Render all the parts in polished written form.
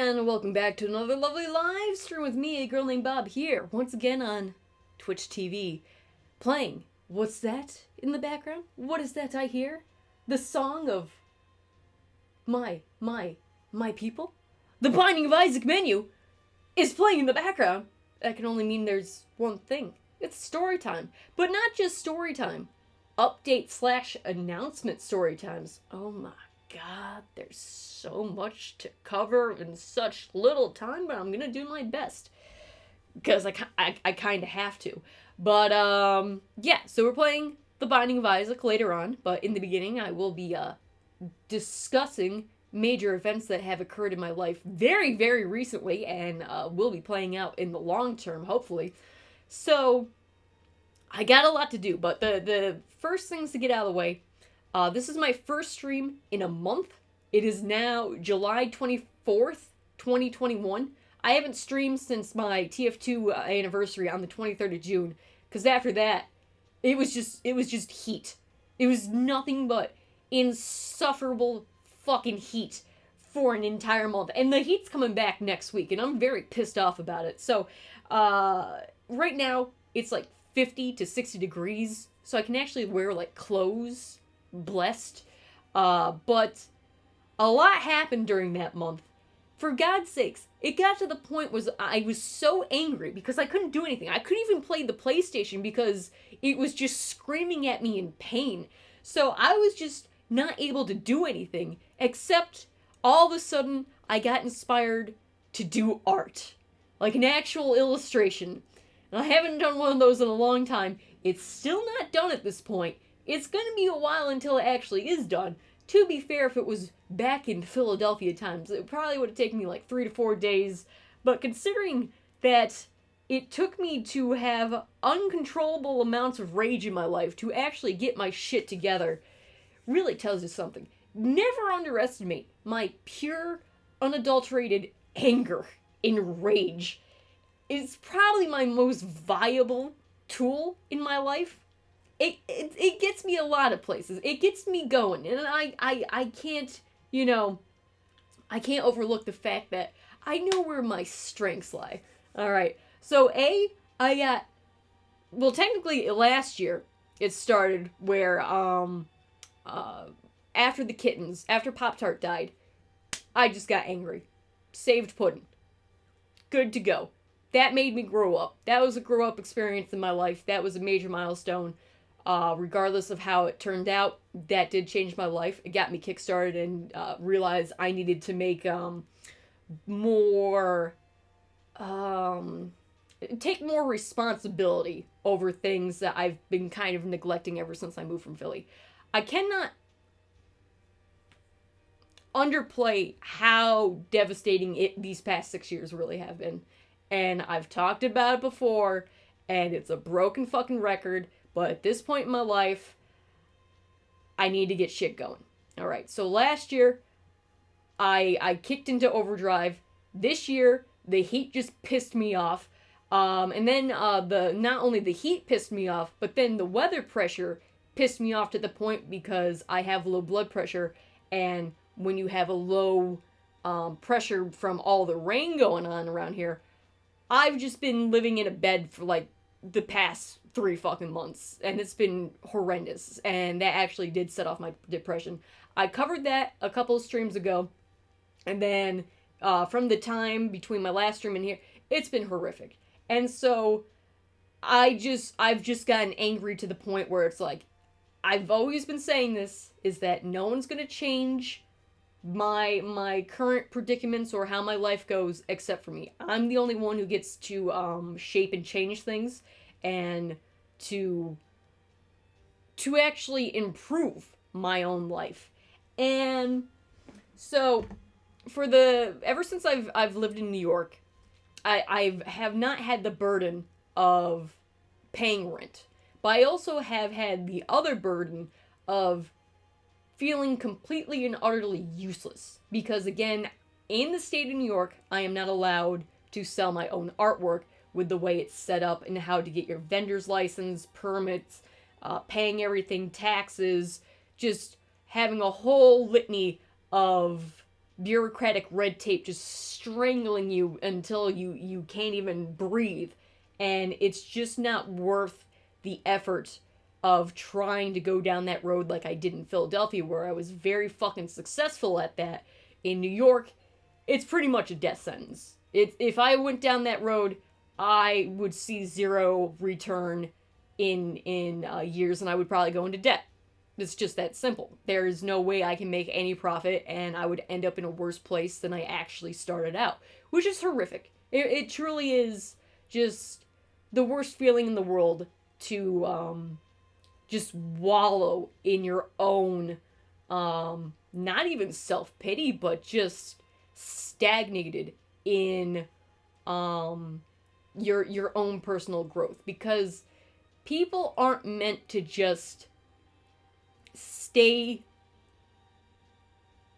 And welcome back to another lovely live stream with me, a girl named Bob, here, once again on Twitch TV, playing. What's that in the background? What is that I hear? The song of my people? The Binding of Isaac menu is playing in the background. That can only mean there's one thing. It's story time. But not just story time. Update/announcement story times. Oh my God, there's so much to cover in such little time, but I'm gonna do my best. Because I kind of have to. But, yeah, so we're playing The Binding of Isaac later on, but in the beginning I will be, discussing major events that have occurred in my life very, very recently, and, will be playing out in the long term, hopefully. So, I got a lot to do, but the first things to get out of the way, this is my first stream in a month. It is now July 24th, 2021. I haven't streamed since my TF2 anniversary on the 23rd of June, because after that, it was just heat. It was nothing but insufferable fucking heat for an entire month. And the heat's coming back next week, and I'm very pissed off about it. So, right now, it's like 50 to 60 degrees, so I can actually wear, like, clothes. Blessed. But a lot happened during that month. For God's sakes, it got to the point where I was so angry because I couldn't do anything. I couldn't even play the PlayStation because it was just screaming at me in pain. So I was just not able to do anything, except all of a sudden I got inspired to do art. Like an actual illustration. And I haven't done one of those in a long time. It's still not done at this point. It's gonna be a while until it actually is done. To be fair, if it was back in Philadelphia times, it probably would have taken me like 3 to 4 days. But considering that it took me to have uncontrollable amounts of rage in my life to actually get my shit together, really tells you something. Never underestimate my pure, unadulterated anger and rage. It's probably my most viable tool in my life. It gets me a lot of places. It gets me going. And I can't, I can't overlook the fact that I know where my strengths lie. Alright, so I got, well, technically last year it started where, after the kittens, after Pop-Tart died, I just got angry. Saved pudding. Good to go. That made me grow up. That was a grow-up experience in my life. That was a major milestone. Regardless of how it turned out, that did change my life. It got me kickstarted and realized I needed to make take more responsibility over things that I've been kind of neglecting ever since I moved from Philly. I cannot underplay how devastating these past 6 years really have been. And I've talked about it before, and it's a broken fucking record. But at this point in my life, I need to get shit going. Alright, so last year, I kicked into overdrive. This year, the heat just pissed me off. And then not only the heat pissed me off, but then the weather pressure pissed me off to the point because I have low blood pressure. And when you have a low pressure from all the rain going on around here, I've just been living in a bed for like the past 3 fucking months, and it's been horrendous, and that actually did set off my depression. I covered that a couple of streams ago, and then from the time between my last stream and here, it's been horrific. And so I've just gotten angry to the point where it's like, I've always been saying this, is that no one's gonna change my current predicaments or how my life goes except for me. I'm the only one who gets to shape and change things and to actually improve my own life. And so ever since I've lived in New York, I have not had the burden of paying rent. But I also have had the other burden of feeling completely and utterly useless. Because again, in the state of New York, I am not allowed to sell my own artwork with the way it's set up and how to get your vendor's license, permits, paying everything, taxes, just having a whole litany of bureaucratic red tape just strangling you until you can't even breathe. And it's just not worth the effort of trying to go down that road like I did in Philadelphia, where I was very fucking successful at that. In New York, it's pretty much a death sentence. If I went down that road, I would see zero return in years, and I would probably go into debt. It's just that simple. There is no way I can make any profit, and I would end up in a worse place than I actually started out, which is horrific. It truly is just the worst feeling in the world to just wallow in your own, not even self-pity, but just stagnated in your own personal growth, because people aren't meant to just stay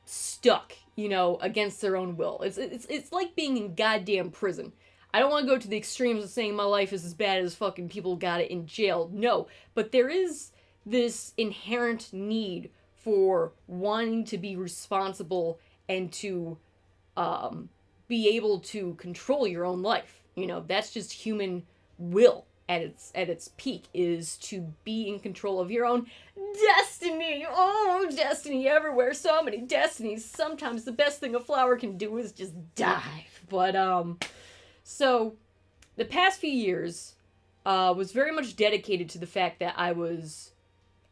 stuck, against their own will. It's like being in goddamn prison. I don't want to go to the extremes of saying my life is as bad as fucking people got it in jail. No, but there is this inherent need for wanting to be responsible and to be able to control your own life. That's just human will at its peak, is to be in control of your own destiny. Oh, destiny everywhere. So many destinies. Sometimes the best thing a flower can do is just die. But so the past few years was very much dedicated to the fact that I was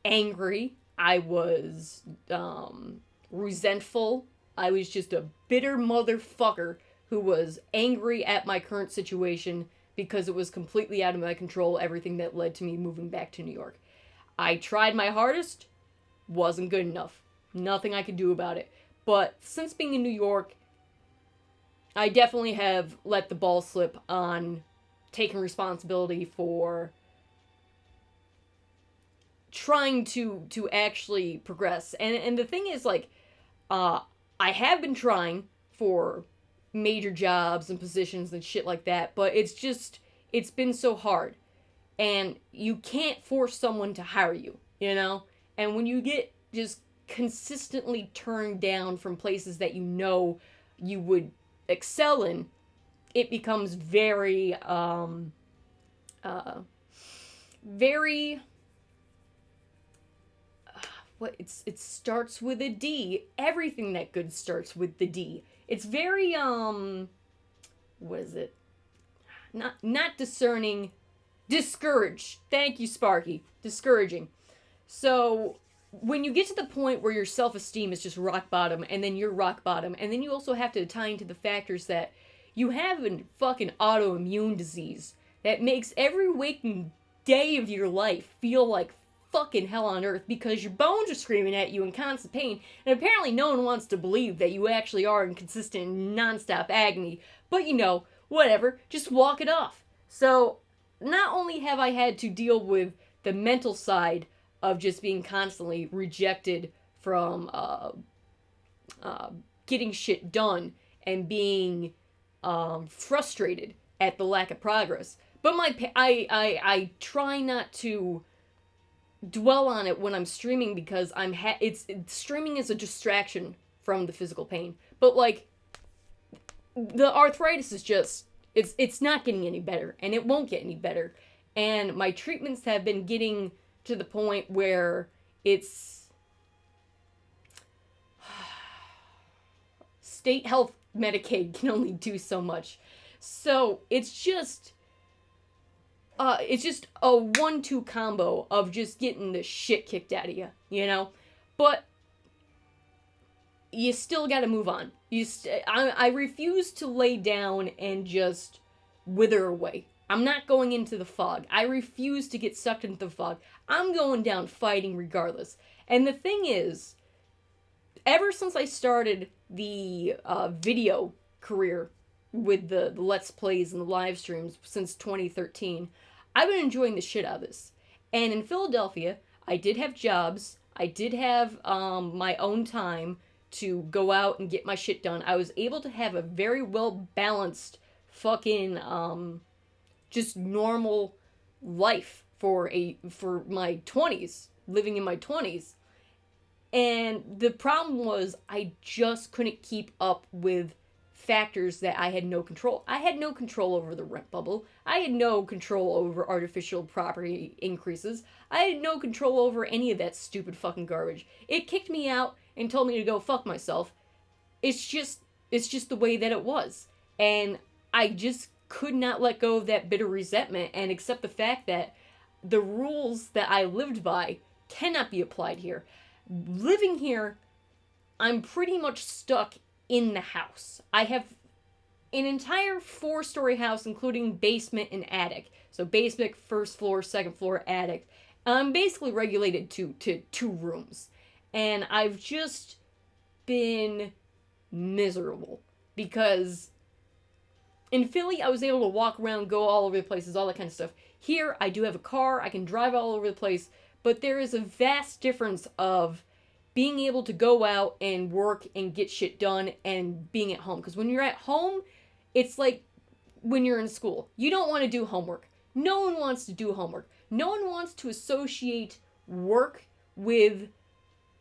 angry. I was resentful. I was just a bitter motherfucker who was angry at my current situation because it was completely out of my control, everything that led to me moving back to New York. I tried my hardest, wasn't good enough. Nothing I could do about it. But since being in New York, I definitely have let the ball slip on taking responsibility for trying to actually progress. And the thing is, I have been trying for major jobs and positions and shit like that, but it's been so hard. And you can't force someone to hire you, And when you get just consistently turned down from places that you would excel in, it becomes very, very, it starts with a D. Everything that good starts with the D. It's very, what is it? Not discerning, discouraged. Thank you, Sparky. Discouraging. So, when you get to the point where your self-esteem is just rock bottom, and then you're rock bottom, and then you also have to tie into the factors that you have a fucking autoimmune disease that makes every waking day of your life feel like fucking hell on earth because your bones are screaming at you in constant pain, and apparently no one wants to believe that you actually are in consistent, non-stop agony, but whatever, just walk it off. So, not only have I had to deal with the mental side of just being constantly rejected from getting shit done and being frustrated at the lack of progress, but I try not to dwell on it when I'm streaming because streaming is a distraction from the physical pain. But the arthritis is just it's not getting any better, and it won't get any better. And my treatments have been getting to the point where it's state health Medicaid can only do so much. So it's just a 1-2 combo of just getting the shit kicked out of you, But you still gotta move on. I refuse to lay down and just wither away. I'm not going into the fog. I refuse to get sucked into the fog. I'm going down fighting regardless. And the thing is, ever since I started the video career with the Let's Plays and the live streams since 2013, I've been enjoying the shit out of this. And in Philadelphia, I did have jobs. I did have my own time to go out and get my shit done. I was able to have a very well-balanced fucking just normal life for my 20s, living in my 20s. And the problem was I just couldn't keep up with factors that I had no control. I had no control over the rent bubble. I had no control over artificial property increases. I had no control over any of that stupid fucking garbage. It kicked me out and told me to go fuck myself. It's just the way that it was. And I just could not let go of that bitter resentment and accept the fact that the rules that I lived by cannot be applied here. Living here, I'm pretty much stuck in the house. I have an entire 4-story house, including basement and attic. So basement, first floor, second floor, attic. I'm basically regulated to 2 rooms. And I've just been miserable. Because in Philly, I was able to walk around, go all over the places, all that kind of stuff. Here, I do have a car, I can drive all over the place, but there is a vast difference of being able to go out and work and get shit done and being at home. Because when you're at home, it's like when you're in school. You don't want to do homework. No one wants to do homework. No one wants to associate work with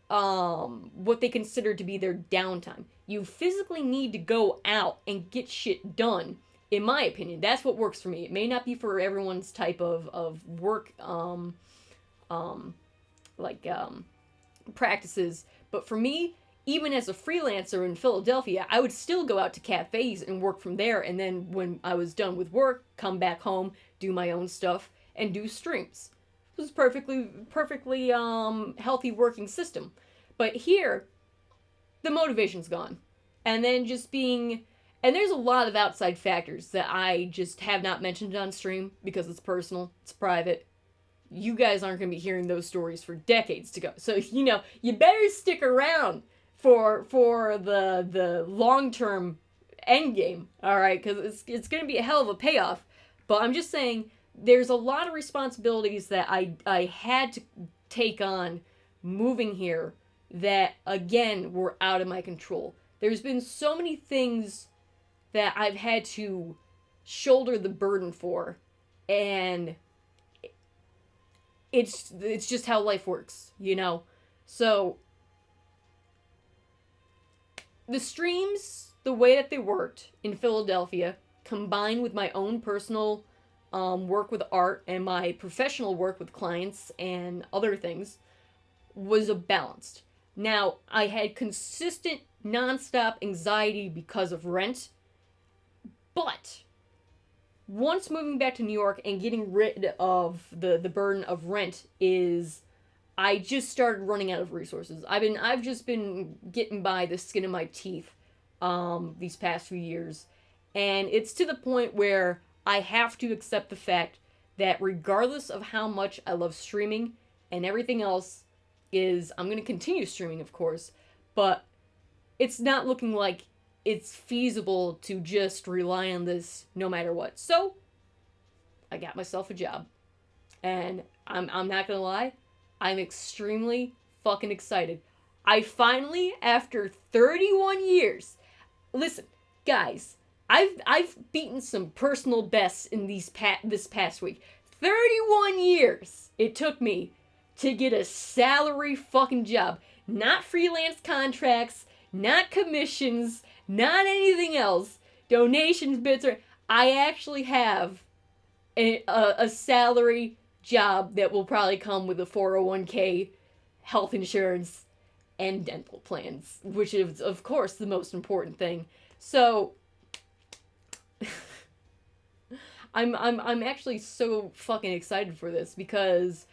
what they consider to be their downtime. You physically need to go out and get shit done, in my opinion. That's what works for me. It may not be for everyone's type of work practices, but for me, even as a freelancer in Philadelphia, I would still go out to cafes and work from there, and then when I was done with work, come back home, do my own stuff, and do streams. It was perfectly healthy working system. But here, the motivation's gone. And then just being... And there's a lot of outside factors that I just have not mentioned on stream because it's personal, it's private. You guys aren't going to be hearing those stories for decades to go. So, you better stick around for the long-term end game, all right? Because it's going to be a hell of a payoff. But I'm just saying, there's a lot of responsibilities that I had to take on moving here that, again, were out of my control. There's been so many things that I've had to shoulder the burden for, and it's just how life works, So, the streams, the way that they worked in Philadelphia, combined with my own personal work with art and my professional work with clients and other things, was balanced. Now, I had consistent, nonstop anxiety because of rent, but once moving back to New York and getting rid of the burden of rent I just started running out of resources. I've just been getting by the skin of my teeth these past few years, and it's to the point where I have to accept the fact that regardless of how much I love streaming and everything else I'm going to continue streaming, of course, but it's not looking like it's feasible to just rely on this no matter what. So, I got myself a job. And I'm not gonna lie, I'm extremely fucking excited. I finally, after 31 years, listen, guys, I've beaten some personal bests in this past week. 31 years it took me to get a salary fucking job. Not freelance contracts, not commissions, not anything else, donations, bits, or... I actually have a salary job that will probably come with a 401k, health insurance, and dental plans, which is, of course, the most important thing. So, I'm actually so fucking excited for this because,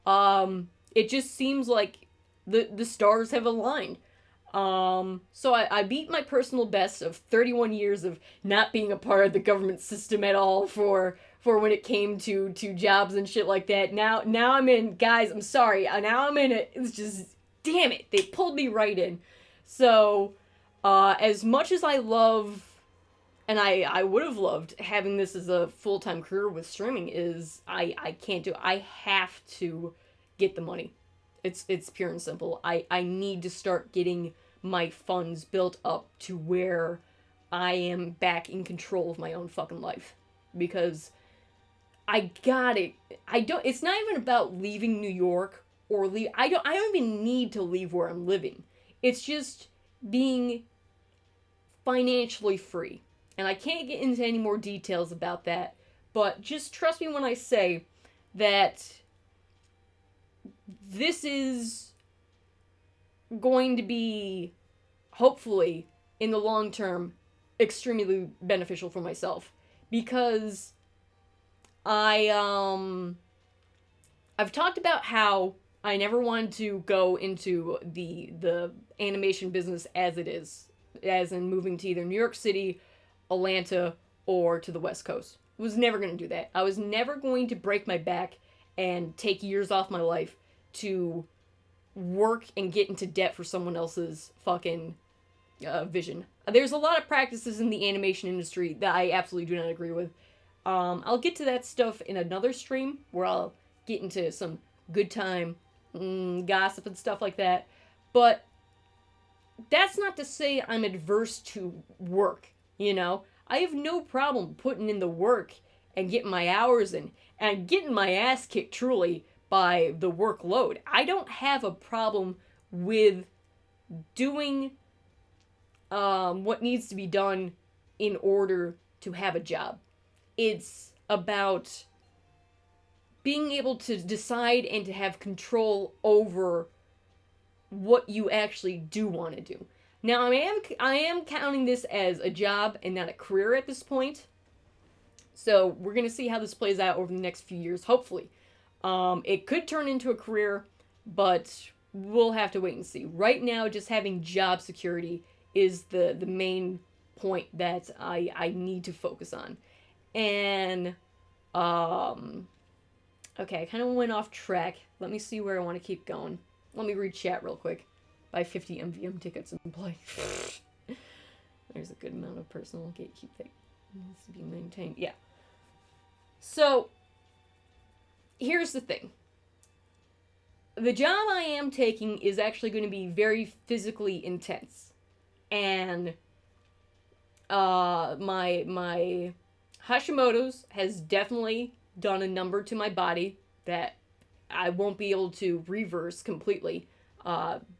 it just seems like the stars have aligned. So I beat my personal best of 31 years of not being a part of the government system at all for when it came to jobs and shit like that. Now I'm in, guys, I'm sorry. Now I'm in it. It's just, damn it. They pulled me right in. So, as much as I love, and I would have loved having this as a full-time career with streaming, I can't do it. I have to get the money. It's pure and simple. I need to start getting my funds built up to where I am back in control of my own fucking life. Because I got it. It's not even about leaving New York or leave. I don't even need to leave where I'm living. It's just being financially free. And I can't get into any more details about that, but just trust me when I say that this is going to be, hopefully, in the long term, extremely beneficial for myself. Because I've talked about how I never wanted to go into the animation business as it is, as in moving to either New York City, Atlanta, or to the West Coast. I was never going to do that. I was never going to break my back and take years off my life to work and get into debt for someone else's fucking vision. There's a lot of practices in the animation industry that I absolutely do not agree with. I'll get to that stuff in another stream where I'll get into some good time gossip and stuff like that. But that's not to say I'm adverse to work, you know? I have no problem putting in the work and getting my hours in and getting my ass kicked truly by the workload. I don't have a problem with doing what needs to be done in order to have a job. It's about being able to decide and to have control over what you actually do want to do. Now, I am counting this as a job and not a career at this point. So we're going to see how this plays out over the next few years, hopefully. It could turn into a career, but we'll have to wait and see. Right now, just having job security is the main point that I need to focus on. And, okay, I kind of went off track. Let me see where I want to keep going. Let me read chat real quick. Buy 50 MVM tickets and play. There's a good amount of personal gatekeep that needs to be maintained. Yeah. So, here's the thing. The job I am taking is actually going to be very physically intense. And my Hashimoto's has definitely done a number to my body that I won't be able to reverse completely.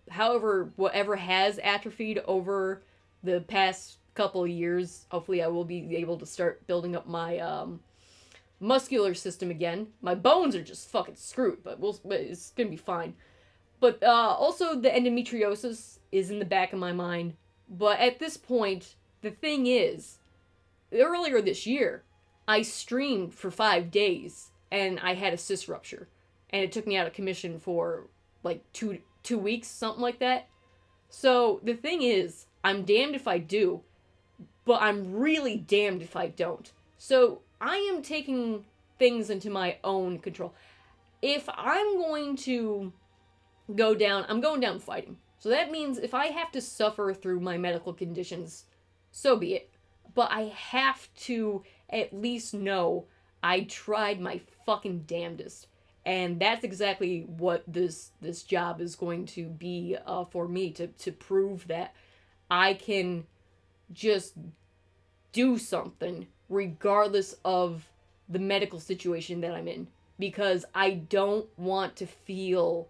However, whatever has atrophied over the past couple of years, hopefully I will be able to start building up my muscular system again. My bones are just fucking screwed, but it's gonna be fine. But also the endometriosis is in the back of my mind. But at this point, the thing is, earlier this year, I streamed for 5 days and I had a cyst rupture. And it took me out of commission for like two weeks, something like that. So the thing is, I'm damned if I do, but I'm really damned if I don't. So I am taking things into my own control. If I'm going to go down, I'm going down fighting. So that means if I have to suffer through my medical conditions, so be it. But I have to at least know I tried my fucking damnedest. And that's exactly what this job is going to be for me, to prove that I can just do something regardless of the medical situation that I'm in. Because I don't want to feel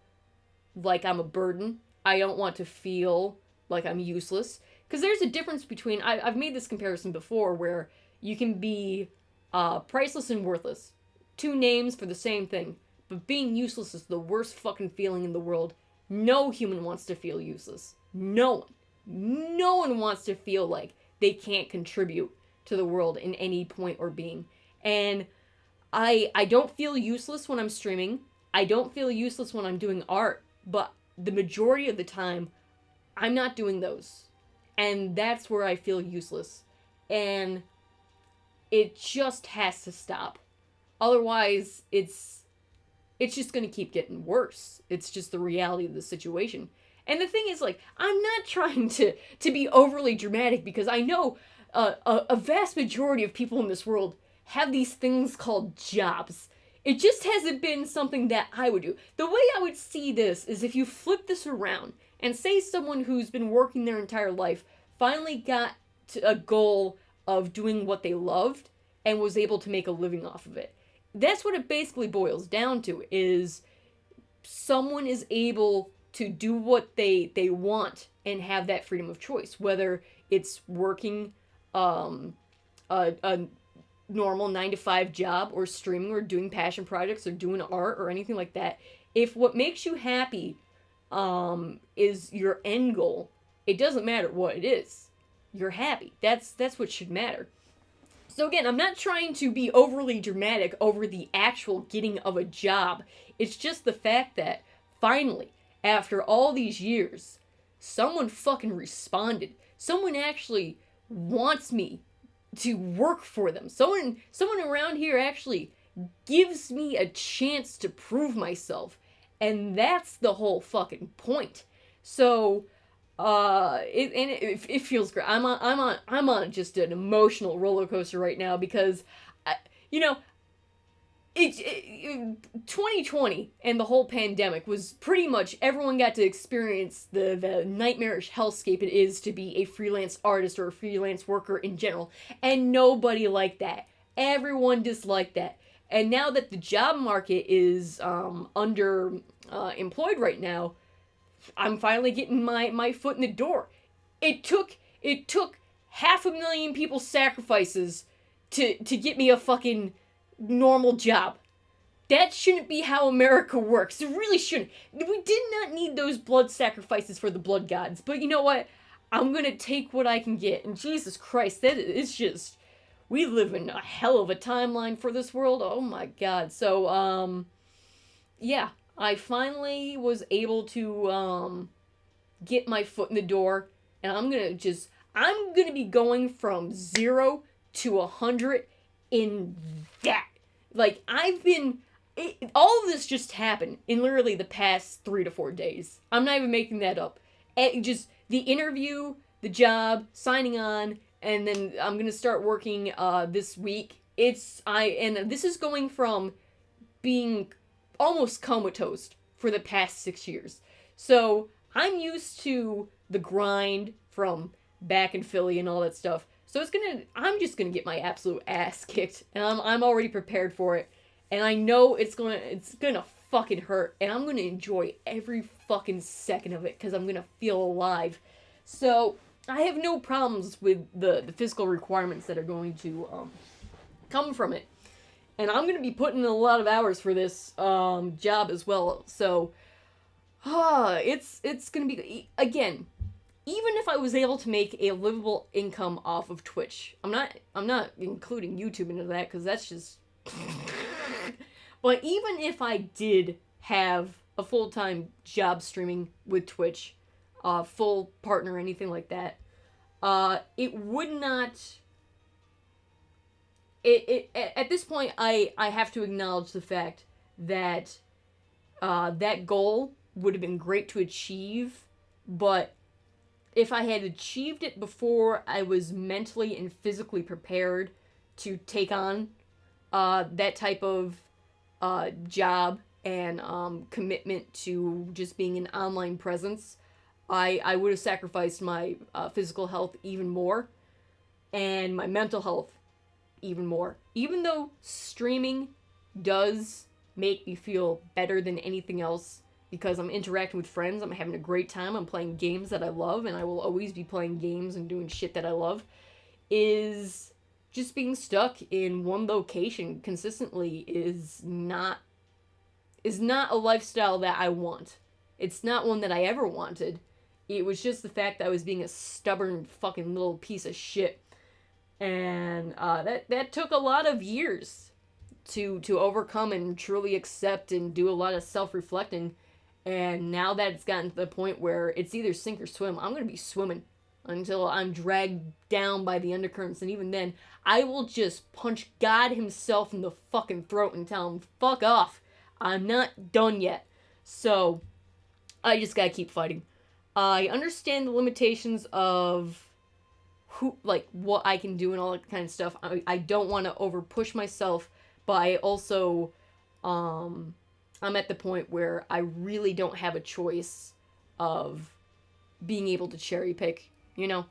like I'm a burden. I don't want to feel like I'm useless. Because there's a difference between, I've made this comparison before, where you can be priceless and worthless. Two names for the same thing. But being useless is the worst fucking feeling in the world. No human wants to feel useless. No one. No one wants to feel like they can't contribute to the world in any point or being. And I don't feel useless when I'm streaming. I don't feel useless when I'm doing art. But the majority of the time, I'm not doing those. And that's where I feel useless. And it just has to stop. Otherwise, it's just going to keep getting worse. It's just the reality of the situation. And the thing is, like, I'm not trying to be overly dramatic, because I know a vast majority of people in this world have these things called jobs. It just hasn't been something that I would do. The way I would see this is if you flip this around and say someone who's been working their entire life finally got to a goal of doing what they loved and was able to make a living off of it. That's what it basically boils down to, is someone is able to do what they want and have that freedom of choice, whether it's working a normal 9 to 5 job, or streaming, or doing passion projects, or doing art, or anything like that. If what makes you happy is your end goal, it doesn't matter what it is. You're happy. That's what should matter. So again, I'm not trying to be overly dramatic over the actual getting of a job. It's just the fact that finally, after all these years, someone fucking responded. Someone actually wants me to work for them. Someone around here actually gives me a chance to prove myself. And that's the whole fucking point. So, it feels great. I'm on just an emotional roller coaster right now because, 2020 and the whole pandemic was pretty much everyone got to experience the nightmarish hellscape it is to be a freelance artist or a freelance worker in general, and nobody liked that. Everyone disliked that. And now that the job market is under employed right now, I'm finally getting my foot in the door. It took 500,000 people's sacrifices to get me a fucking normal job. That shouldn't be how America works. It really shouldn't. We did not need those blood sacrifices for the blood gods. But you know what? I'm gonna take what I can get. And Jesus Christ, that is just... We live in a hell of a timeline for this world. Oh my god. So, yeah. I finally was able to, get my foot in the door. And I'm gonna be going from 0 to 100 in that. Like, all of this just happened in literally the past 3 to 4 days. I'm not even making that up. Just the interview, the job, signing on, and then I'm gonna start working this week. And this is going from being almost comatose for the past 6 years. So I'm used to the grind from back in Philly and all that stuff. So I'm just gonna get my absolute ass kicked, and I'm already prepared for it. And I know it's gonna fucking hurt, and I'm gonna enjoy every fucking second of it because I'm gonna feel alive. So I have no problems with the physical requirements that are going to come from it. And I'm going to be putting in a lot of hours for this job as well. So, it's going to be, again, even if I was able to make a livable income off of Twitch, I'm not including YouTube into that because that's just... But even if I did have a full-time job streaming with Twitch, full partner, anything like that, it would not... At this point, I have to acknowledge the fact that that goal would have been great to achieve, but if I had achieved it before I was mentally and physically prepared to take on that type of job and commitment to just being an online presence, I would have sacrificed my physical health even more and my mental health even more. Even though streaming does make me feel better than anything else because I'm interacting with friends, I'm having a great time, I'm playing games that I love, and I will always be playing games and doing shit that I love, is just being stuck in one location consistently is not a lifestyle that I want. It's not one that I ever wanted. It was just the fact that I was being a stubborn fucking little piece of shit. And that took a lot of years to overcome and truly accept and do a lot of self-reflecting. And now that it's gotten to the point where it's either sink or swim, I'm going to be swimming until I'm dragged down by the undercurrents. And even then, I will just punch God himself in the fucking throat and tell him, fuck off. I'm not done yet. So, I just gotta keep fighting. I understand the limitations of what I can do and all that kind of stuff. I don't want to over push myself, but I also, I'm at the point where I really don't have a choice of being able to cherry pick, you know?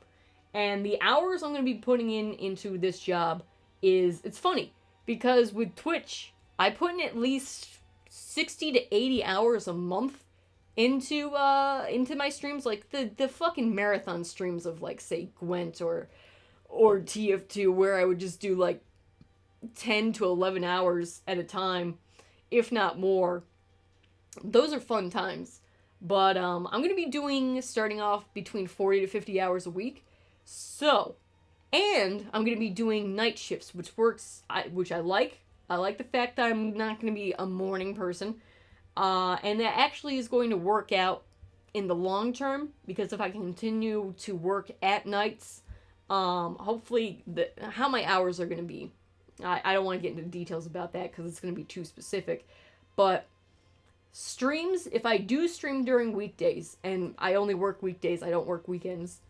And the hours I'm going to be putting into this job it's funny, because with Twitch, I put in at least 60 to 80 hours a month into my streams, like the fucking marathon streams of, like, say, Gwent or TF2, where I would just do like 10 to 11 hours at a time, if not more. Those are fun times. But I'm going to be starting off between 40 to 50 hours a week. So, and I'm going to be doing night shifts, which I like. I like the fact that I'm not going to be a morning person. And that actually is going to work out in the long term, because if I continue to work at nights, hopefully how my hours are going to be. I don't want to get into details about that because it's going to be too specific. But streams, if I do stream during weekdays, and I only work weekdays, I don't work weekends,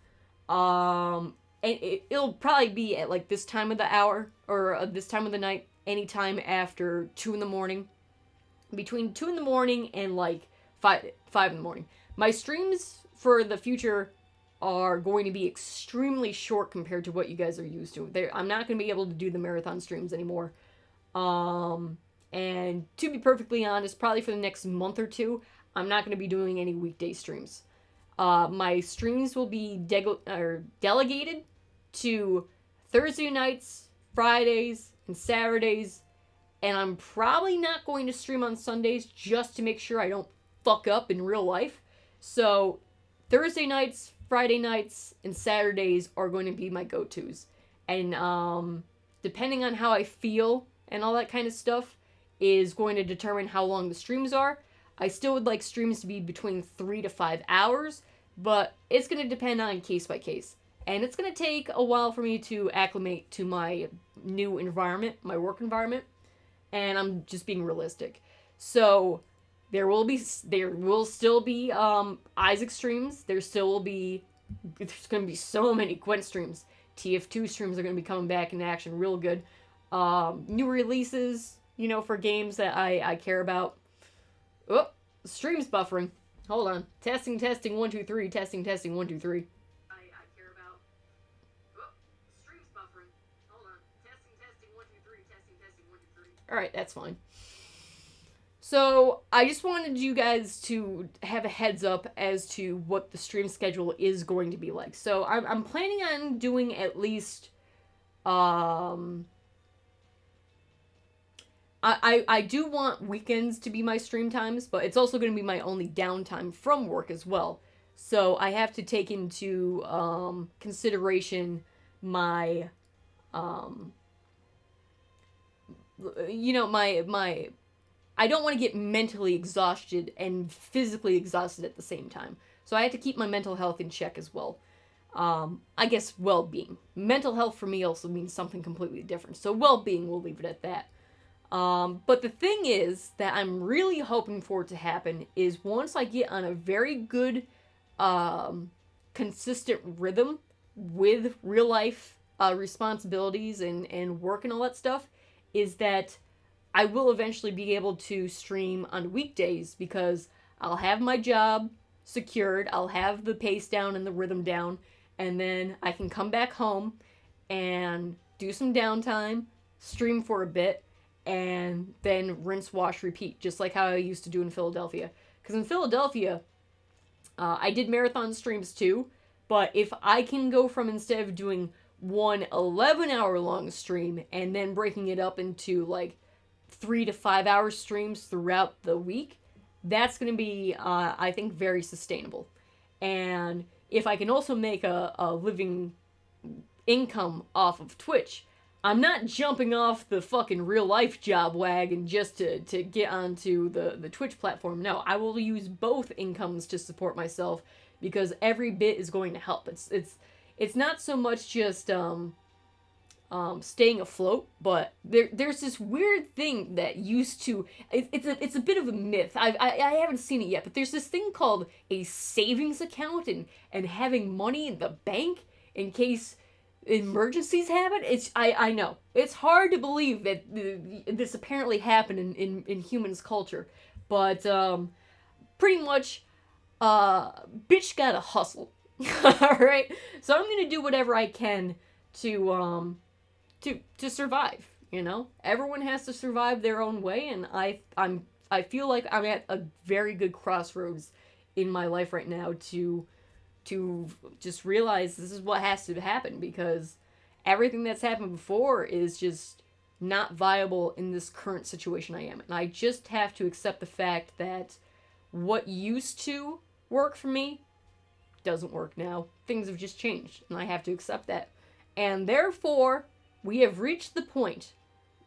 and it'll probably be at like this time of the hour, or this time of the night, anytime after 2 in the morning. Between 2 in the morning and like 5 in the morning. My streams for the future are going to be extremely short compared to what you guys are used to. I'm not going to be able to do the marathon streams anymore. And to be perfectly honest, probably for the next month or two, I'm not going to be doing any weekday streams. My streams will be delegated to Thursday nights, Fridays, and Saturdays. And I'm probably not going to stream on Sundays just to make sure I don't fuck up in real life. So Thursday nights, Friday nights, and Saturdays are going to be my go-tos. And depending on how I feel and all that kind of stuff is going to determine how long the streams are. I still would like streams to be between 3 to 5 hours, but it's going to depend on case by case. And it's going to take a while for me to acclimate to my new environment, my work environment. And I'm just being realistic. So there will still be Isaac streams. There's going to be so many Gwent streams. TF2 streams are going to be coming back in action real good. New releases, for games that I care about. Oh, stream's buffering. Hold on. Testing, 1, 2, 3. Testing, 1, 2, 3. I care about. Oh, stream's buffering. Hold on. Testing, 1, 2, 3. Testing, 1, 2, 3. Alright, that's fine. So, I just wanted you guys to have a heads up as to what the stream schedule is going to be like. So, I'm planning on doing at least, I do want weekends to be my stream times, but it's also going to be my only downtime from work as well. So, I have to take into, consideration my, I don't want to get mentally exhausted and physically exhausted at the same time. So I have to keep my mental health in check as well. I guess well-being. Mental health for me also means something completely different. So well-being, we'll leave it at that. But the thing is that I'm really hoping for it to happen is once I get on a very good, consistent rhythm with real life responsibilities and work and all that stuff, is that I will eventually be able to stream on weekdays because I'll have my job secured, I'll have the pace down and the rhythm down, and then I can come back home and do some downtime, stream for a bit, and then rinse, wash, repeat, just like how I used to do in Philadelphia. Because in Philadelphia, I did marathon streams too, but if I can go from, instead of doing one 11-hour long stream and then breaking it up into like 3 to 5 hour streams throughout the week, that's going to be, I think, very sustainable. And if I can also make a living income off of Twitch, I'm not jumping off the fucking real life job wagon just to get onto the Twitch platform. No, I will use both incomes to support myself because every bit is going to help. It's not so much just staying afloat, but there's this weird thing that used to, it's a bit of a myth. I haven't seen it yet, but there's this thing called a savings account and having money in the bank in case emergencies happen. I know it's hard to believe that this apparently happened in humans culture, but pretty much bitch gotta hustle. All right, so I'm gonna do whatever I can to survive. Everyone has to survive their own way, and I'm I feel like I'm at a very good crossroads in my life right now to just realize this is what has to happen, because everything that's happened before is just not viable in this current situation I am. And I just have to accept the fact that what used to work for me doesn't work now. Things have just changed, and I have to accept that. And therefore, we have reached the point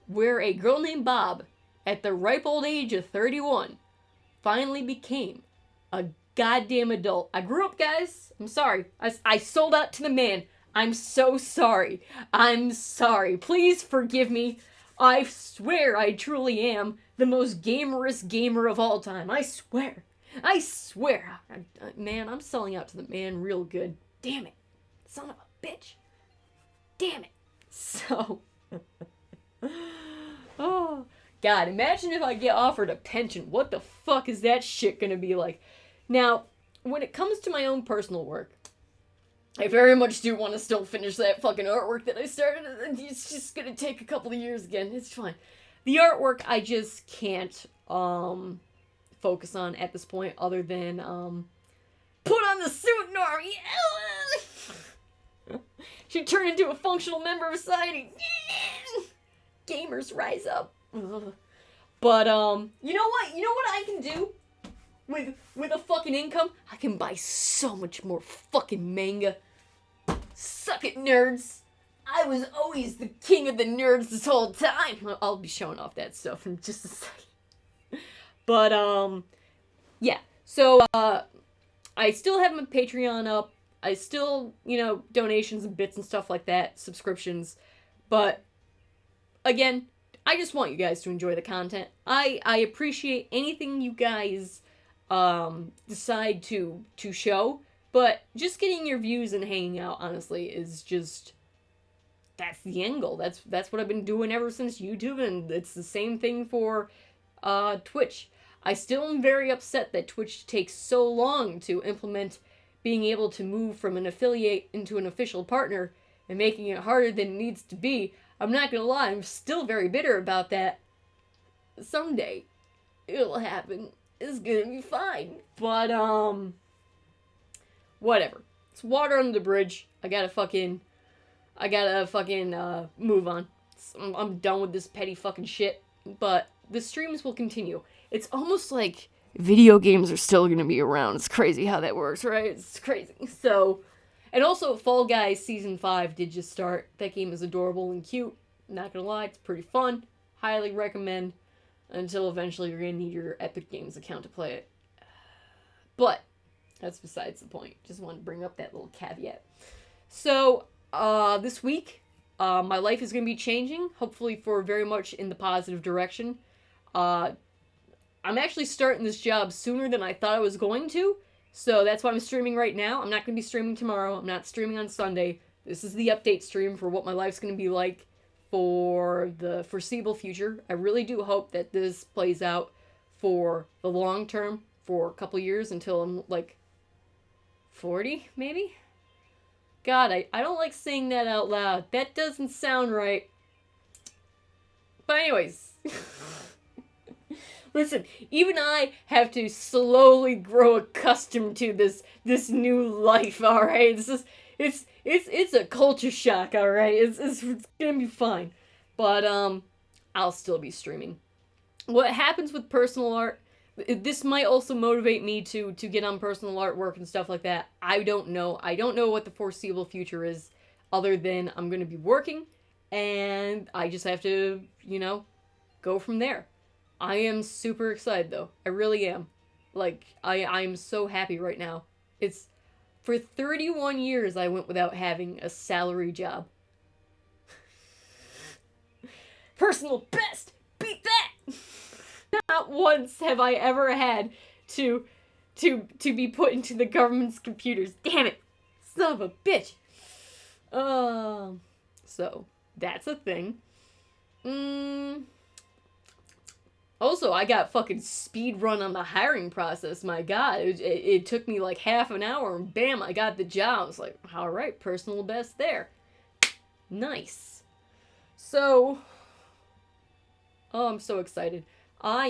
where a girl named Bob, at the ripe old age of 31, finally became a goddamn adult. I grew up, guys. I'm sorry. I sold out to the man. I'm so sorry. I'm sorry. Please forgive me. I swear I truly am the most gamerest gamer of all time. I swear. I swear. Man, I'm selling out to the man real good. Damn it. Son of a bitch. Damn it. So. Oh. God, imagine if I get offered a pension. What the fuck is that shit gonna be like? Now, when it comes to my own personal work, I very much do want to still finish that fucking artwork that I started. It's just gonna take a couple of years again. It's fine. The artwork I just can't focus on at this point, other than put on the suit, Nori. She turned into a functional member of society. Gamers rise up. Ugh. But you know what? You know what I can do with a fucking income? I can buy so much more fucking manga. Suck it, nerds. I was always the king of the nerds this whole time. I'll be showing off that stuff in just a second. But yeah. So I still have my Patreon up. I still, donations and bits and stuff like that, subscriptions. But again, I just want you guys to enjoy the content. I appreciate anything you guys decide to show, but just getting your views and hanging out, honestly, is just, that's the end goal. That's what I've been doing ever since YouTube, and it's the same thing for Twitch. I still am very upset that Twitch takes so long to implement being able to move from an affiliate into an official partner and making it harder than it needs to be. I'm not gonna lie, I'm still very bitter about that. Someday, it'll happen. It's gonna be fine. But, whatever. It's water under the bridge. I gotta fucking move on. I'm done with this petty fucking shit. But the streams will continue. It's almost like video games are still gonna be around. It's crazy how that works, right? It's crazy. So, and also, Fall Guys Season 5 did just start. That game is adorable and cute. Not gonna lie, it's pretty fun. Highly recommend. Until eventually you're gonna need your Epic Games account to play it. But, that's besides the point. Just wanted to bring up that little caveat. So, this week, my life is gonna be changing. Hopefully for very much in the positive direction. I'm actually starting this job sooner than I thought I was going to. So that's why I'm streaming right now. I'm not going to be streaming tomorrow. I'm not streaming on Sunday. This is the update stream for what my life's going to be like for the foreseeable future. I really do hope that this plays out for the long term, for a couple years until I'm like 40, maybe? God, I don't like saying that out loud. That doesn't sound right. But anyways... Listen, even I have to slowly grow accustomed to this new life, alright? It's a culture shock, alright? It's gonna be fine. But, I'll still be streaming. What happens with personal art, this might also motivate me to get on personal artwork and stuff like that. I don't know. I don't know what the foreseeable future is, other than I'm gonna be working, and I just have to, go from there. I am super excited, though. I really am. Like, I'm so happy right now. It's, for 31 years, I went without having a salary job. Personal best! Beat that! Not once have I ever had to be put into the government's computers. Damn it! Son of a bitch! So, that's a thing. Also, I got fucking speed run on the hiring process. My God, it took me like half an hour, and bam, I got the job. I was like, all right, personal best there. Nice. So, oh, I'm so excited. I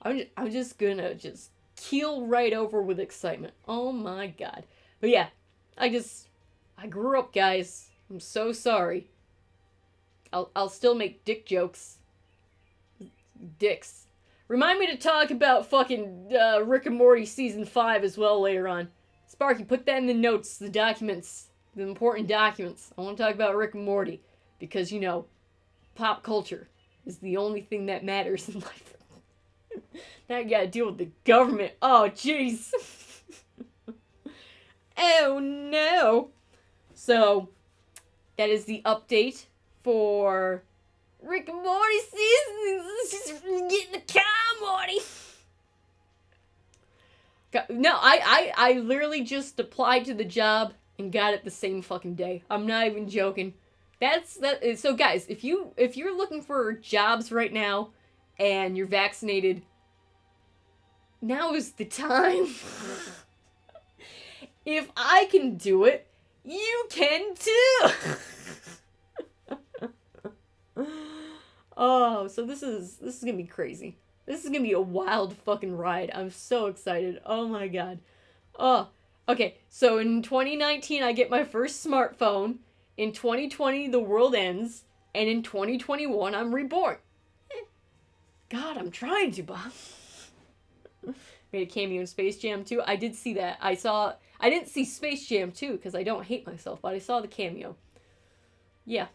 I'm just gonna just keel right over with excitement. Oh my god. But yeah, I grew up, guys. I'm so sorry. I'll still make dick jokes. Dicks. Remind me to talk about fucking Rick and Morty season 5 as well later on. Sparky, put that in the notes, the documents, the important documents. I want to talk about Rick and Morty because, you know, pop culture is the only thing that matters in life. Now you gotta deal with the government. Oh, jeez. Oh, no. So, that is the update for Rick and Morty season. Get in the car, Morty. No, I literally just applied to the job and got it the same fucking day. I'm not even joking. So guys, if you're looking for jobs right now and you're vaccinated, now is the time. If I can do it, you can too. Oh, so this is gonna be crazy. This is gonna be a wild fucking ride. I'm so excited. Oh my god. Oh, okay. So in 2019, I get my first smartphone. In 2020, the world ends, and in 2021, I'm reborn. God, I'm trying to, Bob. Made a cameo in Space Jam 2. I did see that. I didn't see Space Jam 2 because I don't hate myself, but I saw the cameo. Yeah.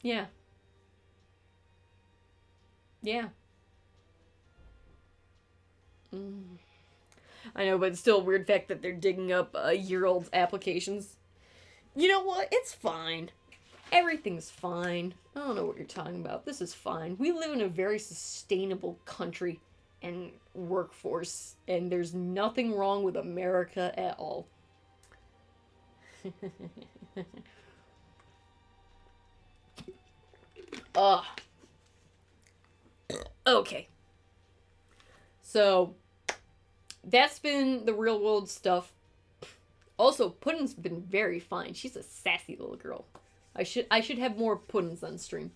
Yeah. Yeah. I know, but it's still a weird fact that they're digging up year-old applications. You know what? It's fine. Everything's fine. I don't know what you're talking about. This is fine. We live in a very sustainable country and workforce, and there's nothing wrong with America at all. Ugh. Okay. So, that's been the real world stuff. Also, Puddin's been very fine. She's a sassy little girl. I should have more Puddins on stream.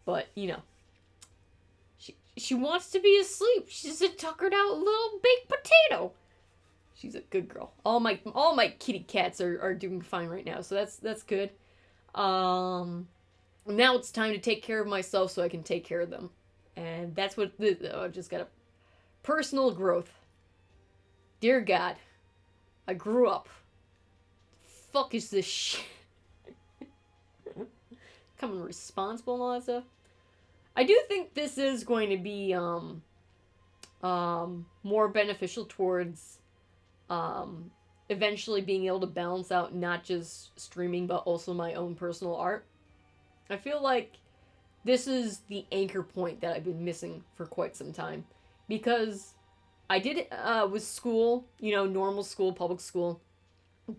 But, you know. She wants to be asleep. She's a tuckered out little baked potato. She's a good girl. All my kitty cats are doing fine right now, so that's good. Now it's time to take care of myself so I can take care of them. And that's what I've just got a personal growth. Dear God, I grew up. Fuck is this shit? Becoming responsible and all that stuff. I do think this is going to be more beneficial towards eventually being able to balance out not just streaming but also my own personal art. I feel like this is the anchor point that I've been missing for quite some time, because I did it with school, you know, normal school, public school.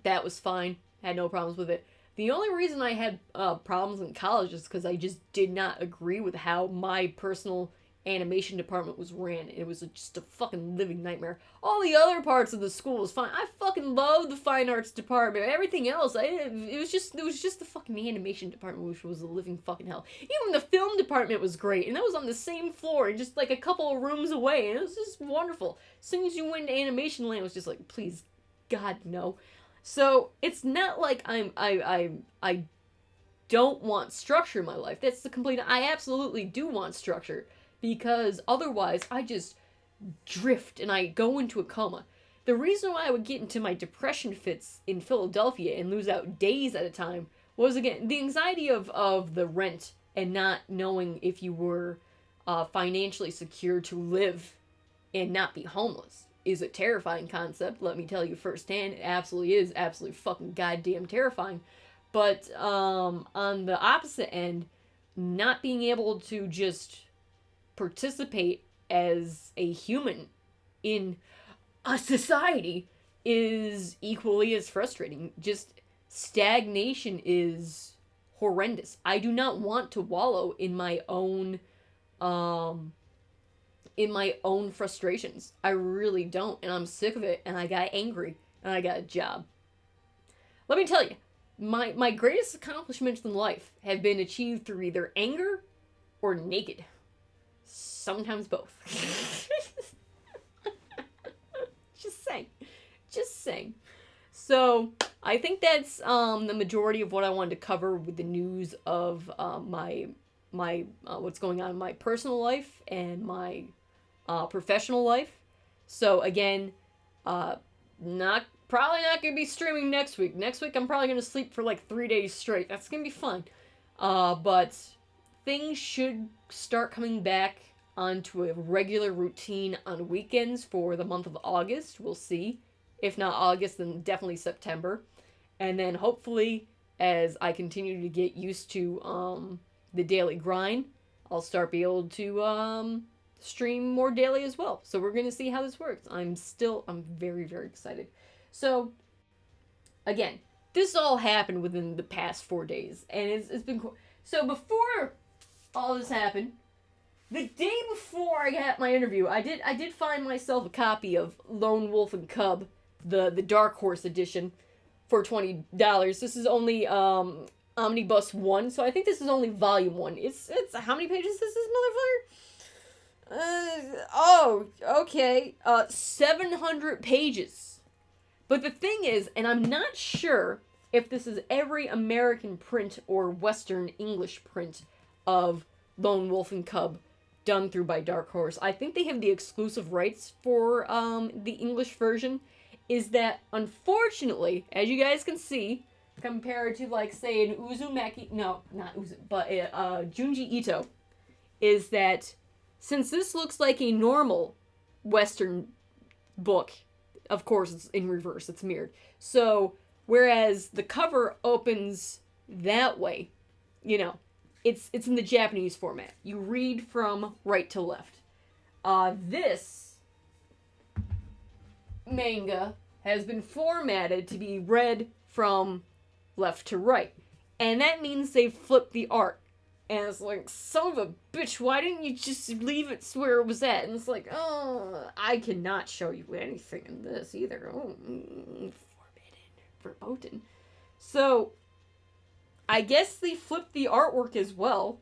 That was fine. Had no problems with it. The only reason I had problems in college is because I just did not agree with how my personal animation department was ran. It was just a fucking living nightmare. All the other parts of the school was fine. I fucking loved the fine arts department. Everything else, it was just the fucking animation department, which was a living fucking hell. Even the film department was great, and that was on the same floor, and just like a couple of rooms away, and it was just wonderful. As soon as you went into animation land, it was just like, please, God, no. So it's not like I don't want structure in my life. That's the complete. I absolutely do want structure, because otherwise I just drift and I go into a coma. The reason why I would get into my depression fits in Philadelphia and lose out days at a time was, again, the anxiety of the rent and not knowing if you were financially secure to live and not be homeless. Is a terrifying concept, let me tell you firsthand. It absolutely is. Absolutely fucking goddamn terrifying. But on the opposite end, not being able to just participate as a human in a society is equally as frustrating. Just stagnation is horrendous. I do not want to wallow in my own frustrations. I really don't, and I'm sick of it, and I got angry, and I got a job. Let me tell you, my greatest accomplishments in life have been achieved through either anger or naked. Sometimes both. Just saying. So, I think that's the majority of what I wanted to cover with the news of my what's going on in my personal life and my professional life. So again, probably not gonna be streaming next week. Next week I'm probably gonna sleep for like 3 days straight. That's gonna be fun. But things should start coming back onto a regular routine on weekends for the month of August. We'll see. If not August, then definitely September. And then hopefully, as I continue to get used to the daily grind, I'll start be able to stream more daily as well. So we're gonna see how this works. I'm very, very excited. So, again, this all happened within the past 4 days, and it's been cool. So before all this happened, the day before I got my interview, I did find myself a copy of Lone Wolf and Cub, the Dark Horse edition, for $20. This is only Omnibus 1, so I think this is only Volume 1. It's how many pages is this motherfucker? Okay. 700 pages. But the thing is, and I'm not sure if this is every American print or Western English print of Lone Wolf and Cub done through by Dark Horse. I think they have the exclusive rights for the English version. Is that, unfortunately, as you guys can see, compared to, like, say, an Uzumaki... No, not Uzu, but Junji Ito, is that since this looks like a normal Western book, of course, it's in reverse, it's mirrored. So, whereas the cover opens that way, you know, it's in the Japanese format. You read from right to left. This manga has been formatted to be read from left to right. And that means they've flipped the art. And it's like, son of a bitch, why didn't you just leave it where it was at? And it's like, oh, I cannot show you anything in this either. Oh, verboten. So, I guess they flipped the artwork as well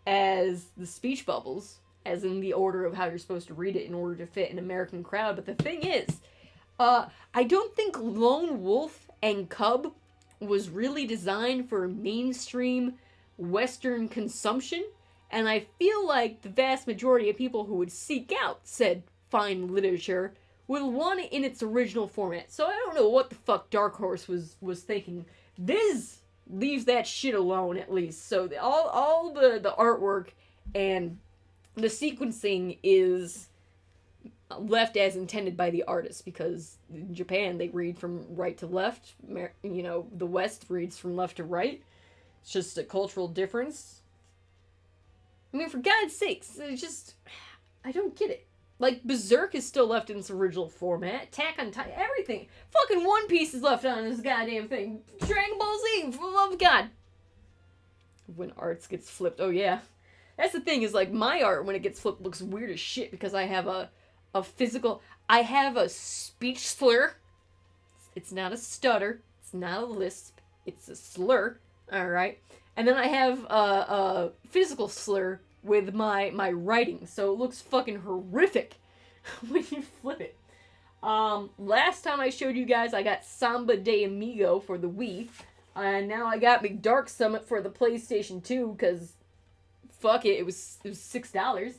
as the speech bubbles, as in the order of how you're supposed to read it in order to fit an American crowd. But the thing is, I don't think Lone Wolf and Cub was really designed for mainstream Western consumption, and I feel like the vast majority of people who would seek out said fine literature would want it in its original format. So I don't know what the fuck Dark Horse was thinking. Viz leaves that shit alone, at least. So all the artwork and the sequencing is left as intended by the artist, because in Japan they read from right to left. You know, the West reads from left to right. It's just a cultural difference. I mean, for God's sakes, it's just, I don't get it. Like, Berserk is still left in its original format. Attack on Titan, everything. Fucking One Piece is left on this goddamn thing. Dragon Ball Z, for the love of God. When arts gets flipped, oh yeah. That's the thing, is like, my art, when it gets flipped, looks weird as shit, because I have a physical, I have a speech slur. It's not a stutter. It's not a lisp. It's a slur. Alright. And then I have a physical slur with my writing. So it looks fucking horrific when you flip it. Last time I showed you guys, I got Samba de Amigo for the Wii. And now I got McDark Summit for the PlayStation 2, because fuck it, it was $6.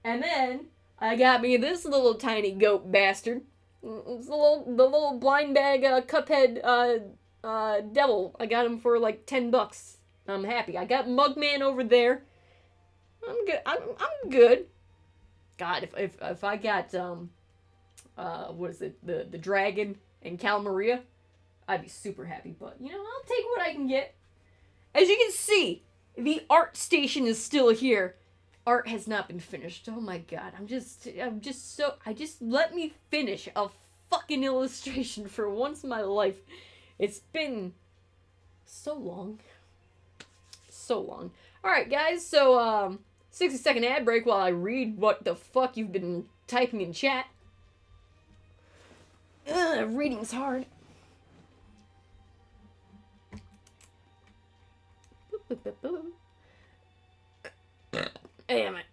And then I got me this little tiny goat bastard. It's the little blind bag Cuphead devil. I got him for like $10. I'm happy. I got Mugman over there. I'm good. I'm good. God, if I got what is it, the dragon and Cal Maria, I'd be super happy. But you know, I'll take what I can get. As you can see, the art station is still here. Art has not been finished. Oh my God, I'm just let me finish a fucking illustration for once in my life. It's been so long. Alright, guys, so, 60-second ad break while I read what the fuck you've been typing in chat. Reading's hard. Damn it.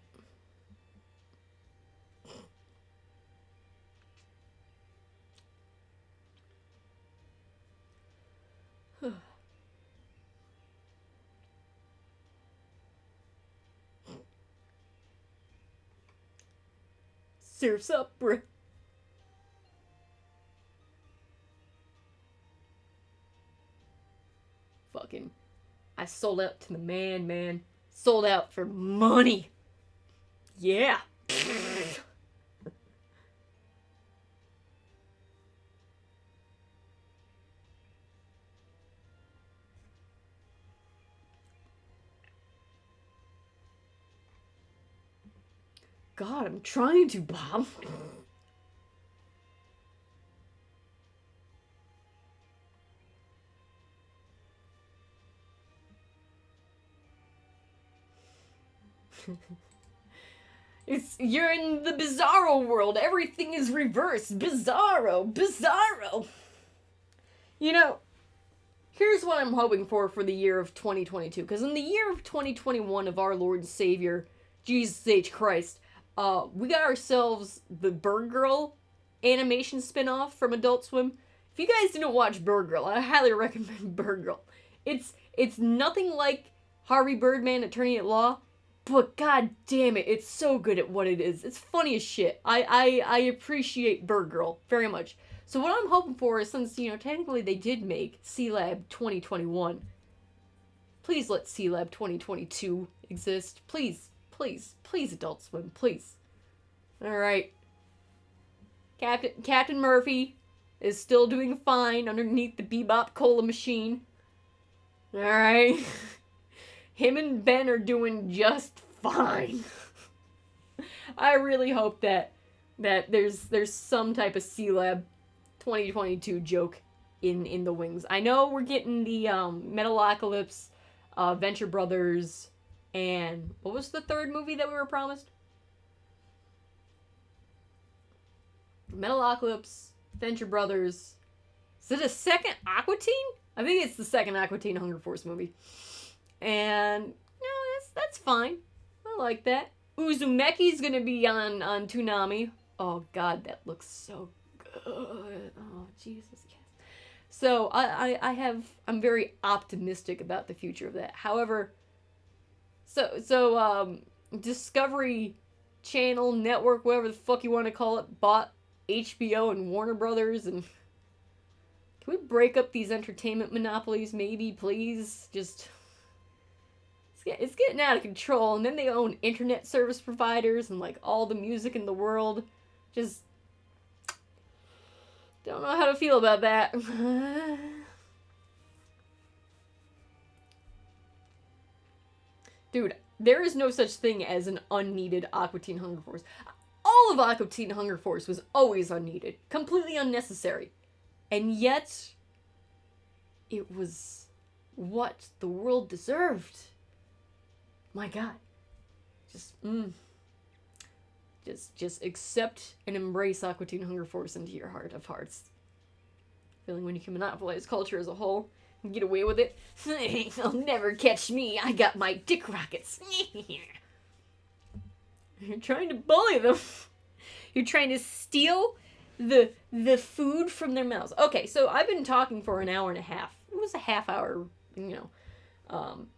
Surf's up, bruh. Fucking, I sold out to the man. Sold out for money. Yeah. God, I'm trying to, Bob. You're in the bizarro world. Everything is reversed. Bizarro. You know, here's what I'm hoping for the year of 2022. Because in the year of 2021 of our Lord and Savior, Jesus H. Christ, we got ourselves the Bird Girl animation spin-off from Adult Swim. If you guys didn't watch Bird Girl, I highly recommend Bird Girl. It's nothing like Harvey Birdman, Attorney at Law, but god damn it, it's so good at what it is. It's funny as shit. I appreciate Bird Girl very much. So what I'm hoping for is, since, you know, technically they did make C-Lab 2021, please let C-Lab 2022 exist. Please, Adult Swim, please. Alright. Captain Murphy is still doing fine underneath the Bebop Cola machine. Alright. Him and Ben are doing just fine. I really hope that there's some type of C-Lab 2022 joke in the wings. I know we're getting the Metalocalypse, Venture Brothers, and what was the third movie that we were promised? Metalocalypse, Venture Brothers. Is it a second Aqua Teen? I think it's the second Aqua Teen Hunger Force movie. And, you know, that's fine. I like that. Uzumeki's gonna be on Toonami. Oh god, that looks so good. Oh, Jesus, yes. So, I'm very optimistic about the future of that. However, Discovery Channel, Network, whatever the fuck you want to call it, bought HBO and Warner Brothers, and can we break up these entertainment monopolies, maybe, please? Just, it's getting out of control, and then they own internet service providers and, like, all the music in the world. Just don't know how to feel about that. Dude, there is no such thing as an unneeded Aqua Teen Hunger Force. All of Aqua Teen Hunger Force was always unneeded. Completely unnecessary. And yet, it was what the world deserved. My god. Just accept and embrace Aqua Teen Hunger Force into your heart of hearts. Feeling when you can monopolize culture as a whole and get away with it. They'll never catch me. I got my dick rockets. You're trying to bully them. You're trying to steal the food from their mouths. Okay, so I've been talking for an hour and a half. It was a half hour,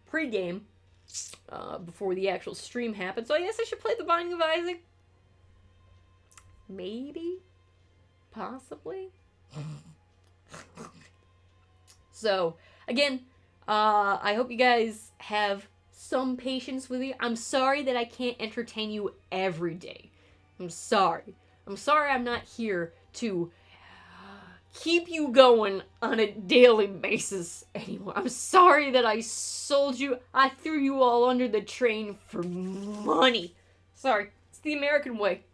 pre-game before the actual stream happened. So I guess I should play The Binding of Isaac. Maybe? Possibly? So, again, I hope you guys have some patience with me. I'm sorry that I can't entertain you every day. I'm sorry. I'm sorry I'm not here to keep you going on a daily basis anymore. I'm sorry that I sold you. I threw you all under the train for money. Sorry. It's the American way.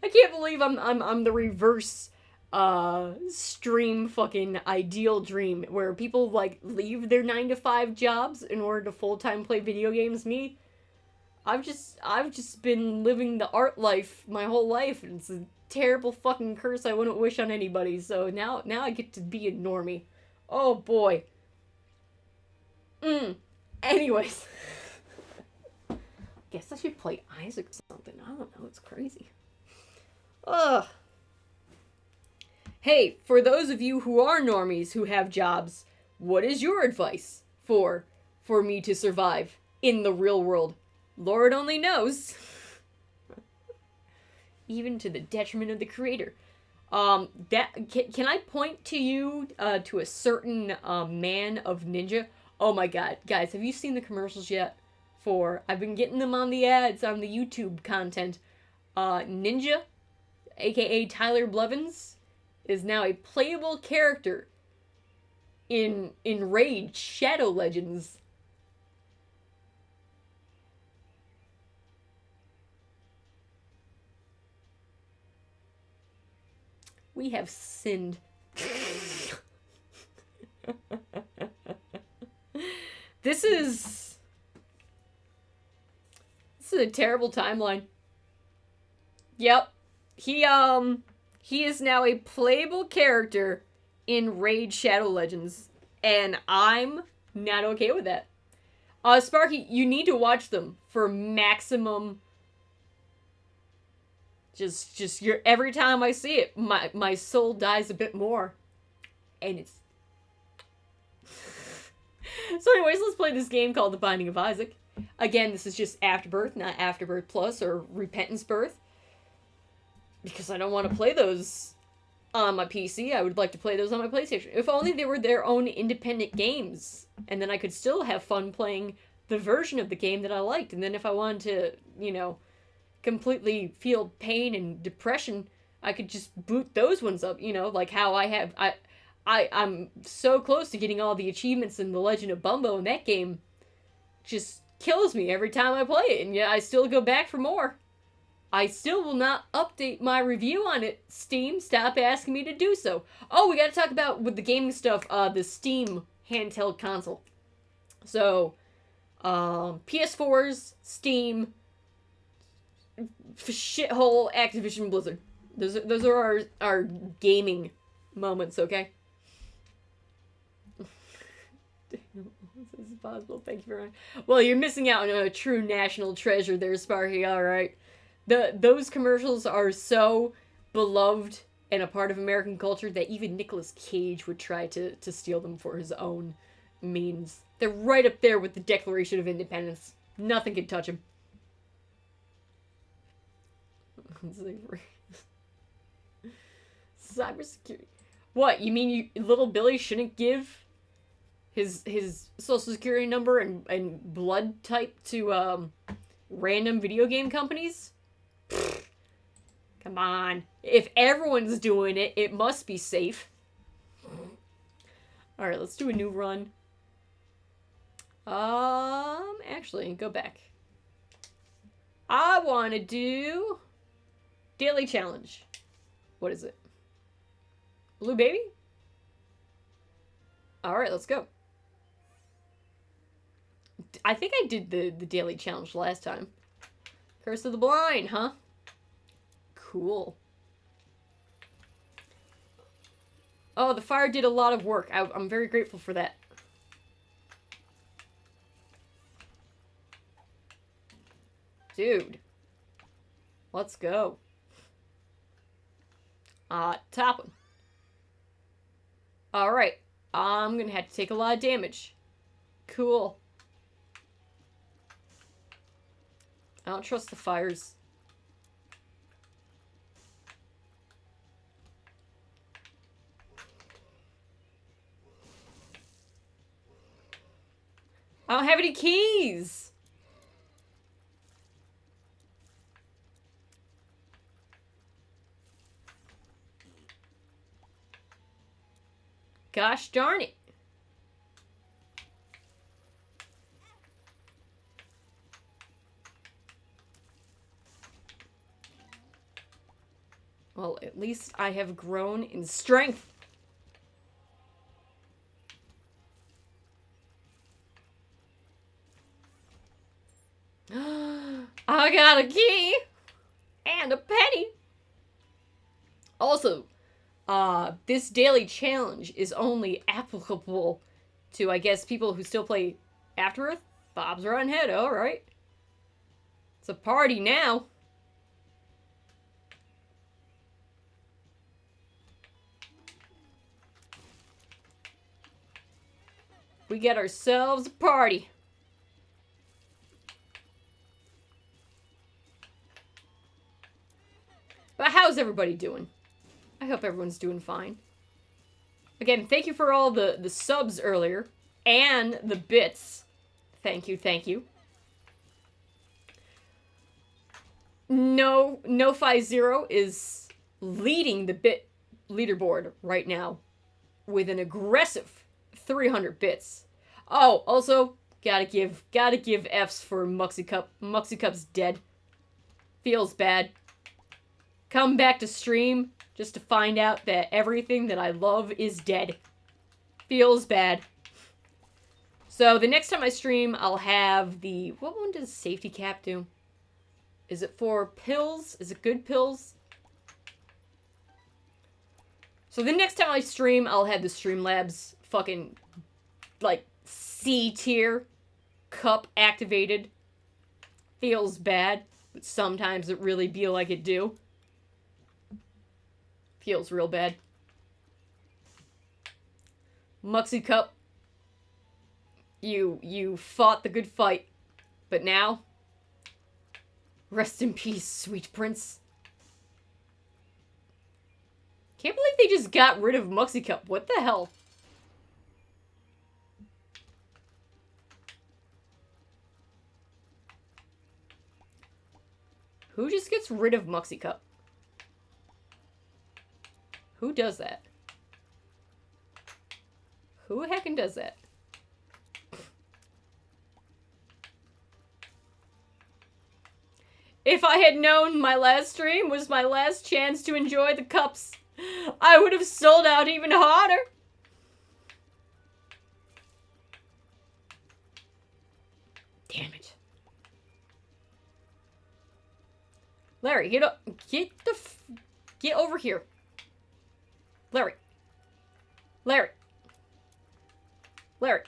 I can't believe I'm the reverse stream fucking ideal dream where people like leave their 9-to-5 jobs in order to full-time play video games. Me, I've just been living the art life my whole life, and it's a terrible fucking curse I wouldn't wish on anybody. So now I get to be a normie. Oh boy. Anyways. Guess I should play Isaac or something. I don't know, it's crazy. Ugh. Hey, for those of you who are normies who have jobs, what is your advice for me to survive in the real world? Lord only knows. even to the detriment of the creator. Can I point to you to a certain man of ninja? Oh my god, guys, have you seen the commercials yet? I've been getting them on the ads on the YouTube content. Ninja, aka Tyler Blevins, is now a playable character in Raid Shadow Legends. We have sinned. This is a terrible timeline. Yep. He is now a playable character in Raid Shadow Legends, and I'm not okay with that. Sparky, you need to watch them for maximum. Just every time I see it, my soul dies a bit more, and it's. So, anyways, let's play this game called The Binding of Isaac. Again, this is just Afterbirth, not Afterbirth Plus or Repentance Birth, because I don't want to play those on my PC. I would like to play those on my PlayStation. If only they were their own independent games, and then I could still have fun playing the version of the game that I liked. And then if I wanted to, completely feel pain and depression, I could just boot those ones up, like how I'm so close to getting all the achievements in The Legend of Bumbo, and that game just kills me every time I play it, and yet I still go back for more. I still will not update my review on it. Steam, stop asking me to do so. Oh, we gotta talk about, with the gaming stuff, the Steam handheld console. So, PS4s, Steam, shithole Activision Blizzard. Those are our gaming moments, okay? This is possible. Thank you very much. Well, you're missing out on a true national treasure there, Sparky. All right, those commercials are so beloved and a part of American culture that even Nicolas Cage would try to steal them for his own means. They're right up there with the Declaration of Independence. Nothing can touch him. Cybersecurity. What, you mean little Billy shouldn't give his social security number and blood type to random video game companies? Pfft. Come on. If everyone's doing it, it must be safe. Alright, let's do a new run. Actually, go back. I want to do daily challenge. What is it? Blue baby? Alright, let's go. I think I did the daily challenge last time. Curse of the Blind, huh? Cool. Oh, the fire did a lot of work. I'm very grateful for that. Dude. Let's go. Top one. Alright. I'm gonna have to take a lot of damage. Cool. I don't trust the fires. I don't have any keys! Gosh darn it. Well, at least I have grown in strength. I got a key and a penny. Also, this daily challenge is only applicable to, I guess, people who still play Afterbirth. Bob's running head, alright. It's a party now. We get ourselves a party. But how's everybody doing? I hope everyone's doing fine. Again, thank you for all the subs earlier. And the bits. Thank you, thank you. No 50 is leading the bit leaderboard right now with an aggressive 300 bits. Oh, also, gotta give F's for Muxy Cup. Muxy Cup's dead. Feels bad. Come back to stream just to find out that everything that I love is dead. Feels bad. So the next time I stream, I'll have the... What one does Safety Cap do? Is it for pills? Is it good pills? So the next time I stream, I'll have the Streamlabs fucking, like, C tier cup activated. Feels bad, but sometimes it really be like it do. Feels real bad. Muxy Cup, you fought the good fight, but now, rest in peace, sweet prince. Can't believe they just got rid of Muxy Cup. What the hell? Who just gets rid of Muxy Cup? Who does that? Who heckin' does that? If I had known my last stream was my last chance to enjoy the cups, I would have sold out even harder. Damn it. Larry, get over here. Larry. Larry. Larry.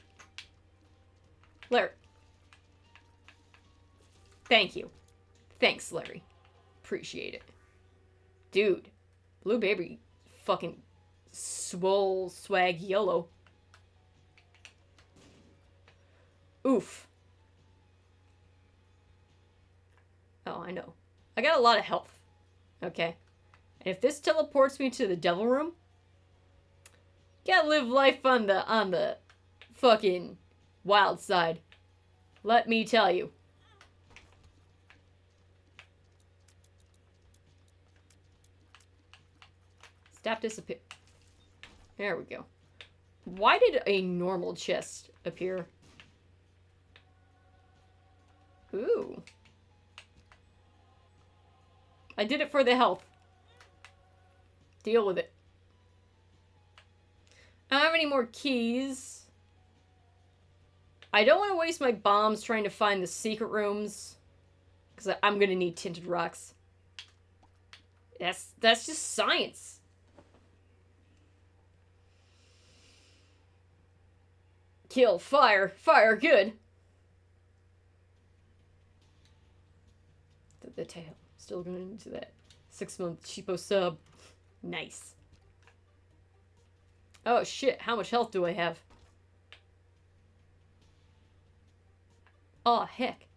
Larry. Thank you. Thanks, Larry. Appreciate it. Dude, Blue Baby fucking swole swag yellow. Oof. Oh, I know. I got a lot of health. Okay. And if this teleports me to the devil room, gotta live life on the fucking wild side. Let me tell you. Stop disappearing. There we go. Why did a normal chest appear? Ooh. I did it for the health. Deal with it. I don't have any more keys. I don't want to waste my bombs trying to find the secret rooms. Because I'm going to need tinted rocks. That's just science. Kill, fire, fire, good. The tail. Still going into that 6-month cheapo sub. Nice. Oh shit, how much health do I have? Oh heck.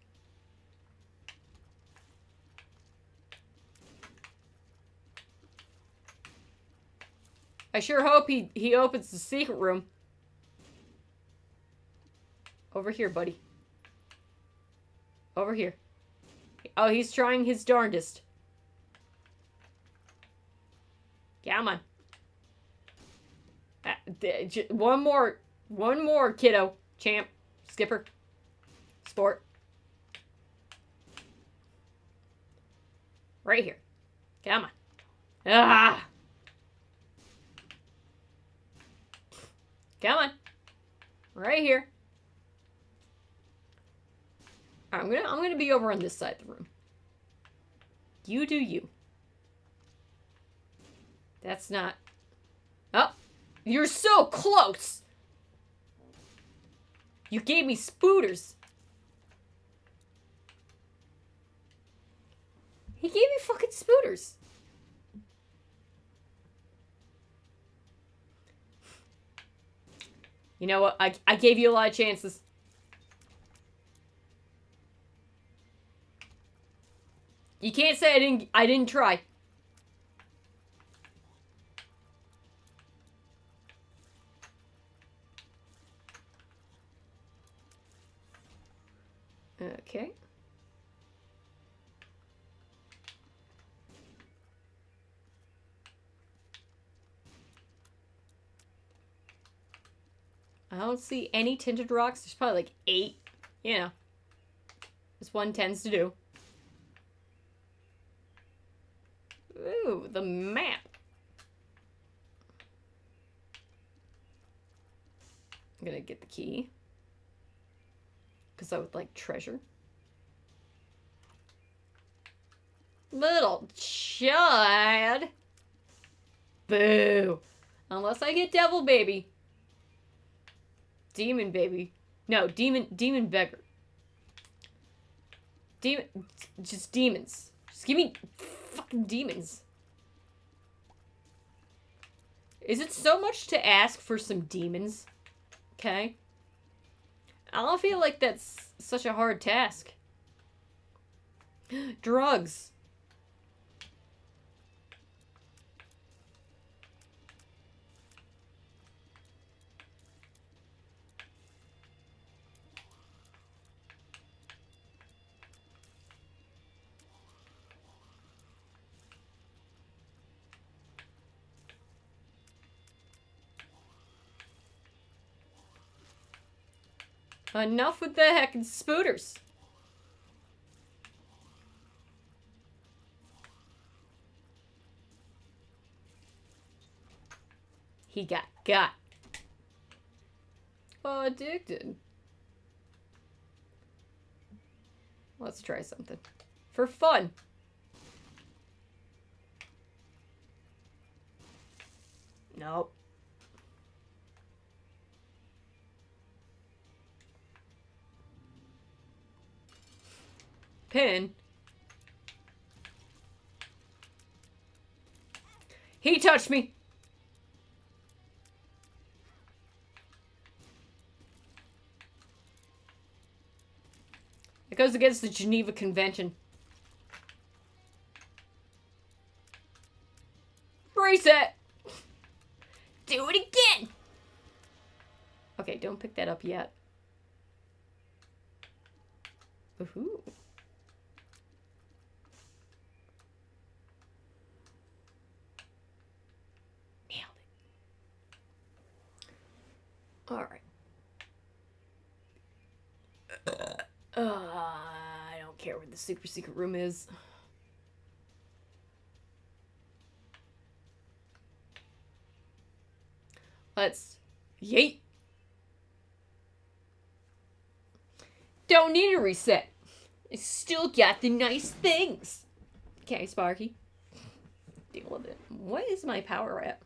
I sure hope he opens the secret room. Over here, buddy. Over here. Oh, he's trying his darndest. Come on. One more, kiddo. Champ. Skipper. Sport. Right here. Come on. Ah! Come on. Right here. I'm gonna be over on this side of the room. You do you. That's not... Oh! You're so close! You gave me spooters. He gave me fucking spooters. You know what? I gave you a lot of chances. You can't say I didn't try. Okay. I don't see any tinted rocks. There's probably like 8. You know, as one tends to do. Ooh, the map. I'm gonna get the key. Because I would like treasure. Little child. Boo. Unless I get devil baby. Demon baby. No, demon beggar. Just demons. Just give me fucking demons. Is it so much to ask for some demons? Okay. I don't feel like that's such a hard task. Drugs. Enough with the heckin' spooters. He got. Oh, addicted. Let's try something. For fun. Nope. Pin. He touched me. It goes against the Geneva Convention. Reset. Do it again. Okay, don't pick that up yet. Woohoo. Nailed it. Alright. I don't care where the super secret room is. Let's yeet. Don't need a reset. I still got the nice things. Okay, Sparky. Deal with it. What is my power at?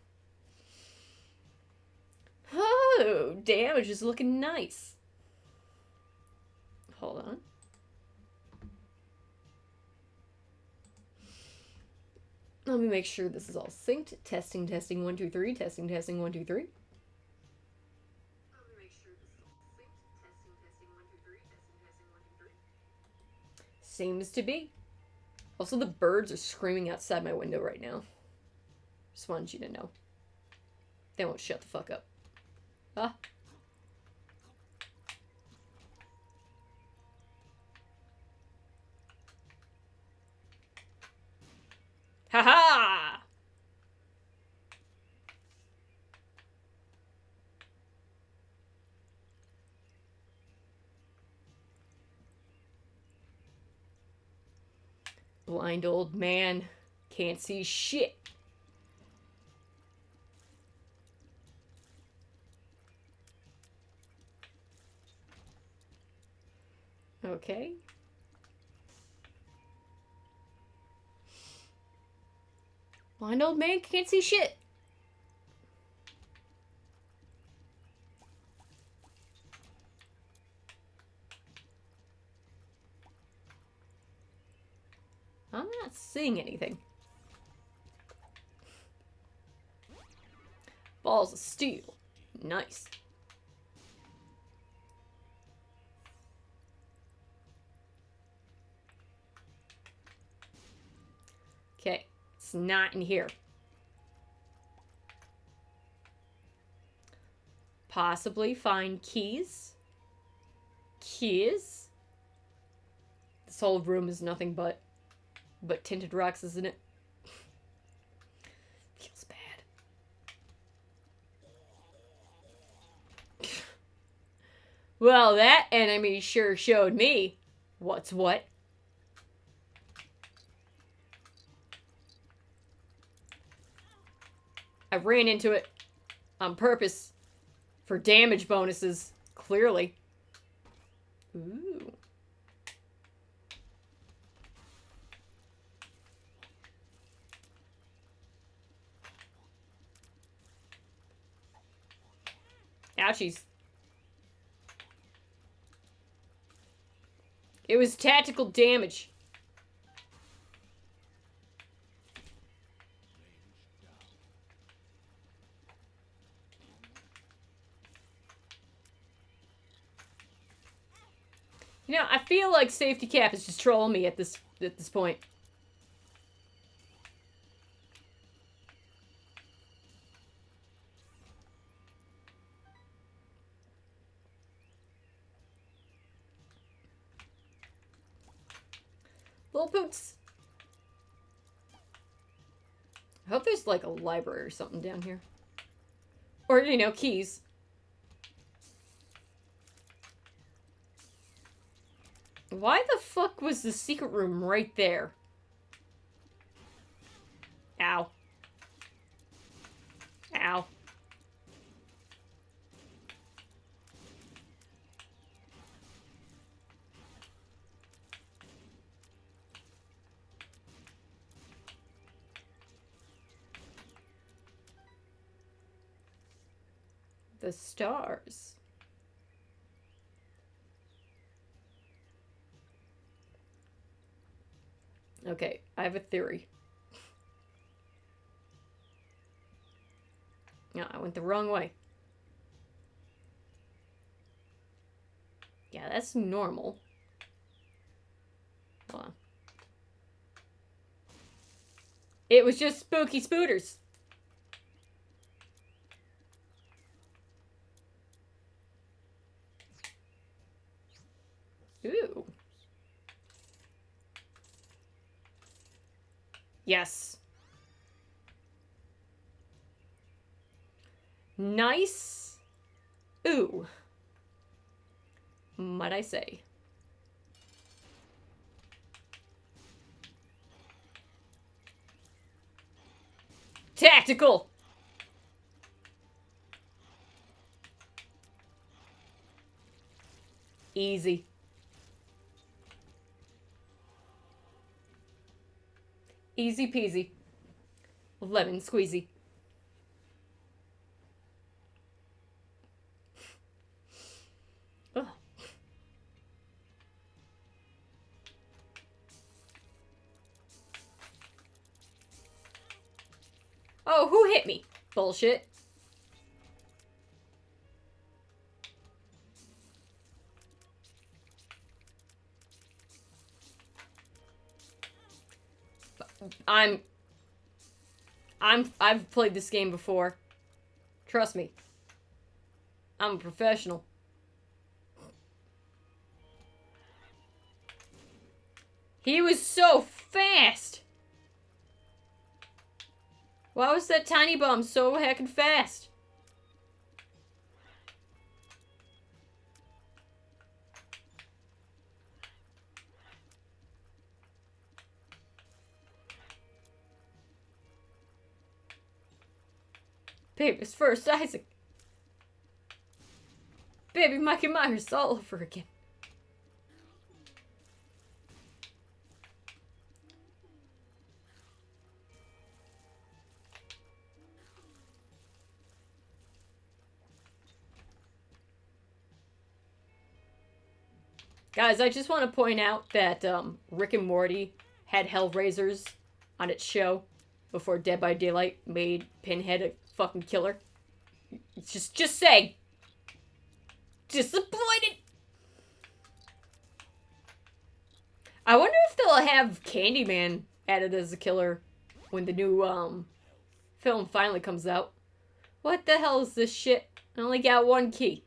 Oh, damage is looking nice. Hold on. Let me make sure this is all synced. Testing, 1, 2, 3. Testing, 1, 2, 3. Seems to be. Also, the birds are screaming outside my window right now. Just wanted you to know. They won't shut the fuck up. Huh? Ha-ha! Blind old man. Can't see shit. Okay. Blind old man can't see shit. I'm not seeing anything. Balls of steel. Nice. Okay, it's not in here. Possibly find keys. Keys. This whole room is nothing but tinted rocks, isn't it? Feels bad. Well, that enemy sure showed me what's what. I ran into it on purpose for damage bonuses, clearly. Ooh. Ouchies. It was tactical damage. You know, I feel like Safety Cap is just trolling me at this point. Little Poots. I hope there's like a library or something down here. Or, you know, keys. Why the fuck was the secret room right there? Ow. Ow. The stars. Okay, I have a theory. No, I went the wrong way. Yeah, that's normal. Hold on. It was just spooky spooters. Ooh. Yes. Nice. Ooh. Might I say. Tactical. Easy. Easy peasy. Lemon squeezy. Ugh. Oh, who hit me? Bullshit. I've played this game before. Trust me. I'm a professional. He was so fast! Why was that tiny bomb so heckin' fast? Baby's first Isaac. Baby Mikey Myers all over again. Guys, I just want to point out that Rick and Morty had Hellraisers on its show before Dead by Daylight made Pinhead a fucking killer. Just saying. Disappointed. I wonder if they'll have Candyman added as a killer when the new film finally comes out. What the hell is this shit? I only got one key.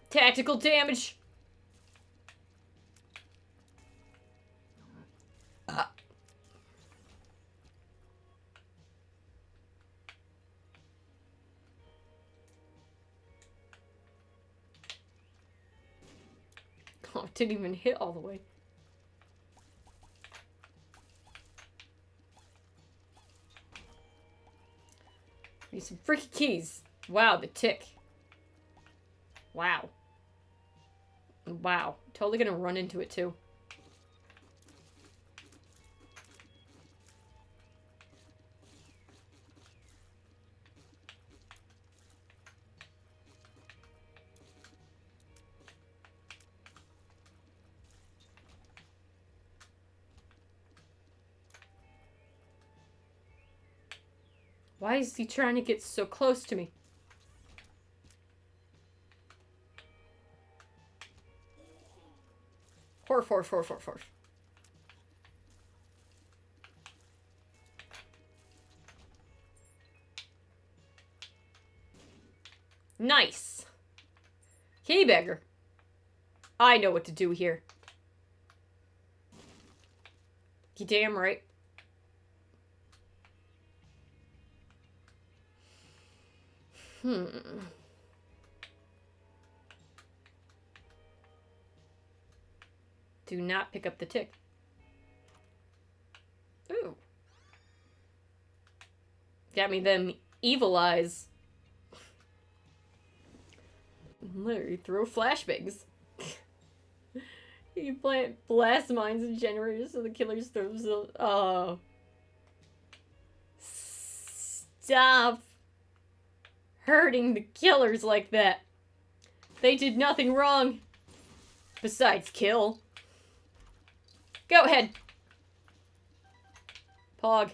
Tactical damage. Oh, it didn't even hit all the way. Need some freaky keys. Wow, the tick. Wow. Wow. Totally gonna run into it, too. Why is he trying to get so close to me? Horf. Nice. Key beggar. I know what to do here. You damn right. Do not pick up the tick. Ooh. Got me them evil eyes. Literally throw flashbangs. You plant blast mines and generators so the killers throw them. Oh. Stop hurting the killers like that. They did nothing wrong. Besides kill. Go ahead. Pog.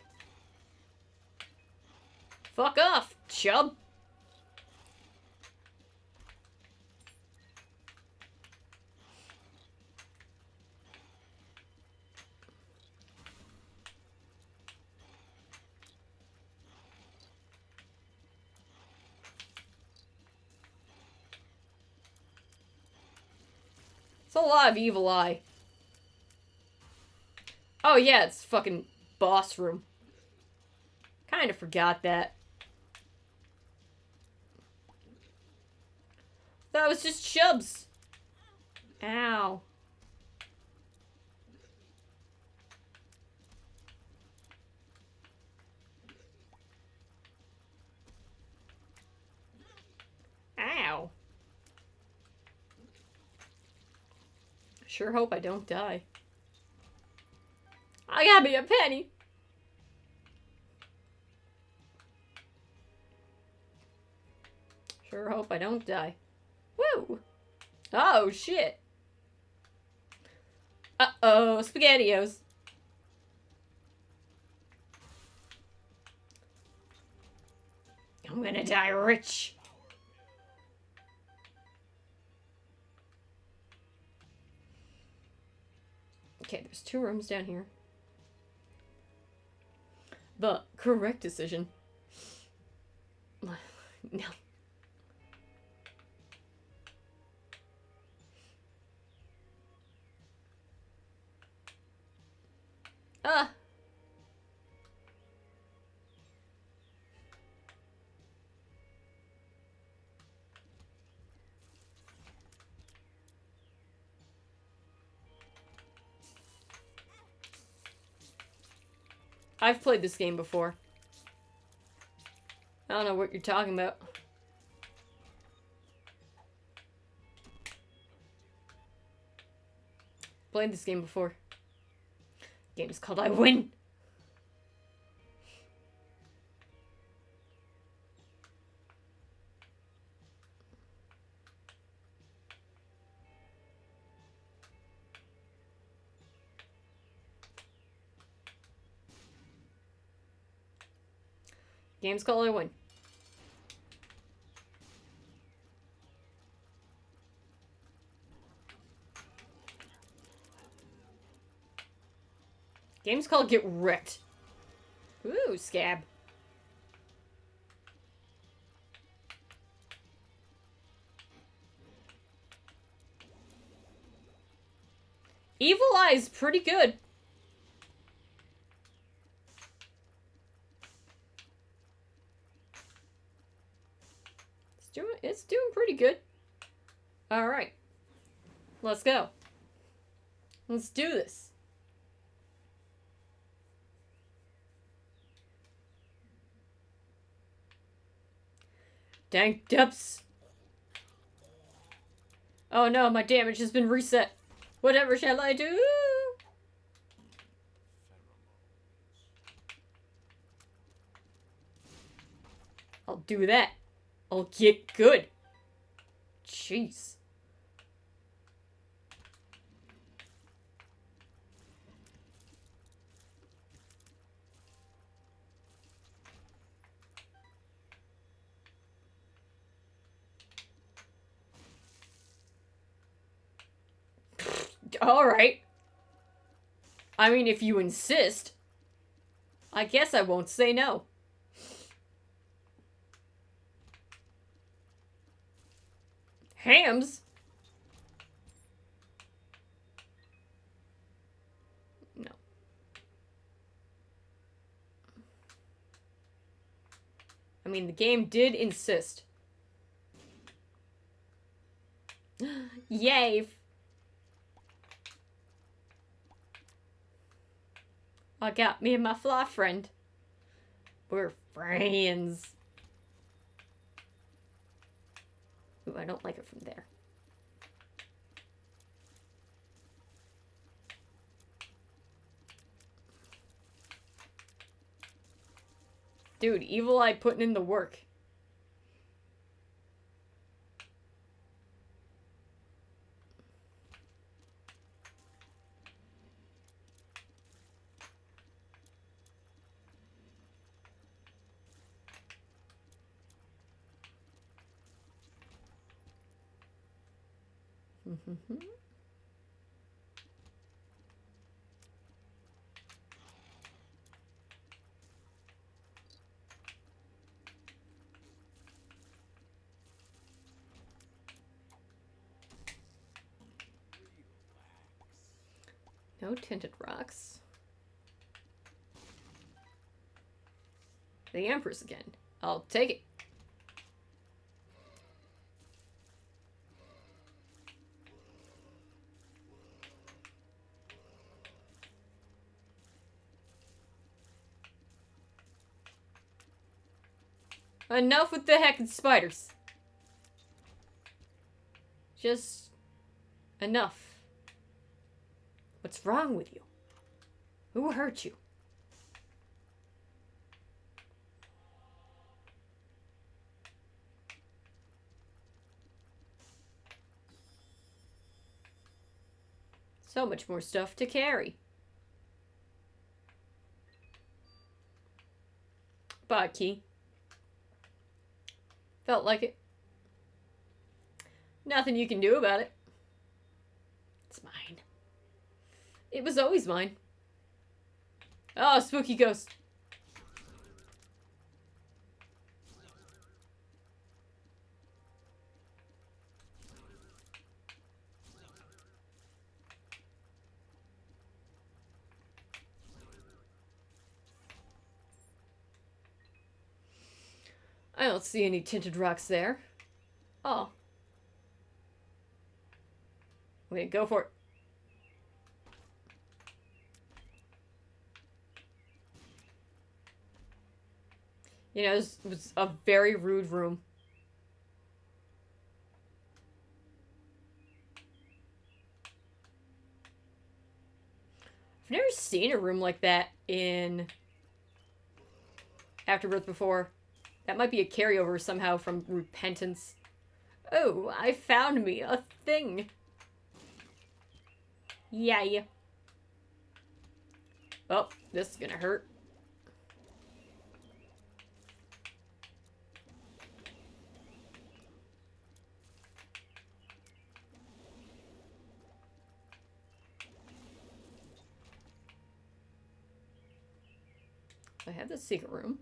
Fuck off, chub. It's a lot of evil eye. Oh yeah, it's fucking boss room. Kinda forgot that. That was just chubs. Ow. Ow. Sure hope I don't die. I got me a penny. Sure hope I don't die. Woo! Oh, shit. Uh-oh, SpaghettiOs. I'm gonna die rich. Okay, there's 2 rooms down here. The correct decision. No. Ah. I've played this game before. I don't know what you're talking about. Played this game before. The game is called I Win. Game's called I Win. Game's called Get Wrecked. Ooh, scab. Evil Eye's pretty good. It's doing pretty good. Alright. Let's go. Let's do this. Dank depths. Oh no, my damage has been reset. Whatever shall I do? I'll do that. I'll get good. Jeez. Alright. I mean, if you insist, I guess I won't say no. Hams? No. I mean, the game did insist. Yay! I got me and my fly friend. We're friends. Ooh, I don't like it from there. Dude, Evil Eye putting in the work. No tinted rocks. The Empress again. I'll take it. Enough with the heckin' spiders. Just enough. What's wrong with you? Who hurt you? So much more stuff to carry. Bye, Key. Felt like it. Nothing you can do about it. It's mine. It was always mine. Oh, spooky ghost. I don't see any tinted rocks there. Oh. Okay, go for it. You know, this was a very rude room. I've never seen a room like that in Afterbirth before. That might be a carryover somehow from Repentance. Oh, I found me a thing. Yay. Oh, this is gonna hurt. I have the secret room.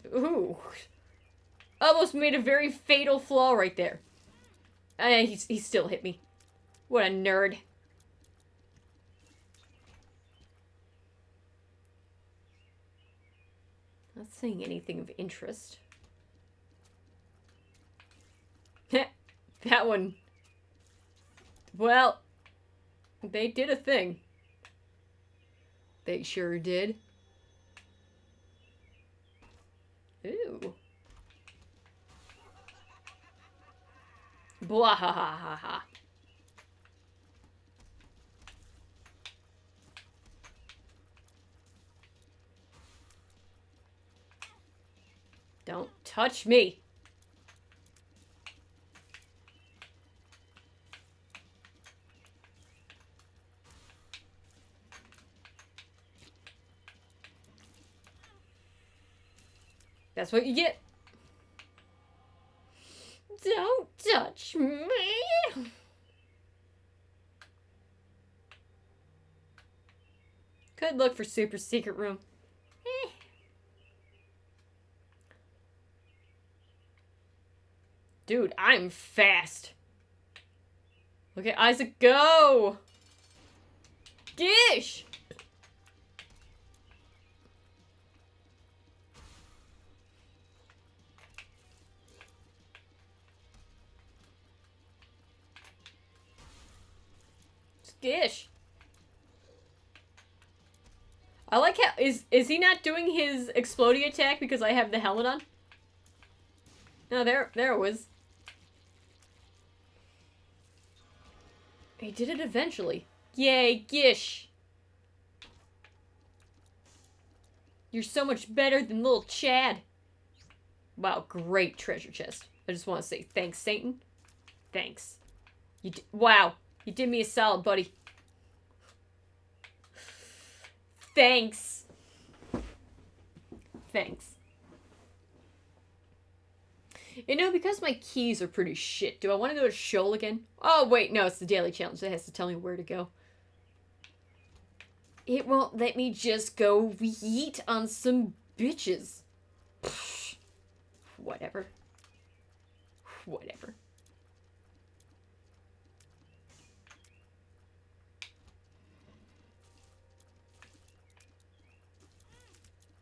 Ooh. Almost made a very fatal flaw right there. He still hit me. What a nerd. Not saying anything of interest. That one. Well, they did a thing. They sure did. Ooh. Blah ha ha ha ha. Don't touch me. That's what you get. Don't touch me. Could look for super secret room. Dude, I'm fast. Look at Isaac go. Gish. Gish. I like how is he not doing his exploding attack because I have the helmet on? No, there it was. He did it eventually. Yay, Gish. You're so much better than little Chad. Wow, great treasure chest. I just want to say thanks, Satan. Thanks. Wow. You did me a solid, buddy. Thanks. Thanks. You know, because my keys are pretty shit, do I want to go to Shoal again? Oh, wait, no, it's the daily challenge that has to tell me where to go. It won't let me just go yeet on some bitches. Pfft. Whatever. Whatever.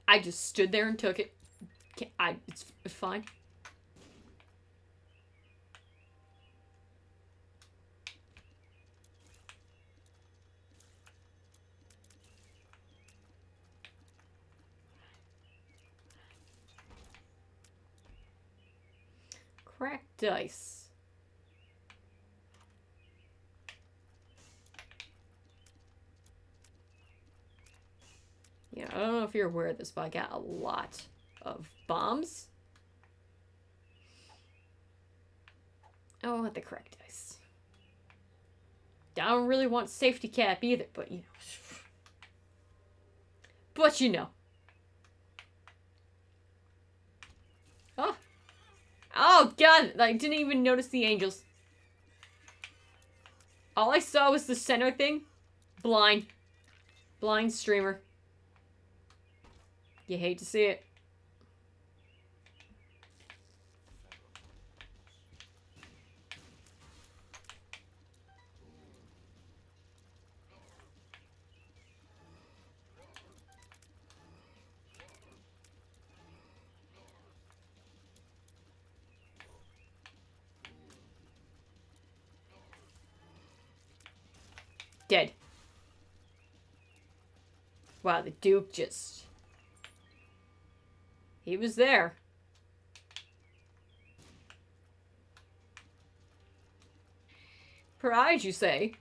I just stood there and took it. It's fine. Cracked dice. Yeah, I don't know if you're aware of this, but I got a lot of bombs. Oh, I want the correct dice. I don't really want safety cap either, but you know. But you know. Oh. Oh, God. I didn't even notice the angels. All I saw was the center thing. Blind. Blind streamer. You hate to see it. Dead. Wow, the Duke just... He was there. Pride, you say?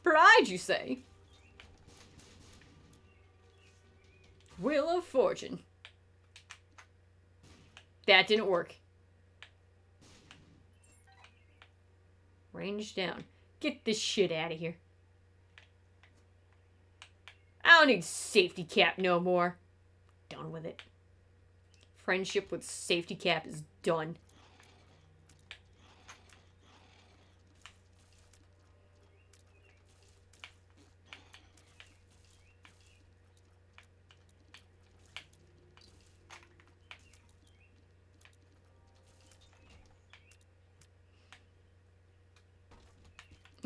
Pride, you say? Wheel of Fortune. That didn't work. Range down. Get this shit out of here. I don't need safety cap no more. Done with it. Friendship with safety cap is done.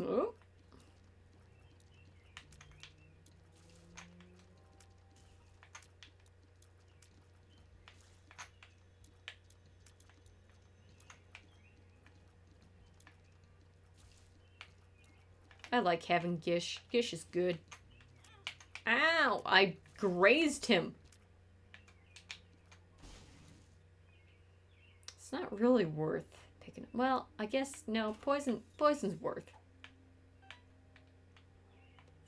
Oh. I like having Gish. Gish is good. Ow! I grazed him. It's not really worth picking up. Well, I guess, no, poison's worth.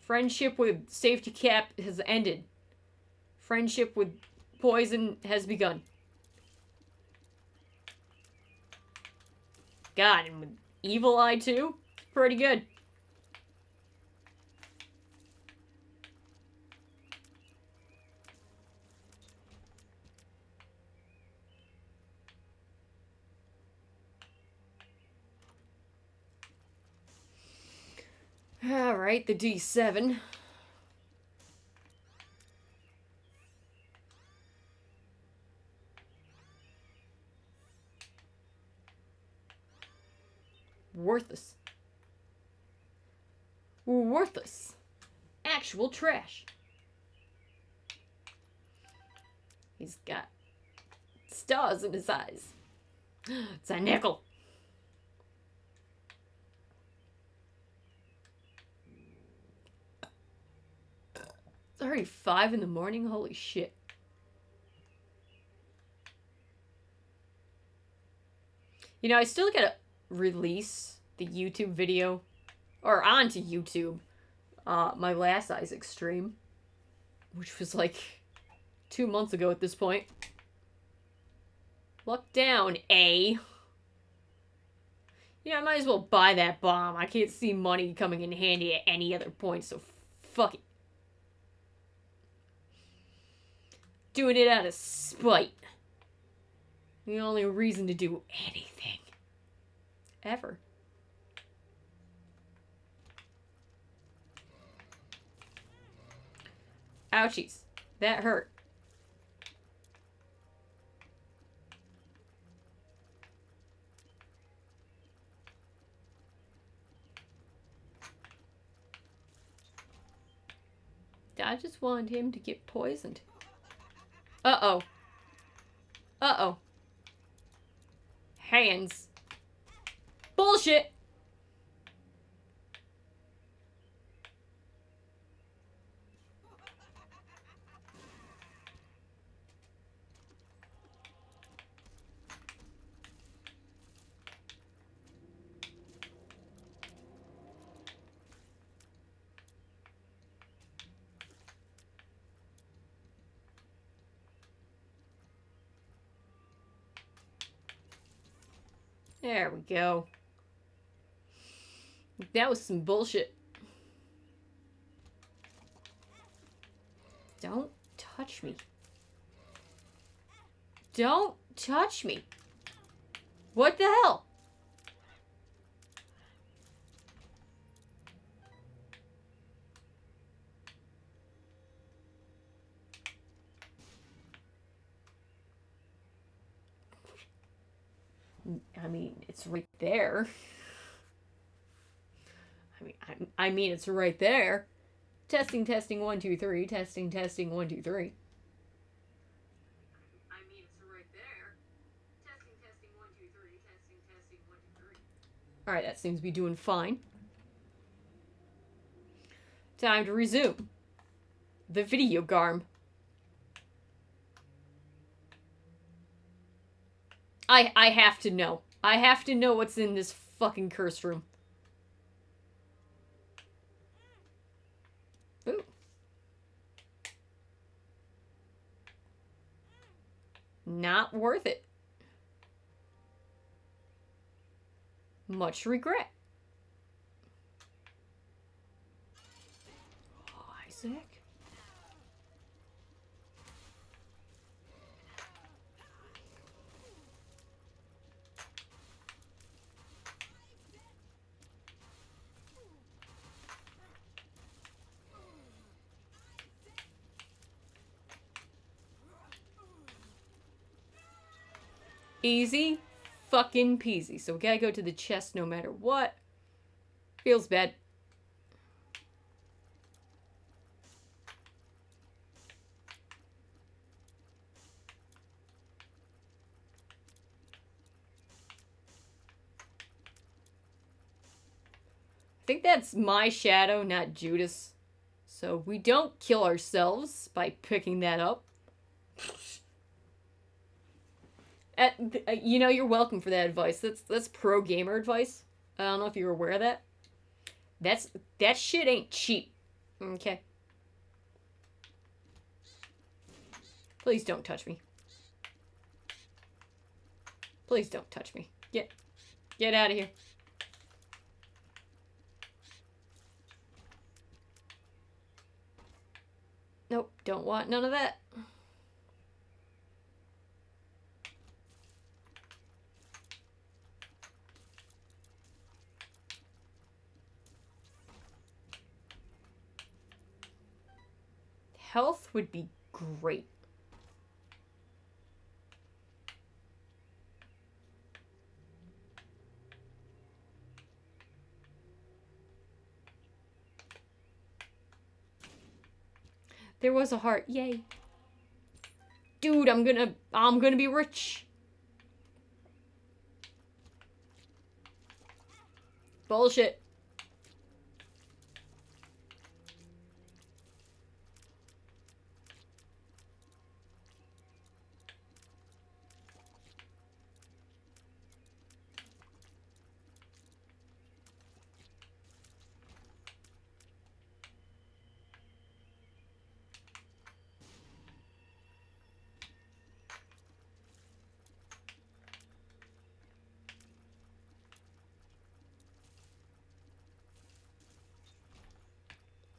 Friendship with safety cap has ended. Friendship with poison has begun. God, and with Evil Eye too? Pretty good. Alright, the D7. Worthless. Worthless. Actual trash. He's got stars in his eyes. It's a nickel. It's already 5 in the morning? Holy shit. You know, I still gotta release the YouTube video, or onto YouTube, my last Isaac stream, which was like 2 months ago at this point. Luck down, A. Yeah, I might as well buy that bomb. I can't see money coming in handy at any other point, so fuck it. Doing it out of spite. The only reason to do anything. Ever. Ouchies. That hurt. I just wanted him to get poisoned. Uh-oh. Uh-oh. Hands. Bullshit! There we go. That was some bullshit. Don't touch me. Don't touch me. What the hell? I mean, it's right there. I mean, it's right there. Testing, testing, 1, 2, 3. Testing, testing, 1, 2, 3. I mean, it's right there. Testing, testing, 1, 2, 3. Testing, testing, 1, 2, 3. Alright, that seems to be doing fine. Time to resume. The video garm. I have to know. I have to know what's in this fucking curse room. Ooh. Not worth it. Much regret. Oh, Isaac. Easy fucking peasy. So we gotta go to the chest no matter what. Feels bad. I think that's my shadow, not Judas. So we don't kill ourselves by picking that up. You know, you're welcome for that advice. That's pro gamer advice. I don't know if you're aware of that. That shit ain't cheap. Okay. Please don't touch me. Please don't touch me. Get out of here. Nope, don't want none of that. Health would be great. There was a heart. Yay. Dude, I'm gonna be rich. Bullshit.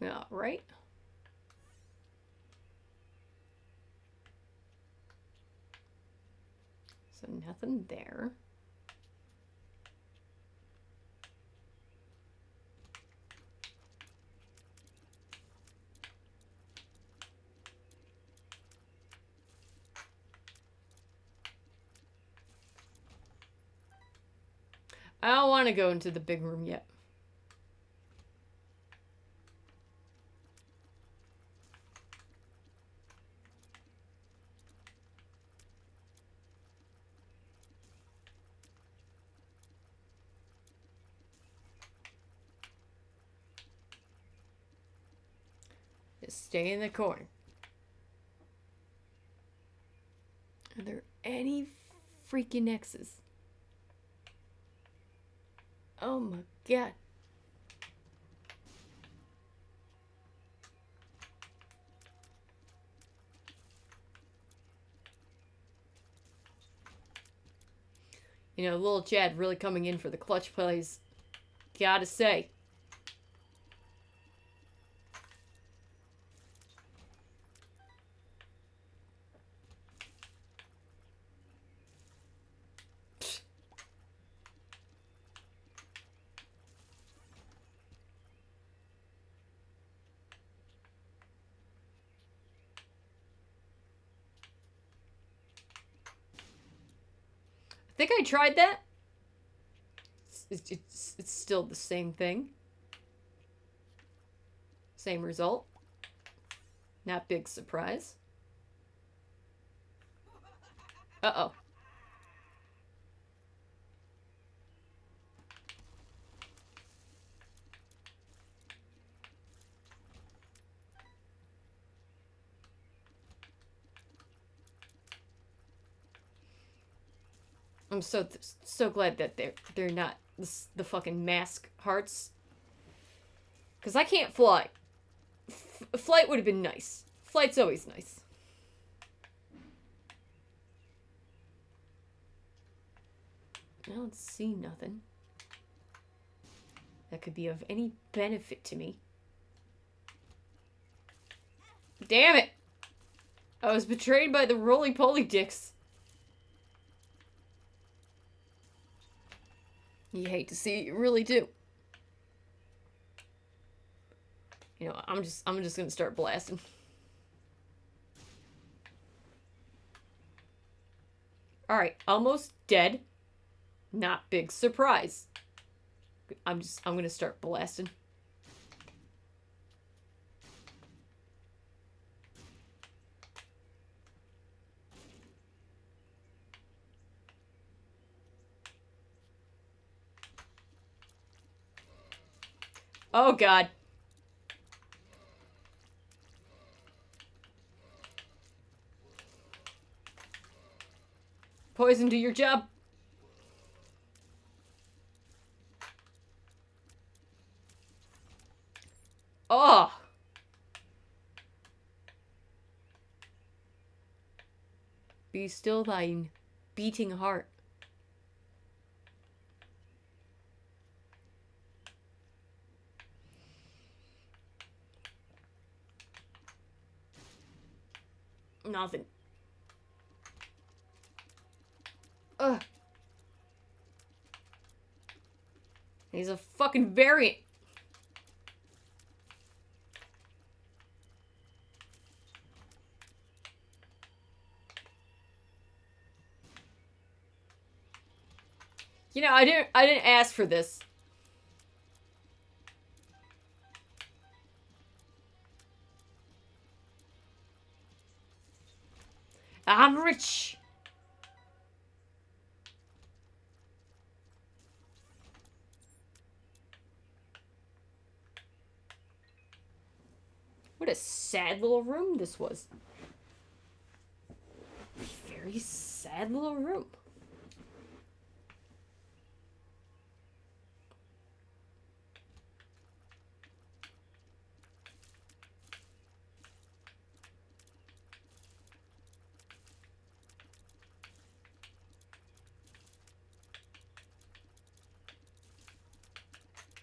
Yeah, right? So nothing there. I don't want to go into the big room yet. Just stay in the corner. Are there any freaking X's? Oh my god. You know, little Chad really coming in for the clutch plays. Gotta say. I think I tried that. It's still the same thing. Same result. Not big surprise. Uh-oh. I'm so glad that they're not the fucking mask hearts. Cause I can't fly. Flight would have been nice. Flight's always nice. I don't see nothing that could be of any benefit to me. Damn it! I was betrayed by the roly-poly dicks. You hate to see it, you really do. You know, I'm just gonna start blasting. Alright, almost dead. Not big surprise. I'm gonna start blasting. Oh God. Poison, do your job. Oh. Be still thine beating heart. Nothing. Ugh. He's a fucking variant. You know, I didn't ask for this. I'm rich. What a sad little room this was. Very sad little room.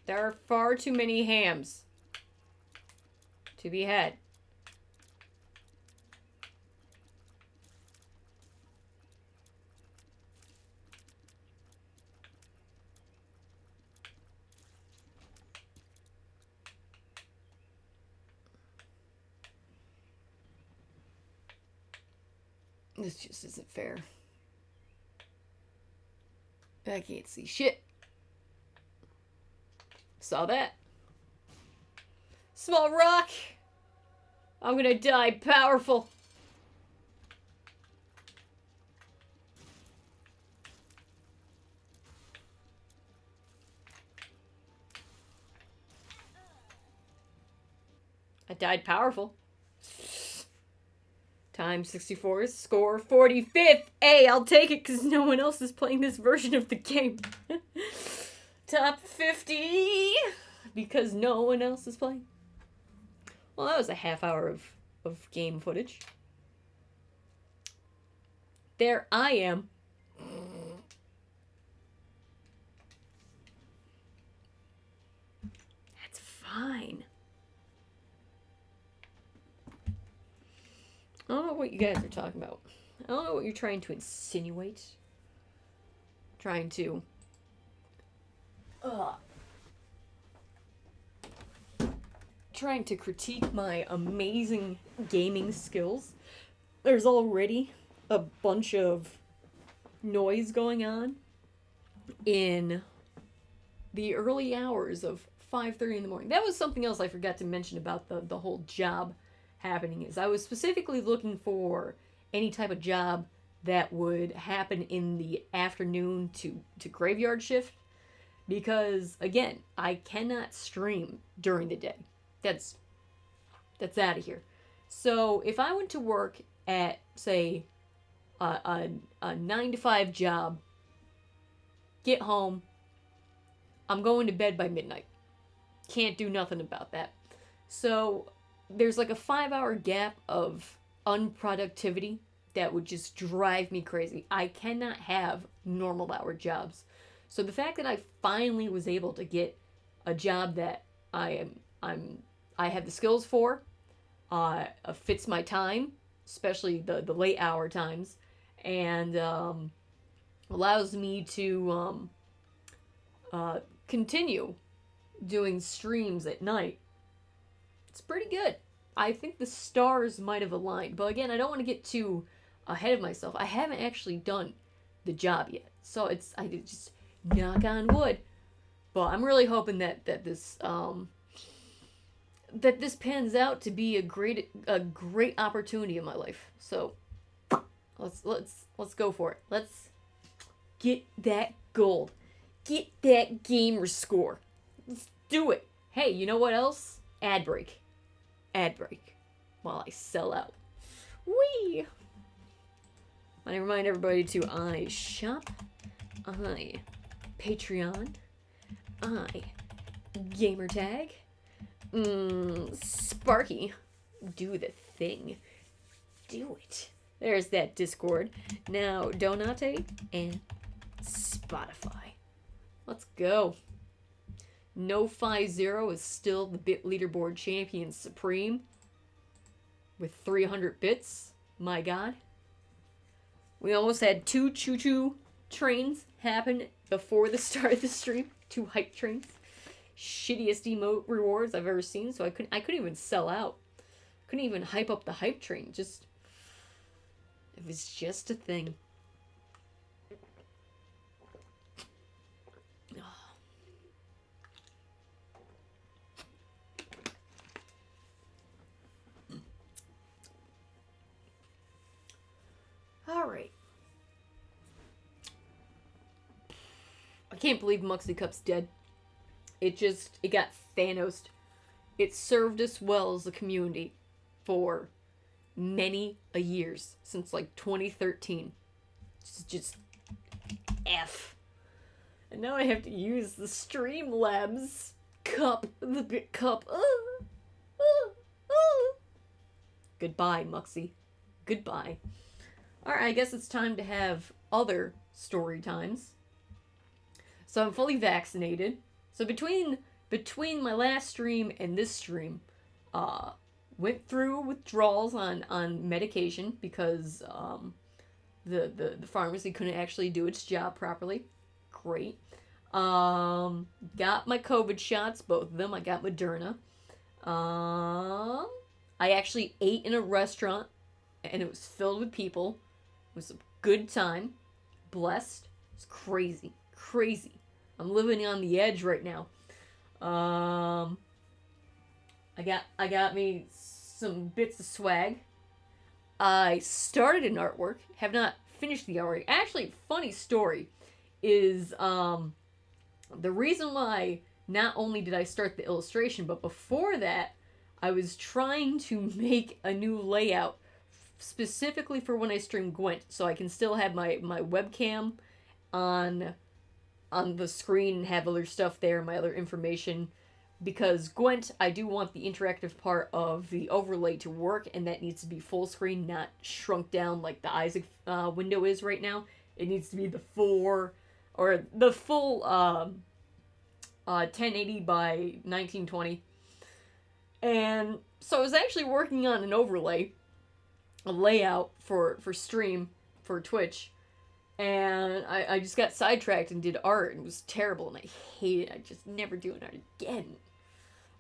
There are far too many hams to be had. This just isn't fair. I can't see shit. Saw that. Small rock. I'm gonna die powerful. I died powerful. Time 64, score 45th. Hey, I'll take it because no one else is playing this version of the game. Top 50 because no one else is playing. Well, that was a half hour of game footage. There I am. That's fine. I don't know what you guys are talking about. I don't know what you're trying to insinuate. Trying to... trying to critique my amazing gaming skills. There's already a bunch of noise going on in the early hours of 5:30 in the morning. That was something else I forgot to mention about the whole job happening, is I was specifically looking for any type of job that would happen in the afternoon to graveyard shift, because again, I cannot stream during the day. That's out of here. So if I went to work at, say, a 9 to 5 job, get home, I'm going to bed by midnight. Can't do nothing about that. So there's like a 5-hour gap of unproductivity that would just drive me crazy. I cannot have normal hour jobs. So the fact that I finally was able to get a job that I have the skills for, fits my time, especially the late hour times, and allows me to continue doing streams at night. It's pretty good. I think the stars might have aligned, but again, I don't want to get too ahead of myself. I haven't actually done the job yet, so I just knock on wood. But I'm really hoping that this pans out to be a great opportunity in my life. So let's go for it. Let's get that gold. Get that gamer score. Let's do it. Hey, you know what else? Ad break. Ad break. While I sell out. Whee! I remind everybody to I shop, I Patreon, I gamertag, Sparky, do the thing. Do it. There's that Discord. Now Donate and Spotify. Let's go. No 5-0 is still the bit leaderboard champion supreme with 300 bits. My god. We almost had 2 choo-choo trains happen before the start of the stream. 2 hype trains. Shittiest emote rewards I've ever seen, so I couldn't even sell out. Couldn't even hype up the hype train. Just, it was just a thing. Alright. I can't believe Muxy Cup's dead. It got Thanos'd. It served us well as a community for many a years. Since like 2013. Just F. And now I have to use the Streamlabs cup. The bit cup. Goodbye, Muxy. Goodbye. Alright, I guess it's time to have other story times. So I'm fully vaccinated. So between my last stream and this stream, went through withdrawals on medication because the pharmacy couldn't actually do its job properly. Great. Got my COVID shots, both of them. I got Moderna. I actually ate in a restaurant and it was filled with people. It was a good time. Blessed. It's crazy. Crazy. I'm living on the edge right now. I got me some bits of swag. I started an artwork. Have not finished the artwork. Actually, funny story is the reason why not only did I start the illustration, but before that, I was trying to make a new layout specifically for when I stream Gwent, so I can still have my webcam on the screen and have other stuff there, my other information. Because Gwent, I do want the interactive part of the overlay to work, and that needs to be full screen, not shrunk down like the Isaac window is right now. It needs to be the full 1080 by 1920. And so I was actually working on an overlay, a layout for stream, for Twitch, and I just got sidetracked and did art, and it was terrible, and I hate it. I just never doing art again.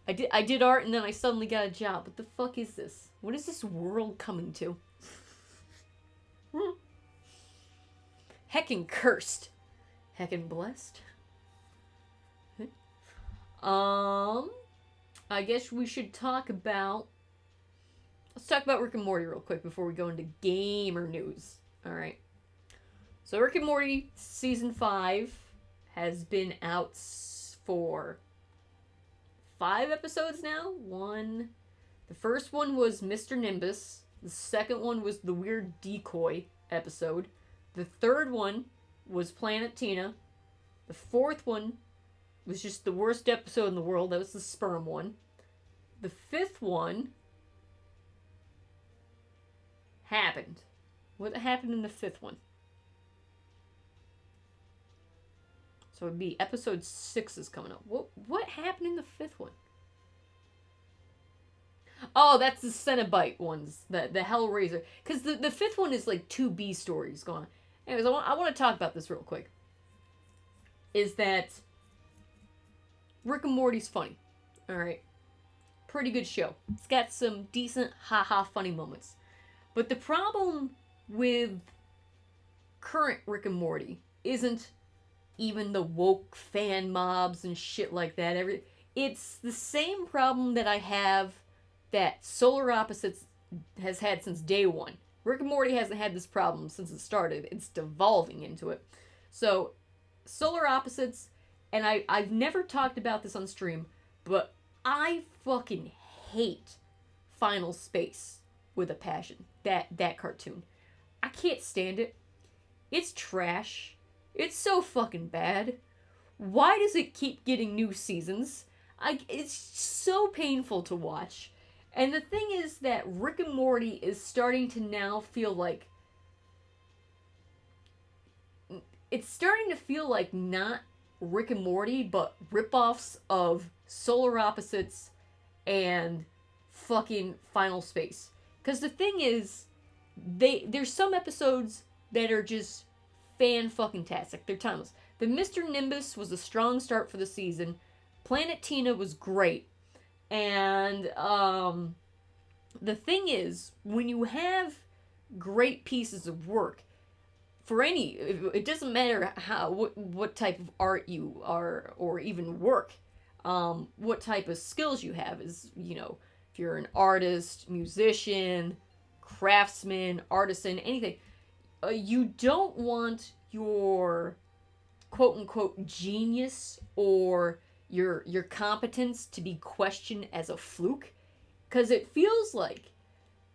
I did art, and then I suddenly got a job. What the fuck is this? What is this world coming to? Heckin' cursed. Heckin' blessed. I guess we should talk about... Let's talk about Rick and Morty real quick before we go into gamer news. Alright. So Rick and Morty Season 5 has been out for 5 episodes now. The first one was Mr. Nimbus. The second one was the weird decoy episode. The third one was Planet Tina. The fourth one was just the worst episode in the world. That was the sperm one. The fifth one happened. What happened in the fifth one? So it'd be episode 6 is coming up. What happened in the fifth one? Oh, that's the Cenobite ones. The Hellraiser. Because the fifth one is like 2 B stories going on. Anyways, I want to talk about this real quick. Is that Rick and Morty's funny. Alright. Pretty good show. It's got some decent haha funny moments. But the problem with current Rick and Morty isn't even the woke fan mobs and shit like that. It's the same problem that I have that Solar Opposites has had since day one. Rick and Morty hasn't had this problem since it started. It's devolving into it. So, Solar Opposites, and I've never talked about this on stream, but I fucking hate Final Space with a passion. That cartoon. I can't stand it. It's trash. It's so fucking bad. Why does it keep getting new seasons? It's so painful to watch. And the thing is that Rick and Morty is starting to now feel like... It's starting to feel like not Rick and Morty, but ripoffs of Solar Opposites and fucking Final Space. Because the thing is, there's some episodes that are just fan-fucking-tastic. They're timeless. The Mr. Nimbus was a strong start for the season. Planet Tina was great. And the thing is, when you have great pieces of work, for any, it doesn't matter what type of art you are, or even work, what type of skills you have is, if you're an artist, musician, craftsman, artisan, anything, you don't want your quote-unquote genius or your competence to be questioned as a fluke, because it feels like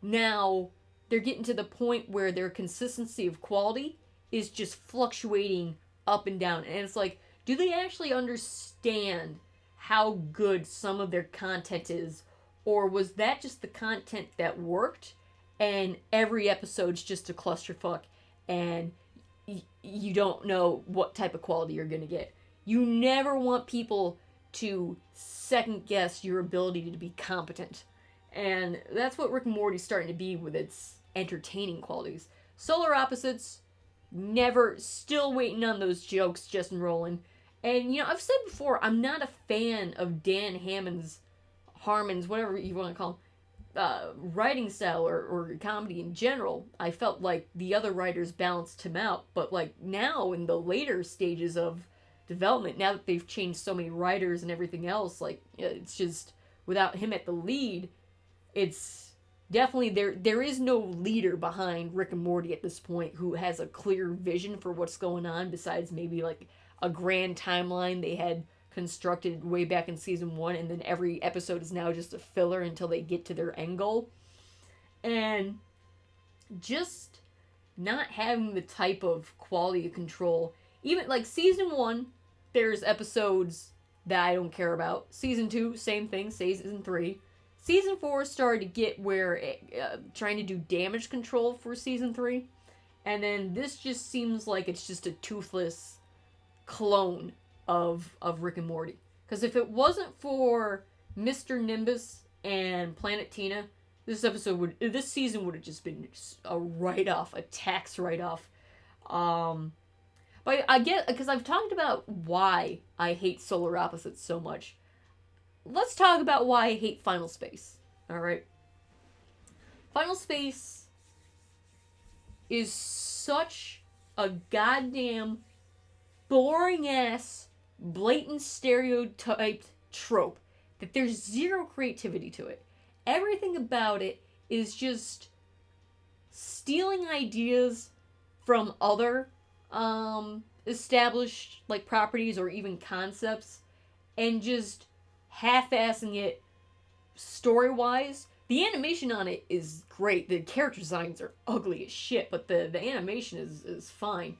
now they're getting to the point where their consistency of quality is just fluctuating up and down, and it's like, do they actually understand how good some of their content is, or was that just the content that worked and every episode's just a clusterfuck and you don't know what type of quality you're gonna get? You never want people to second guess your ability to be competent. And that's what Rick and Morty's starting to be with its entertaining qualities. Solar Opposites, still waiting on those jokes, Justin Rowland. And, I've said before, I'm not a fan of Dan Harmon's, whatever you want to call him, writing style or comedy in general. I felt like the other writers balanced him out. But, now in the later stages of development, now that they've changed so many writers and everything else, it's just, without him at the lead, it's definitely, there is no leader behind Rick and Morty at this point who has a clear vision for what's going on, besides maybe a grand timeline they had constructed way back in season 1, and then every episode is now just a filler until they get to their end goal. And just not having the type of quality control. Even season 1, there's episodes that I don't care about. Season 2, same thing. Season 3. Season 4 started to get where trying to do damage control for season 3. And then this just seems like it's just a toothless clone of Rick and Morty. Because if it wasn't for Mr. Nimbus and Planet Tina, this season would have just been a write-off, a tax write-off. But I get, because I've talked about why I hate Solar Opposites so much. Let's talk about why I hate Final Space. Alright? Final Space is such a goddamn boring-ass, blatant stereotyped trope that there's zero creativity to it. Everything about it is just stealing ideas from other established properties or even concepts and just half-assing it story-wise. The animation on it is great. The character designs are ugly as shit, but the animation is fine.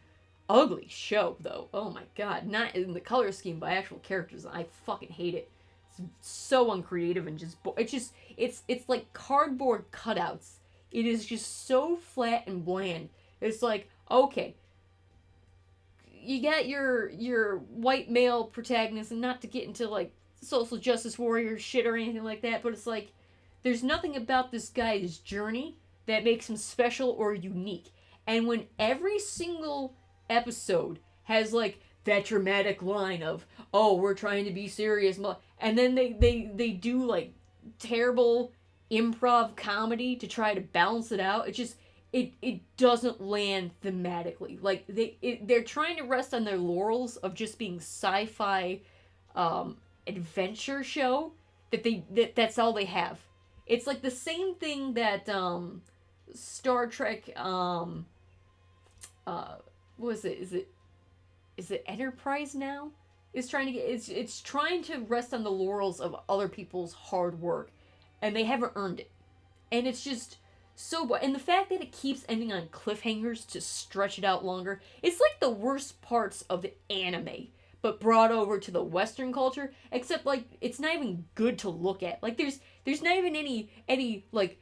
Ugly show, though. Oh my god. Not in the color scheme, but actual characters. I fucking hate it. It's so uncreative and just... It's like cardboard cutouts. It is just so flat and bland. It's like, okay, you got your white male protagonist, and not to get into social justice warrior shit or anything like that, but it's like, there's nothing about this guy's journey that makes him special or unique. And when every single episode has that dramatic line of, oh, we're trying to be serious, and then they do terrible improv comedy to try to balance it out, it doesn't land thematically. Like they're trying to rest on their laurels of just being sci-fi adventure show that's all they have. It's like the same thing that Star Trek what is it? Is it Enterprise now? Is trying to get it's trying to rest on the laurels of other people's hard work, and they haven't earned it. And it's just so, and the fact that it keeps ending on cliffhangers to stretch it out longer, it's like the worst parts of the anime, but brought over to the Western culture. Except like it's not even good to look at. Like there's not even any like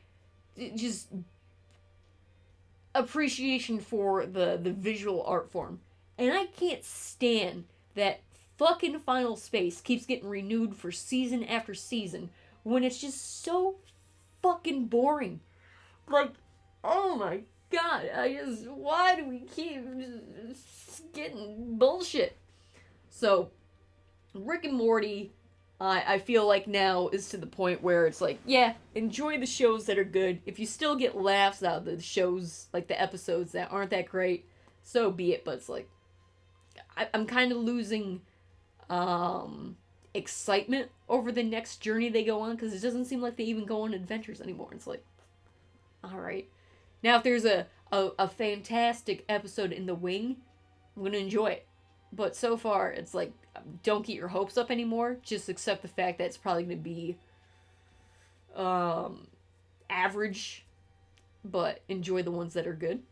just appreciation for the visual art form. And I can't stand that fucking Final Space keeps getting renewed for season after season when it's just so fucking boring. Like, oh my god, why do we keep just getting bullshit? So, Rick and Morty, I feel like now is to the point where it's like, yeah, enjoy the shows that are good. If you still get laughs out of the shows, like the episodes that aren't that great, so be it. But it's like, I'm kind of losing excitement over the next journey they go on, because it doesn't seem like they even go on adventures anymore. It's like, alright. Now, if there's a fantastic episode in the wing, I'm going to enjoy it. But so far, it's like, don't get your hopes up anymore. Just accept the fact that it's probably going to be average, but enjoy the ones that are good.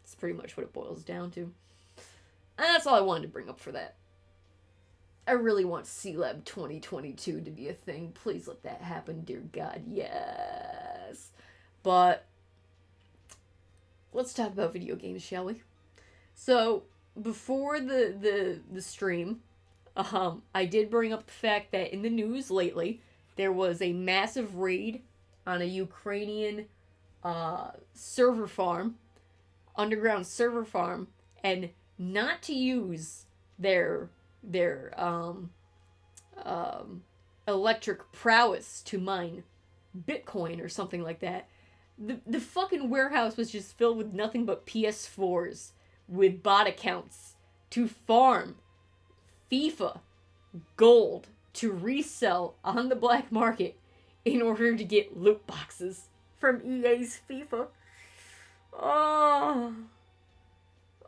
That's pretty much what it boils down to. And that's all I wanted to bring up for that. I really want C-Lab 2022 to be a thing. Please let that happen, dear God. Yes. But let's talk about video games, shall we? So, before the stream, I did bring up the fact that in the news lately, there was a massive raid on a Ukrainian server farm, underground server farm, and not to use their electric prowess to mine Bitcoin or something like that. The fucking warehouse was just filled with nothing but PS4s with bot accounts to farm FIFA gold to resell on the black market in order to get loot boxes from EA's FIFA. Oh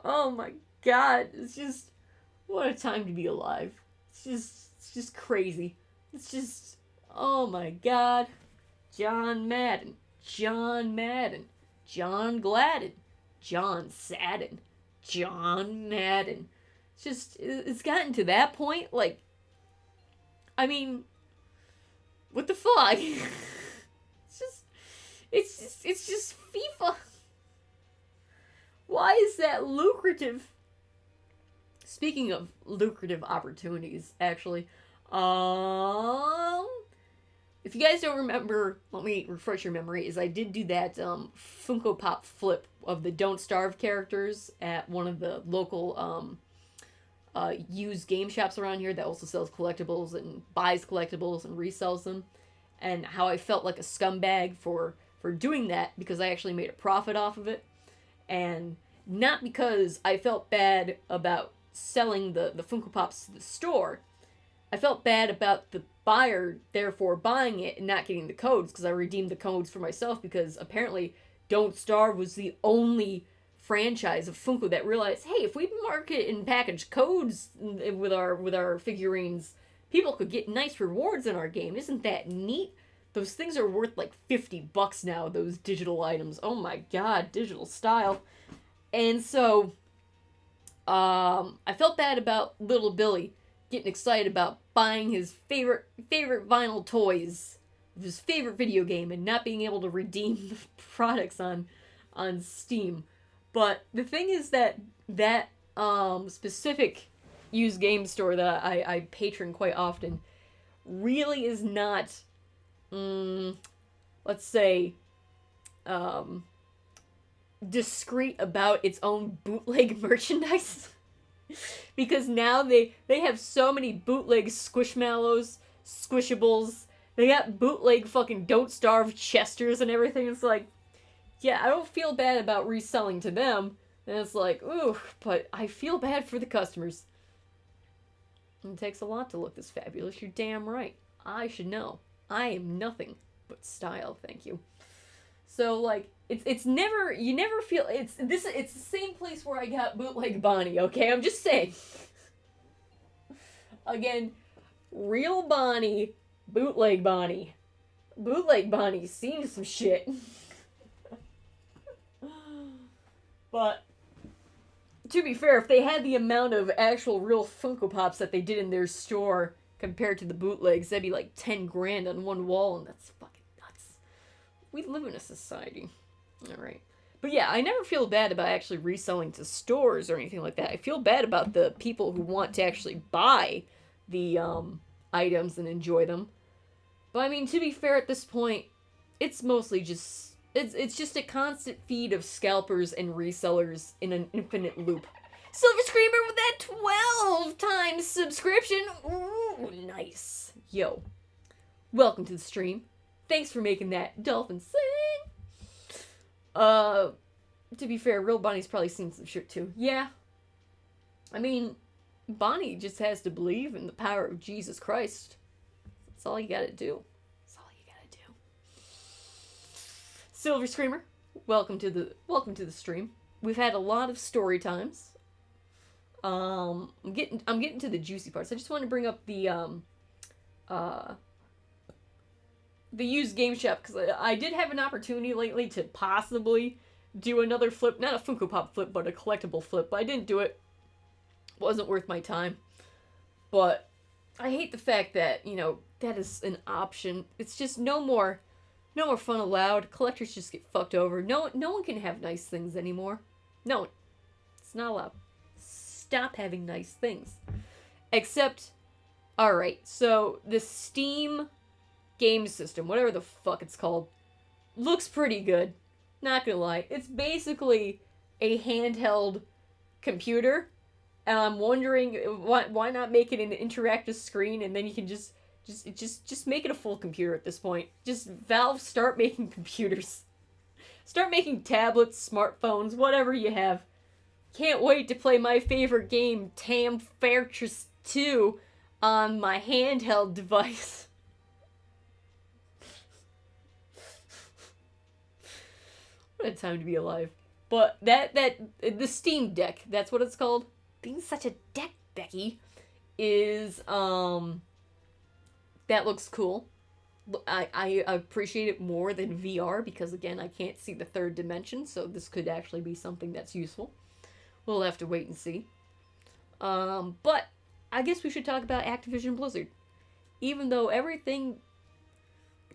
my god, it's just, what a time to be alive. It's just crazy. It's just, oh my god. John Madden, John Gladden, John Sadden, John Madden. It's gotten to that point, like, I mean, what the fuck? It's just FIFA. Why is that lucrative? Speaking of lucrative opportunities, actually, if you guys don't remember, let me refresh your memory, is I did do that Funko Pop flip of the Don't Starve characters at one of the local used game shops around here that also sells collectibles and buys collectibles and resells them, and how I felt like a scumbag for doing that because I actually made a profit off of it, and not because I felt bad about selling the Funko Pops to the store. I felt bad about the buyer, therefore, buying it and not getting the codes, because I redeemed the codes for myself, because apparently Don't Starve was the only franchise of Funko that realized, hey, if we market and package codes with our figurines, people could get nice rewards in our game. Isn't that neat? Those things are worth like $50 now, those digital items. Oh my god, digital style. And so, I felt bad about little Billy getting excited about buying his favorite vinyl toys of his favorite video game and not being able to redeem the products on Steam. But the thing is that specific used game store that I patron quite often really is not, let's say, discreet about its own bootleg merchandise. Because now they have so many bootleg Squishmallows, Squishables. They got bootleg fucking Don't Starve Chesters and everything. It's like, yeah, I don't feel bad about reselling to them. And it's like, ooh, but I feel bad for the customers. It takes a lot to look this fabulous. You're damn right. I should know. I am nothing but style, thank you. So like it's never you never feel it's the same place where I got bootleg Bonnie, okay? I'm just saying. Again, real Bonnie, bootleg Bonnie. Bootleg Bonnie's seen some shit. But to be fair, if they had the amount of actual real Funko Pops that they did in their store compared to the bootlegs, that'd be like 10 grand on one wall, and that's fucking nuts. We live in a society. Alright. But yeah, I never feel bad about actually reselling to stores or anything like that. I feel bad about the people who want to actually buy the items and enjoy them. But I mean, to be fair, at this point, it's mostly just it's just a constant feed of scalpers and resellers in an infinite loop. Silver Screamer with that 12 times subscription. Ooh, nice. Yo, welcome to the stream. Thanks for making that dolphin sing. To be fair, real Bonnie's probably seen some shit too. Yeah. I mean, Bonnie just has to believe in the power of Jesus Christ. That's all you gotta do. That's all you gotta do. Silver Screamer, welcome to the stream. We've had a lot of story times. I'm getting to the juicy parts. I just want to bring up the used game shop because I did have an opportunity lately to possibly do another flip, not a Funko Pop flip, but a collectible flip. But I didn't do it. Wasn't worth my time. But I hate the fact that, you know, that is an option. It's just no more fun allowed. Collectors just get fucked over. No one can have nice things anymore. No one. It's not allowed. Stop having nice things. Except, alright, so the Steam game system, whatever the fuck it's called, looks pretty good. Not gonna lie. It's basically a handheld computer. And I'm wondering why not make it an interactive screen and then you can just make it a full computer at this point. Just Valve, start making computers. Start making tablets, smartphones, whatever you have. Can't wait to play my favorite game, Tam Fortress 2, on my handheld device. What a time to be alive. But the Steam Deck, that's what it's called. Being such a deck, Becky, is, that looks cool. I appreciate it more than VR because, again, I can't see the third dimension, so this could actually be something that's useful. We'll have to wait and see. But I guess we should talk about Activision Blizzard. Even though everything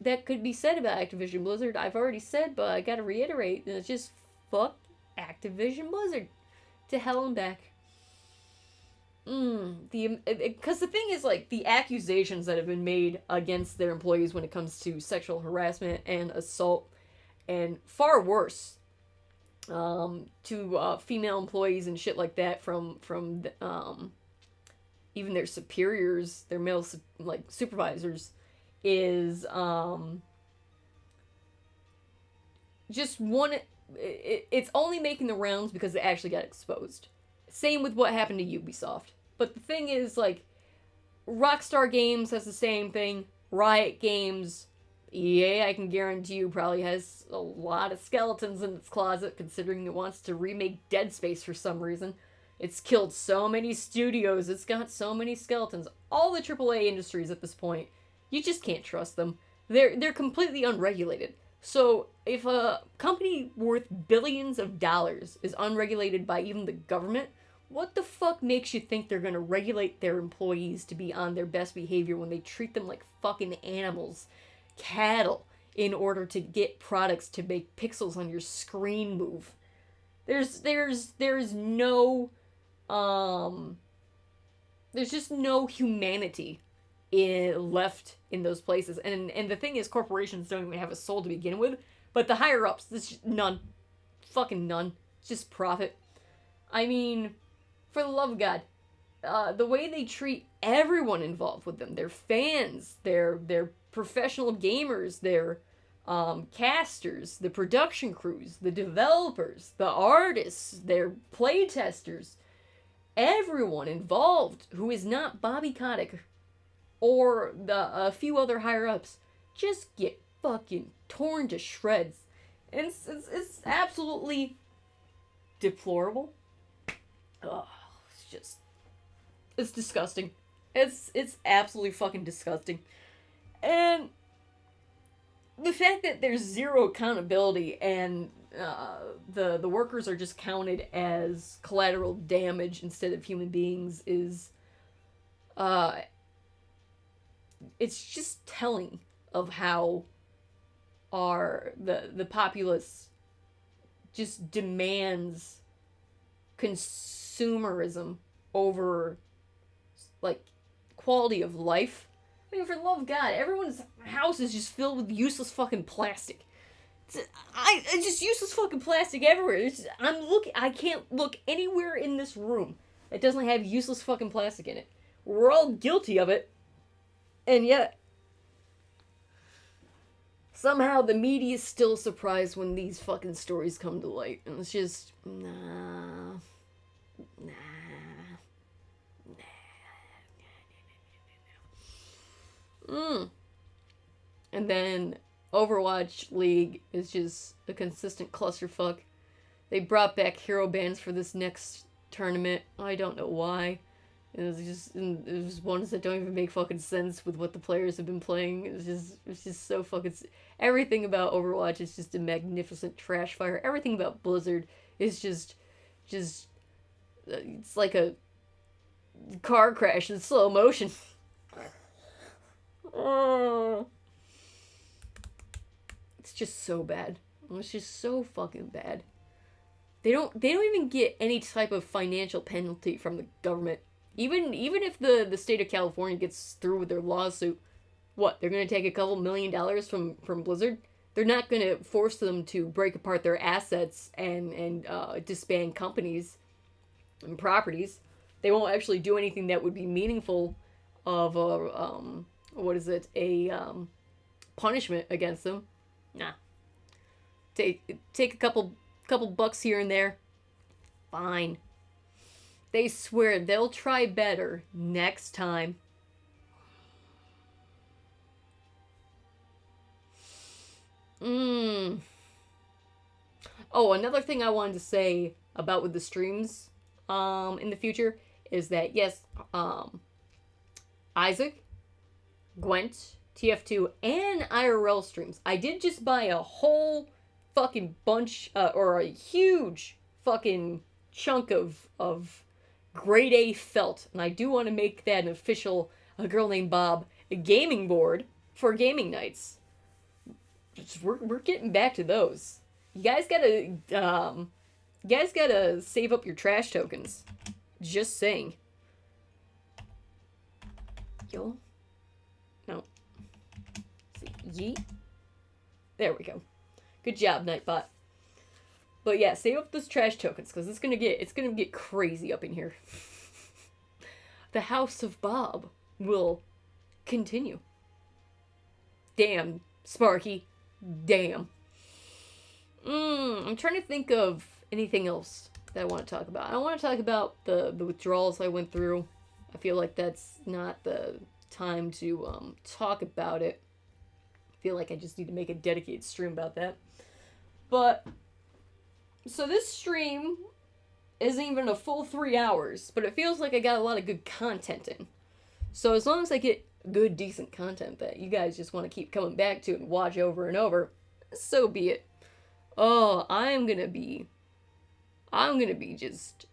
that could be said about Activision Blizzard, I've already said, but I gotta reiterate, it's just fuck Activision Blizzard. To hell and back. Because the thing is, like, the accusations that have been made against their employees when it comes to sexual harassment and assault, and far worse, to female employees and shit like that from even their superiors, their male supervisors, is just one. It's only making the rounds because it actually got exposed. Same with what happened to Ubisoft. But the thing is, like, Rockstar Games has the same thing. Riot Games, EA, I can guarantee you, probably has a lot of skeletons in its closet, considering it wants to remake Dead Space for some reason. It's killed so many studios, it's got so many skeletons. All the AAA industries at this point, you just can't trust them. They're completely unregulated. So, if a company worth billions of dollars is unregulated by even the government, what the fuck makes you think they're gonna regulate their employees to be on their best behavior when they treat them like fucking animals, cattle, in order to get products to make pixels on your screen move? There's no, there's just no humanity left in those places. And the thing is, corporations don't even have a soul to begin with, but the higher ups, there's just none. Fucking none. It's just profit. I mean, for the love of God, the way they treat everyone involved with them, their fans, their professional gamers, their casters, the production crews, the developers, the artists, their playtesters, everyone involved who is not Bobby Kotick or a few other higher ups just get fucking torn to shreds. And it's absolutely deplorable. Oh, it's disgusting. It's absolutely fucking disgusting. And the fact that there's zero accountability and the workers are just counted as collateral damage instead of human beings is it's just telling of how the populace just demands consumerism over like quality of life. I mean, for the love of God, everyone's house is just filled with useless fucking plastic. It's just useless fucking plastic everywhere. I can't look anywhere in this room that doesn't have useless fucking plastic in it. We're all guilty of it, and yet somehow the media is still surprised when these fucking stories come to light, and it's just nah. And then Overwatch League is just a consistent clusterfuck. They brought back hero bands for this next tournament. I don't know why. It was ones that don't even make fucking sense with what the players have been playing. It's just so fucking... Everything about Overwatch is just a magnificent trash fire. Everything about Blizzard is just it's like a car crash in slow motion. Oh. It's just so bad. It's just so fucking bad. They don't even get any type of financial penalty from the government. Even if the state of California gets through with their lawsuit, what, they're gonna take a couple $1 million from Blizzard? They're not gonna force them to break apart their assets and disband companies and properties. They won't actually do anything that would be meaningful of a punishment against them. Nah. Take a couple bucks here and there. Fine. They swear they'll try better next time. Oh, another thing I wanted to say about with the streams in the future is that, yes, Isaac, Gwent, TF2, and IRL streams. I did just buy a whole fucking bunch, or a huge fucking chunk of grade A felt, and I do want to make that an official A Girl Named Bob gaming board for gaming nights. We're getting back to those. You guys gotta save up your trash tokens. Just saying. Yo. No. See, yeet. There we go. Good job, Nightbot. But yeah, save up those trash tokens, because it's gonna get crazy up in here. The House of Bob will continue. Damn, Sparky. Damn. I'm trying to think of anything else that I want to talk about. I want to talk about the withdrawals I went through. I feel like that's not the time to talk about it. I feel like I just need to make a dedicated stream about that. But so this stream isn't even a full 3 hours, but it feels like I got a lot of good content in. So as long as I get good, decent content that you guys just want to keep coming back to and watch over and over, so be it. Oh, I'm gonna be just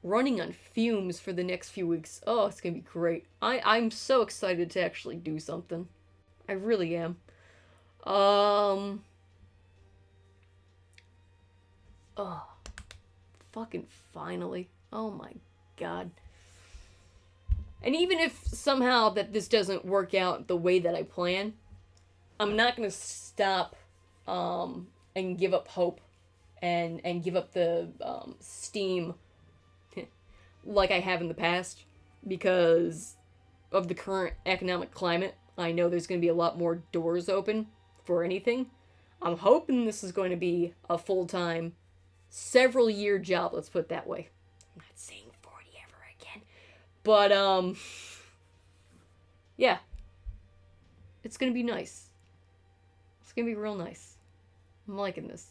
running on fumes for the next few weeks. Oh, it's gonna be great. I'm so excited to actually do something. I really am. Oh, fucking finally. Oh my god. And even if somehow that this doesn't work out the way that I plan, I'm not gonna stop and give up hope and give up the steam like I have in the past, because of the current economic climate. I know there's gonna be a lot more doors open for anything. I'm hoping this is going to be a full-time, several-year job, let's put it that way. I'm not saying 40 ever again. But, yeah. It's going to be nice. It's going to be real nice. I'm liking this.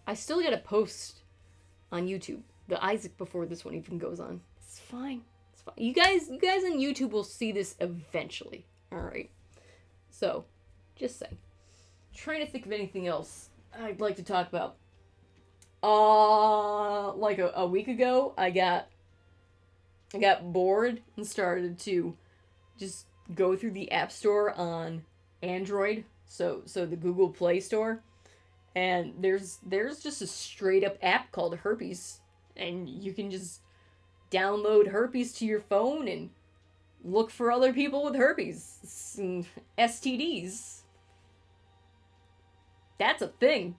I still gotta post on YouTube the Isaac before this one even goes on. It's fine. It's fine. You guys on YouTube will see this eventually. Alright. So, just saying. Trying to think of anything else I'd like to talk about. Like a week ago, I got bored and started to just go through the App Store on Android, so the Google Play Store, and there's just a straight up app called Herpes, and you can just download herpes to your phone and look for other people with herpes and STDs. That's a thing.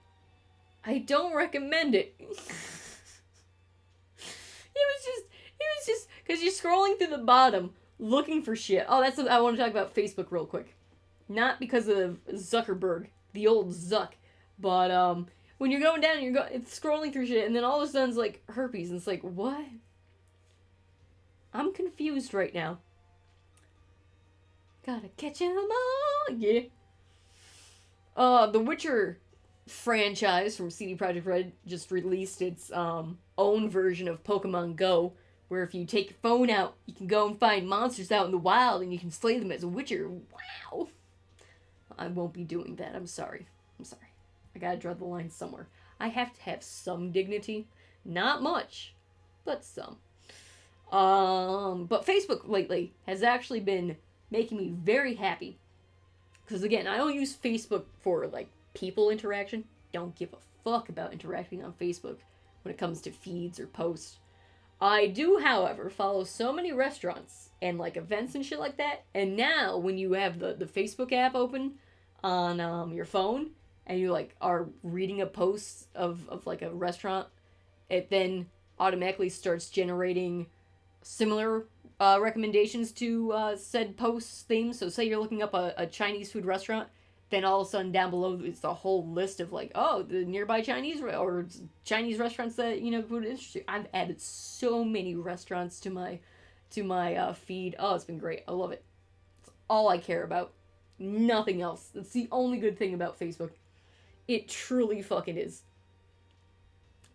I don't recommend it. It was just because you're scrolling through the bottom looking for shit. Oh, that's what I want to talk about Facebook real quick. Not because of Zuckerberg, the old Zuck, but when you're going down, it's scrolling through shit, and then all of a sudden it's like herpes, and it's like, what? I'm confused right now. Gotta catch 'em all, yeah. The Witcher franchise from CD Projekt Red just released its own version of Pokemon Go, where if you take your phone out, you can go and find monsters out in the wild, and you can slay them as a Witcher. Wow. I won't be doing that. I'm sorry. I gotta draw the line somewhere. I have to have some dignity. Not much, but some. But Facebook lately has actually been making me very happy. Because again, I don't use Facebook for, like, people interaction. Don't give a fuck about interacting on Facebook when it comes to feeds or posts. I do, however, follow so many restaurants and, like, events and shit like that. And now, when you have the Facebook app open on your phone, and you, like, are reading a post of like, a restaurant, it then automatically starts generating similar recommendations to said post themes. So say you're looking up a Chinese food restaurant, then all of a sudden down below it's a whole list of, like, oh, the nearby Chinese or Chinese restaurants that, you know, would interest you. I've added so many restaurants to my feed. Oh, it's been great. I love it. It's all I care about. Nothing else. That's the only good thing about Facebook. It truly fucking is.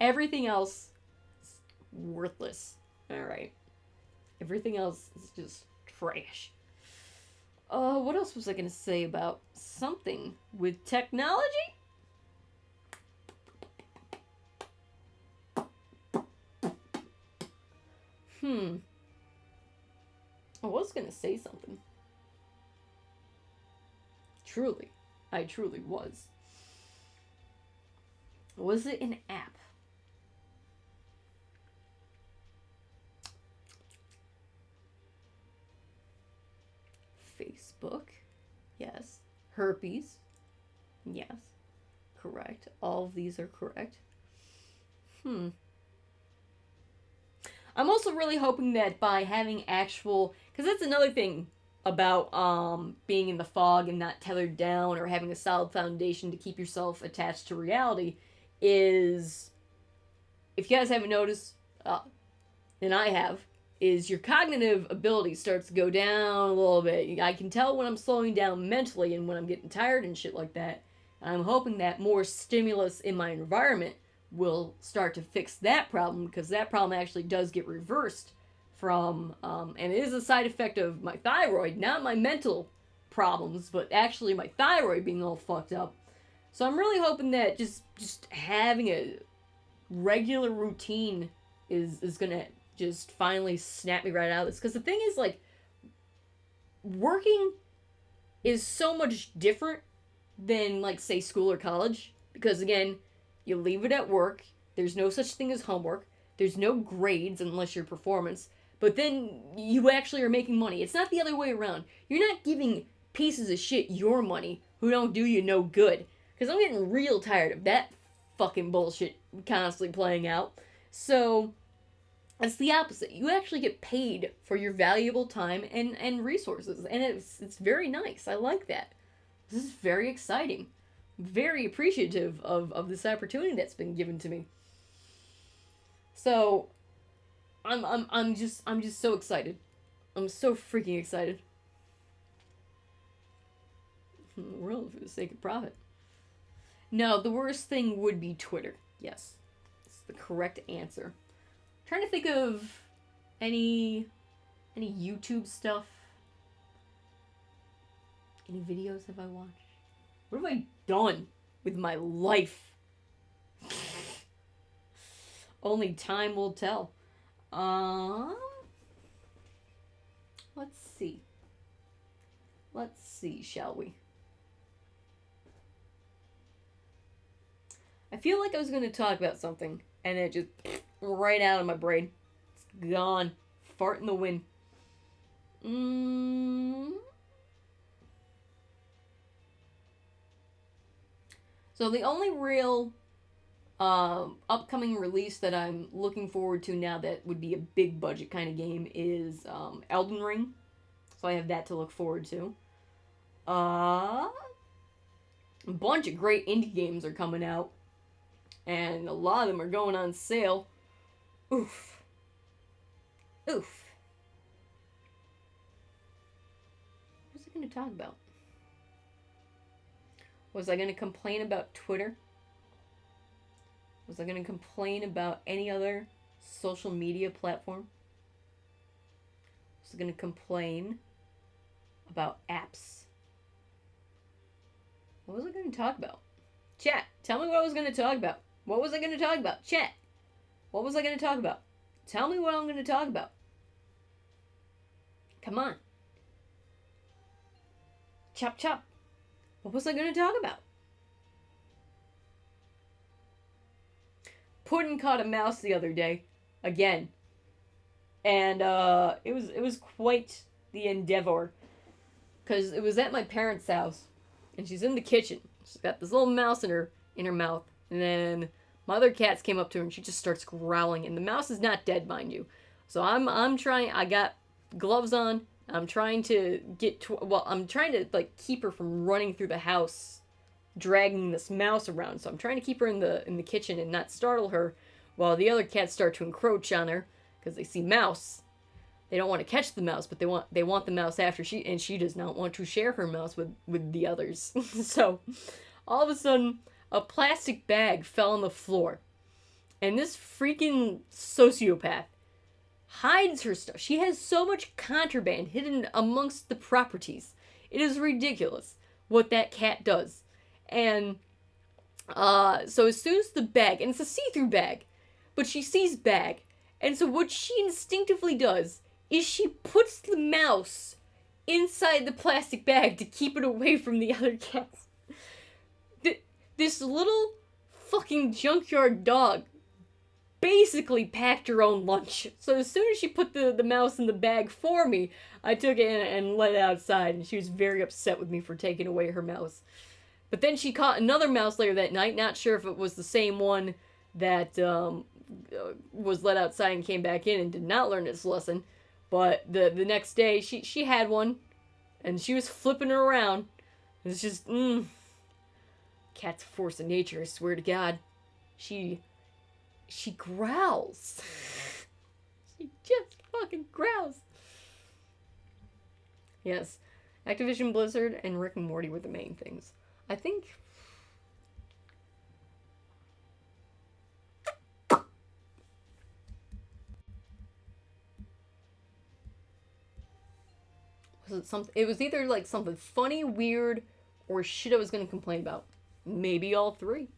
Everything else is worthless. Alright. Everything else is just trash. What else was I gonna say about something with technology? I was gonna say something. I truly was. Was it an app? Facebook? Yes. Herpes? Yes. Correct. All of these are correct. I'm also really hoping that by having actual... Because that's another thing about being in the fog and not tethered down or having a solid foundation to keep yourself attached to reality is, if you guys haven't noticed, and I have, is your cognitive ability starts to go down a little bit. I can tell when I'm slowing down mentally and when I'm getting tired and shit like that. And I'm hoping that more stimulus in my environment will start to fix that problem, because that problem actually does get reversed from, and it is a side effect of my thyroid, not my mental problems, but actually my thyroid being all fucked up. So I'm really hoping that just having a regular routine is gonna just finally snap me right out of this. Because the thing is, like, working is so much different than, like, say, school or college. Because, again, you leave it at work. There's no such thing as homework. There's no grades unless your performance. But then you actually are making money. It's not the other way around. You're not giving pieces of shit your money who don't do you no good. Because I'm getting real tired of that fucking bullshit constantly playing out. So, It's the opposite. You actually get paid for your valuable time and resources, and it's very nice. I like that. This is very exciting. Very appreciative of this opportunity that's been given to me. So I'm just so excited. I'm so freaking excited. World for the sake of profit. No, the worst thing would be Twitter. Yes. It's the correct answer. I'm trying to think of any YouTube stuff. Any videos have I watched? What have I done with my life? Only time will tell. Let's see. Let's see, shall we? I feel like I was going to talk about something, and it just right out of my brain. It's gone. Fart in the wind. So the only real upcoming release that I'm looking forward to now that would be a big budget kind of game is Elden Ring. So I have that to look forward to. A bunch of great indie games are coming out. And a lot of them are going on sale. Oof. Oof. What was I going to talk about? Was I going to complain about Twitter? Was I going to complain about any other social media platform? Was I going to complain about apps? What was I going to talk about? Chat, tell me what I was going to talk about. What was I going to talk about? Chat, what was I going to talk about? Tell me what I'm going to talk about. Come on. Chop, chop. What was I going to talk about? Puddin' caught a mouse the other day. Again. And it was quite the endeavor. Because it was at my parents' house. And she's in the kitchen. She's got this little mouse in her mouth. And then my other cats came up to her and she just starts growling. And the mouse is not dead, mind you. So I'm trying, I got gloves on. I'm trying to I'm trying to like keep her from running through the house, dragging this mouse around. So I'm trying to keep her in the kitchen and not startle her, while the other cats start to encroach on her because they see mouse. They don't want to catch the mouse, but they want the mouse after she does not want to share her mouse with the others. So all of a sudden, a plastic bag fell on the floor, and this freaking sociopath hides her stuff. She has so much contraband hidden amongst the properties. It is ridiculous what that cat does. And so as soon as the bag, and it's a see-through bag, but she sees bag, and so what she instinctively does is she puts the mouse inside the plastic bag to keep it away from the other cats. This little fucking junkyard dog basically packed her own lunch. So as soon as she put the mouse in the bag for me, I took it and let it outside, and she was very upset with me for taking away her mouse. But then she caught another mouse later that night, not sure if it was the same one that was let outside and came back in and did not learn its lesson. But the next day, she had one, and she was flipping her around. It's just, cat's a force of nature, I swear to God. She growls. She just fucking growls. Yes, Activision Blizzard and Rick and Morty were the main things. I think... Was it something? It was either like something funny, weird, or shit I was going to complain about. Maybe all three.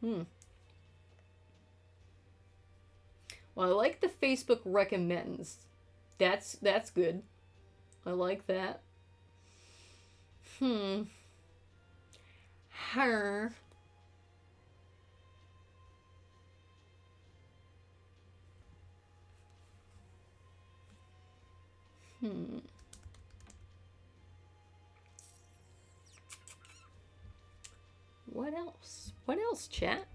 Well, I like the Facebook recommends. That's good. I like that. Her. What else? What else, chat?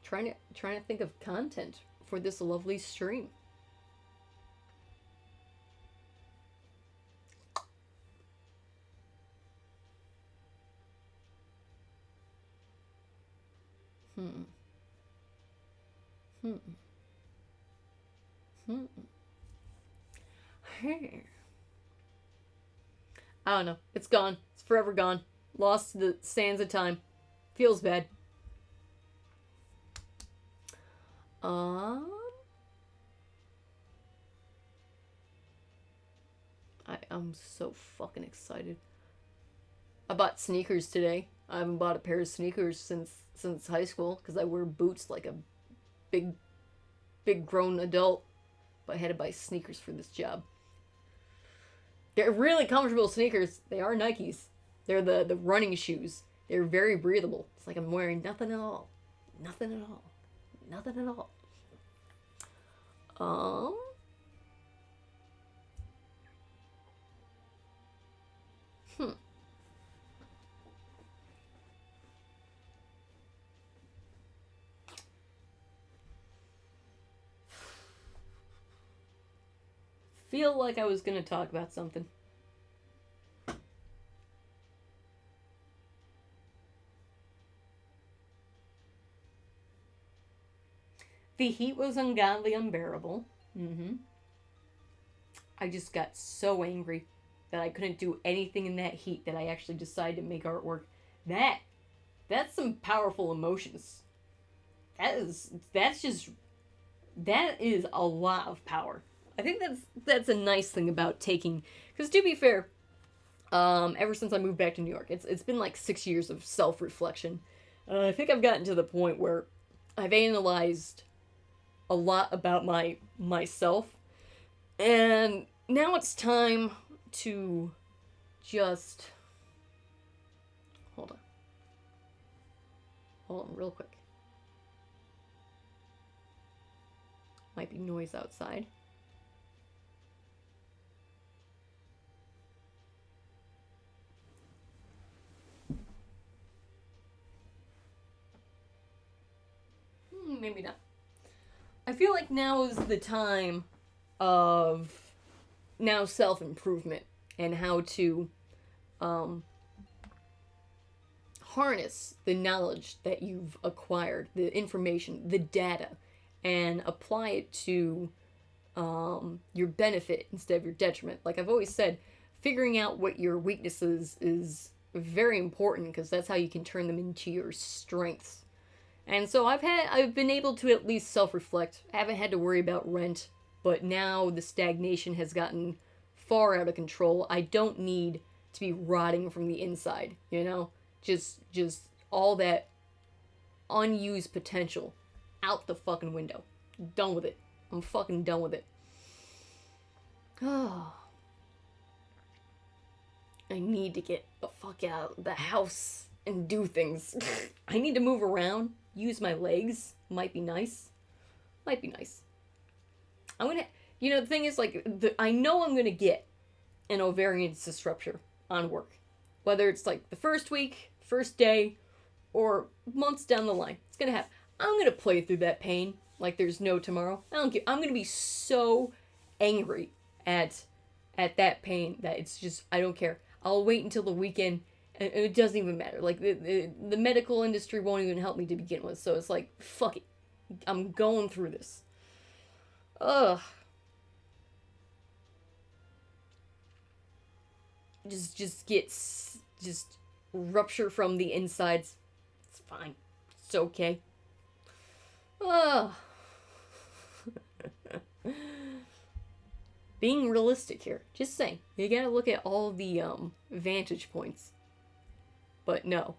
Trying to think of content for this lovely stream. I don't know. It's gone. It's forever gone. Lost to the sands of time. Feels bad. I'm so fucking excited. I bought sneakers today. I haven't bought a pair of sneakers since high school because I wear boots like a big grown adult. But I had to buy sneakers for this job. They're really comfortable sneakers. They are Nikes. They're the running shoes. They're very breathable. It's like I'm wearing nothing at all. Nothing at all. Nothing at all. Feel like I was gonna talk about something. The heat was ungodly unbearable. I just got so angry that I couldn't do anything in that heat that I actually decided to make artwork. That's some powerful emotions. That is a lot of power. I think that's a nice thing about taking, because to be fair, ever since I moved back to New York, it's been like 6 years of self-reflection. I think I've gotten to the point where I've analyzed a lot about myself, and now it's time to just hold on real quick. Might be noise outside. Maybe not. I feel like now is the time of now self-improvement and how to harness the knowledge that you've acquired, the information, the data, and apply it to your benefit instead of your detriment. Like I've always said, figuring out what your weaknesses is very important because that's how you can turn them into your strengths. And so I've been able to at least self-reflect. I haven't had to worry about rent, but now the stagnation has gotten far out of control. I don't need to be rotting from the inside, you know? Just all that unused potential out the fucking window. Done with it. I'm fucking done with it. Oh. I need to get the fuck out of the house and do things. I need to move around. Use my legs. Might be nice. I'm gonna... You know, the thing is, like, I know I'm gonna get an ovarian cyst rupture on work. Whether it's, like, the first week, first day, or months down the line. It's gonna happen. I'm gonna play through that pain like there's no tomorrow. I'm gonna be so angry at that pain that it's just... I don't care. I'll wait until the weekend... And it doesn't even matter. Like, the medical industry won't even help me to begin with. So it's like, fuck it. I'm going through this. Ugh. Just rupture from the insides. It's fine. It's okay. Ugh. Being realistic here. Just saying. You gotta look at all the, vantage points. But no,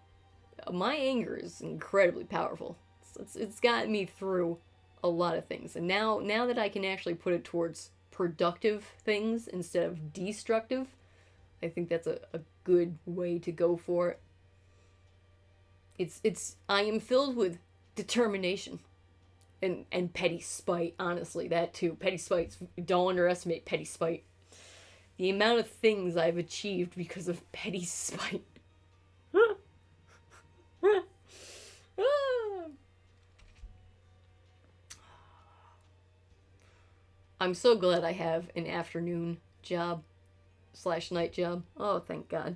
my anger is incredibly powerful. It's gotten me through a lot of things. And now that I can actually put it towards productive things instead of destructive, I think that's a good way to go for it. I am filled with determination and petty spite, honestly, that too. Petty spite, don't underestimate petty spite. The amount of things I've achieved because of petty spite. I'm so glad I have an afternoon job / night job. Oh, thank God.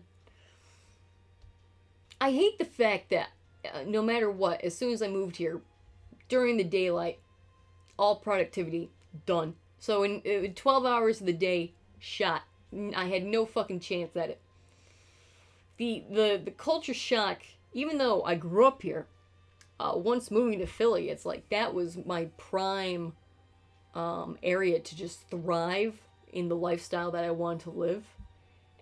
I hate the fact that no matter what, as soon as I moved here, during the daylight, all productivity done. So in 12 hours of the day, shot. I had no fucking chance at it. The culture shock, even though I grew up here, once moving to Philly, it's like that was my prime area to just thrive in the lifestyle that I wanted to live.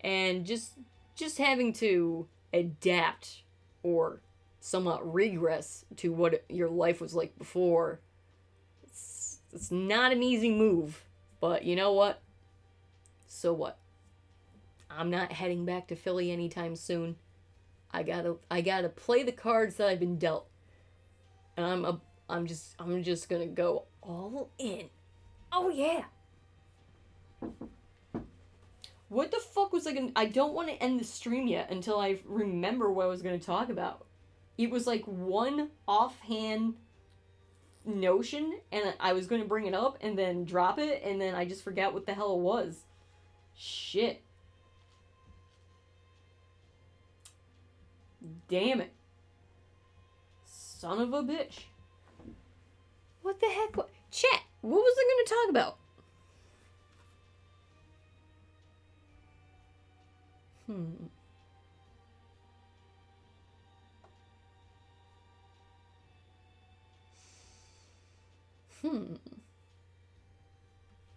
And just having to adapt or somewhat regress to what your life was like before, it's not an easy move. But you know what? So what? I'm not heading back to Philly anytime soon. I gotta play the cards that I've been dealt. And I'm just gonna go all in. Oh yeah. What the fuck was I gonna... I don't want to end the stream yet until I remember what I was gonna talk about. It was like one offhand notion, and I was gonna bring it up and then drop it, and then I just forgot what the hell it was. Shit. Damn it. Son of a bitch. What the heck? Chat, what was I gonna talk about?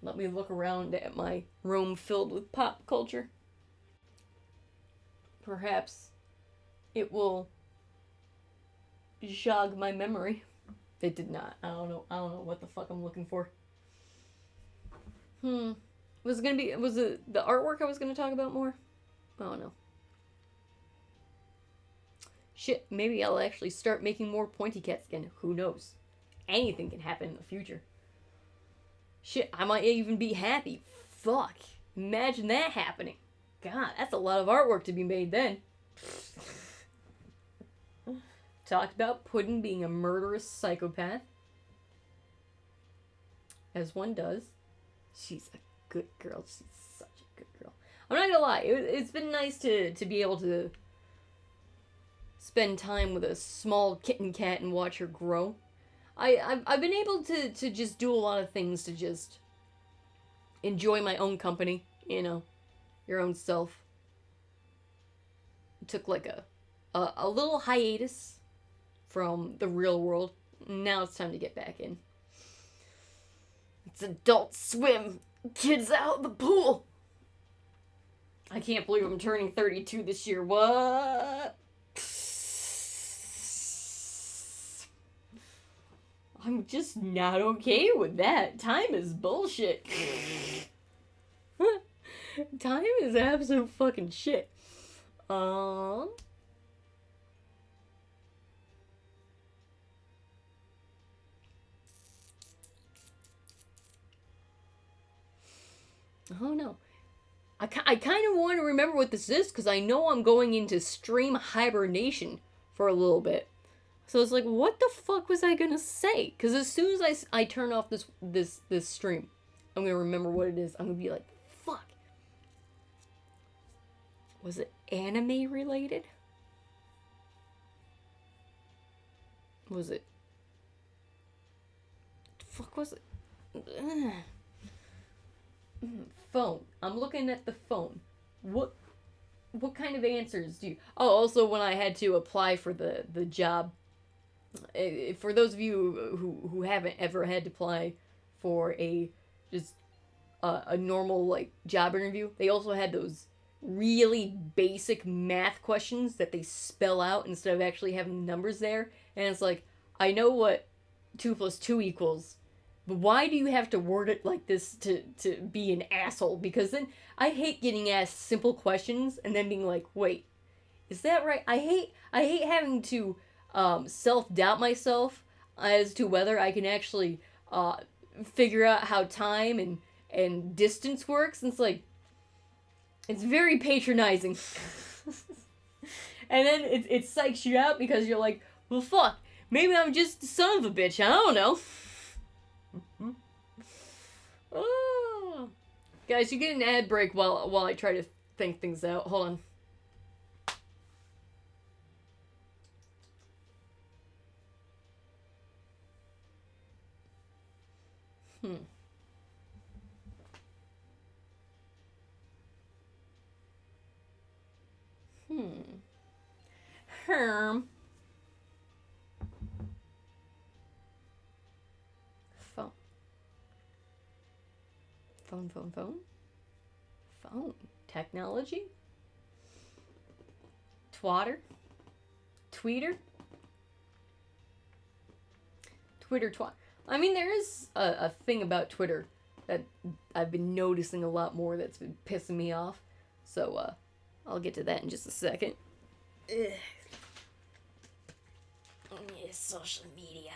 Let me look around at my room filled with pop culture. Perhaps it will jog my memory. It did not. I don't know what the fuck I'm looking for. Was it the artwork I was gonna talk about more? I don't know. Shit, maybe I'll actually start making more pointy cats again. Who knows? Anything can happen in the future. Shit, I might even be happy. Fuck. Imagine that happening. God, that's a lot of artwork to be made then. Talked about Puddin being a murderous psychopath. As one does. She's a good girl. She's such a good girl. I'm not gonna lie. It's been nice to be able to spend time with a small kitten cat and watch her grow. I've been able to just do a lot of things to just enjoy my own company, you know, your own self. Took like a little hiatus from the real world. Now it's time to get back in. It's Adult Swim. Kids out of the pool. I can't believe I'm turning 32 this year. What? I'm just not okay with that. Time is bullshit. Time is absolute fucking shit. Oh no. I kind of want to remember what this is because I know I'm going into stream hibernation for a little bit. So it's like, what the fuck was I gonna say? Because as soon as I turn off this stream, I'm gonna remember what it is. I'm gonna be like, fuck. Was it anime related? Was it? The fuck was it? Phone. I'm looking at the phone. What kind of answers do you... Oh, also when I had to apply for the job. For those of you who haven't ever had to apply for a normal like job interview, they also had those really basic math questions that they spell out instead of actually having numbers there. And it's like, I know what 2 + 2 equals, but why do you have to word it like this to be an asshole? Because then I hate getting asked simple questions and then being like, wait, is that right? I hate having to self-doubt myself as to whether I can actually figure out how time and distance works. And it's like, it's very patronizing. And then it psychs you out because you're like, well, fuck, maybe I'm just the son of a bitch. I don't know. Oh. Guys, you get an ad break while I try to think things out. Hold on. Herm. Phone. Phone. Technology. Twatter. Tweeter. Twat. I mean, there is a thing about Twitter that I've been noticing a lot more that's been pissing me off. So, I'll get to that in just a second. Ugh. Social media.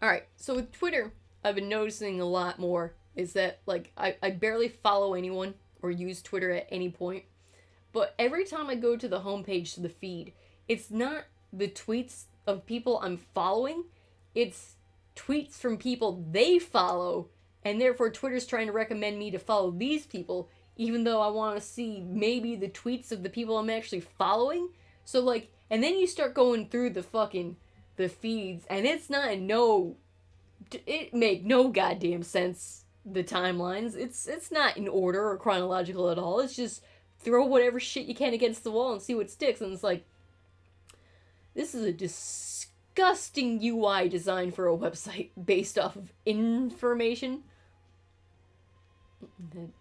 Alright, so with Twitter, I've been noticing a lot more is that, like, I barely follow anyone or use Twitter at any point. But every time I go to the homepage, to the feed, it's not the tweets of people I'm following, it's tweets from people they follow, and therefore Twitter's trying to recommend me to follow these people, even though I want to see maybe the tweets of the people I'm actually following. So, like, and then you start going through the feeds, and it make no goddamn sense, the timelines. It's not in order or chronological at all. It's just throw whatever shit you can against the wall and see what sticks, and it's like, this is a disgusting UI design for a website based off of information.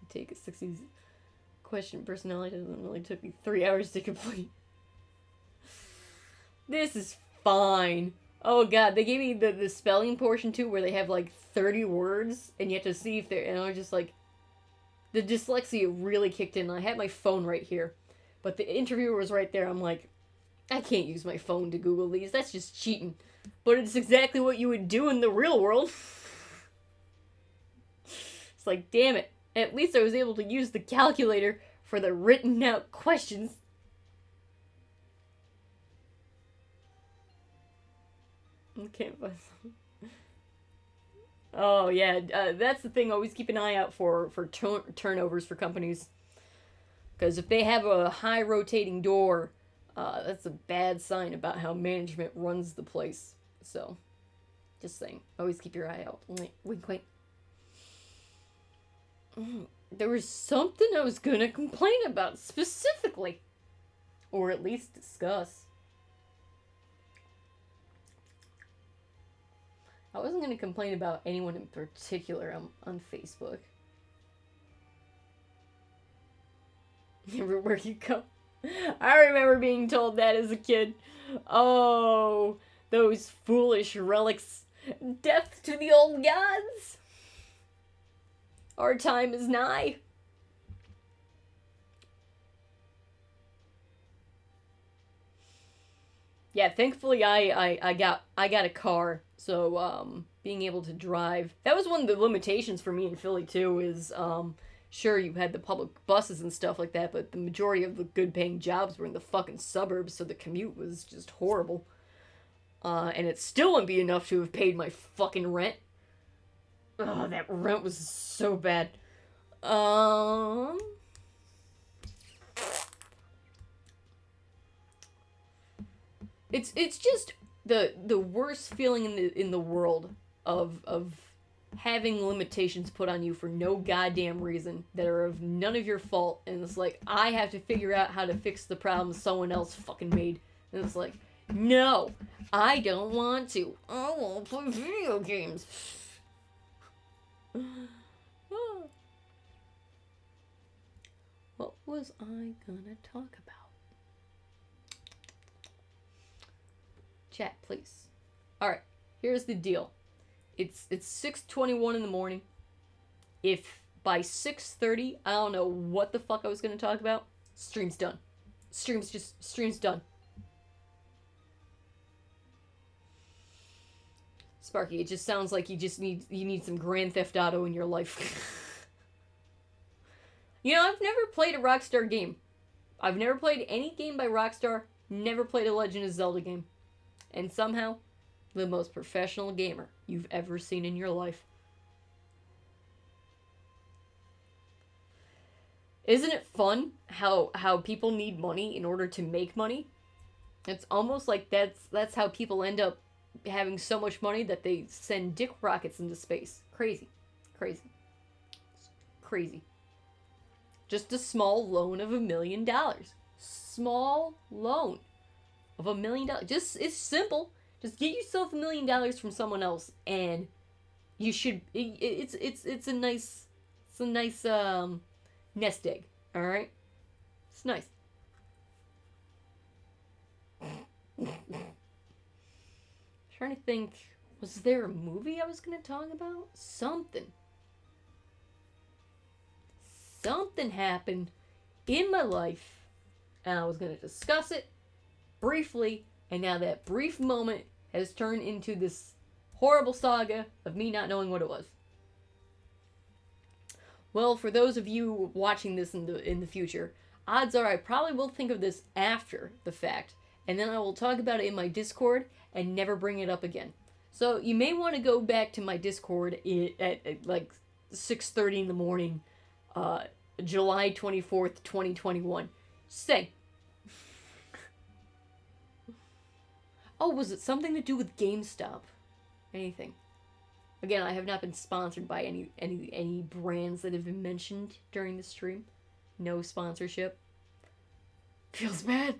Take a 60s question personality doesn't really took me 3 hours to complete. This is fine. Oh god, they gave me the spelling portion too, where they have like 30 words and you have to see if they're, and I was just like, the dyslexia really kicked in. I had my phone right here, but the interviewer was right there. I'm like, I can't use my phone to Google these. That's just cheating. But it's exactly what you would do in the real world. It's like, damn it. At least I was able to use the calculator for the written out questions. Okay, but... Oh, yeah. That's the thing. Always keep an eye out for turnovers for companies. Because if they have a high rotating door, that's a bad sign about how management runs the place. So, just saying. Always keep your eye out. Wink, wink. There was something I was going to complain about specifically. Or at least discuss. I wasn't going to complain about anyone in particular on Facebook. Everywhere you go. I remember being told that as a kid. Oh, those foolish relics. Death to the old gods. Our time is nigh. Yeah, thankfully I got a car, so being able to drive. That was one of the limitations for me in Philly too, is sure, you had the public buses and stuff like that, but the majority of the good paying jobs were in the fucking suburbs, so the commute was just horrible. And it still wouldn't be enough to have paid my fucking rent. Oh, that rent was so bad. It's just the worst feeling in the world of having limitations put on you for no goddamn reason that are of none of your fault, and it's like, I have to figure out how to fix the problem someone else fucking made, and it's like, no, I don't want to. I want to play video games. What was I gonna talk about? Chat, please. Alright, here's the deal. It's 6:21 in the morning. If by 6:30 I don't know what the fuck I was gonna talk about, stream's done. Stream's done. Sparky, it just sounds like you need some Grand Theft Auto in your life. You know, I've never played a Rockstar game. I've never played any game by Rockstar. Never played a Legend of Zelda game. And somehow, the most professional gamer you've ever seen in your life. Isn't it fun how people need money in order to make money? It's almost like that's how people end up having so much money that they send dick rockets into space. Crazy. Crazy. Crazy. Just a small loan of $1 million. Small loan of $1 million. Just, it's simple. Just get yourself $1 million from someone else, and you should. It's a nice nest egg. All right, it's nice. Trying to think, was there a movie I was gonna talk about? Something happened in my life, and I was gonna discuss it briefly, and now that brief moment has turned into this horrible saga of me not knowing what it was. Well, for those of you watching this in the future, odds are I probably will think of this after the fact, and then I will talk about it in my Discord and never bring it up again. So you may want to go back to my Discord at like 6:30 in the morning, July 24th, 2021. Say. Oh, was it something to do with GameStop? Anything. Again, I have not been sponsored by any brands that have been mentioned during the stream. No sponsorship. Feels bad.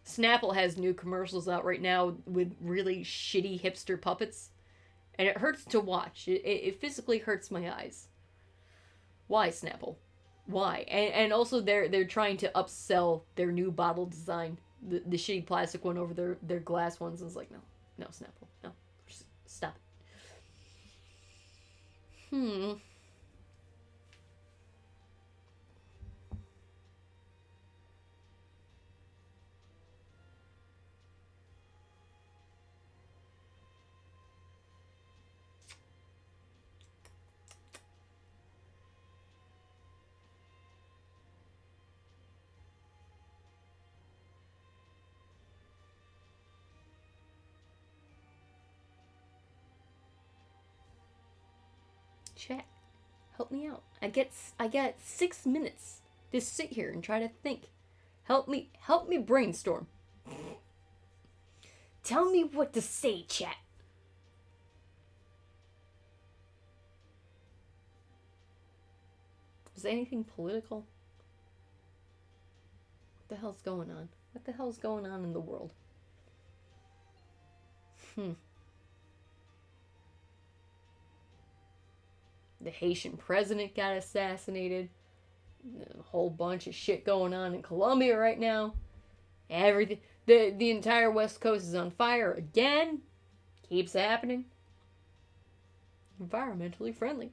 Snapple has new commercials out right now with really shitty hipster puppets. And it hurts to watch. It physically hurts my eyes. Why, Snapple? Why? And also they're trying to upsell their new bottle design. The shitty plastic one over their glass ones. And it's like, no, Snapple. No. Just stop it. Chat, help me out. I got 6 minutes to sit here and try to think. Help me brainstorm. Tell me what to say, chat. Is there anything political? What the hell's going on? What the hell's going on in the world? The Haitian president got assassinated. A whole bunch of shit going on in Colombia right now. Everything. The entire West Coast is on fire again. Keeps happening. Environmentally friendly.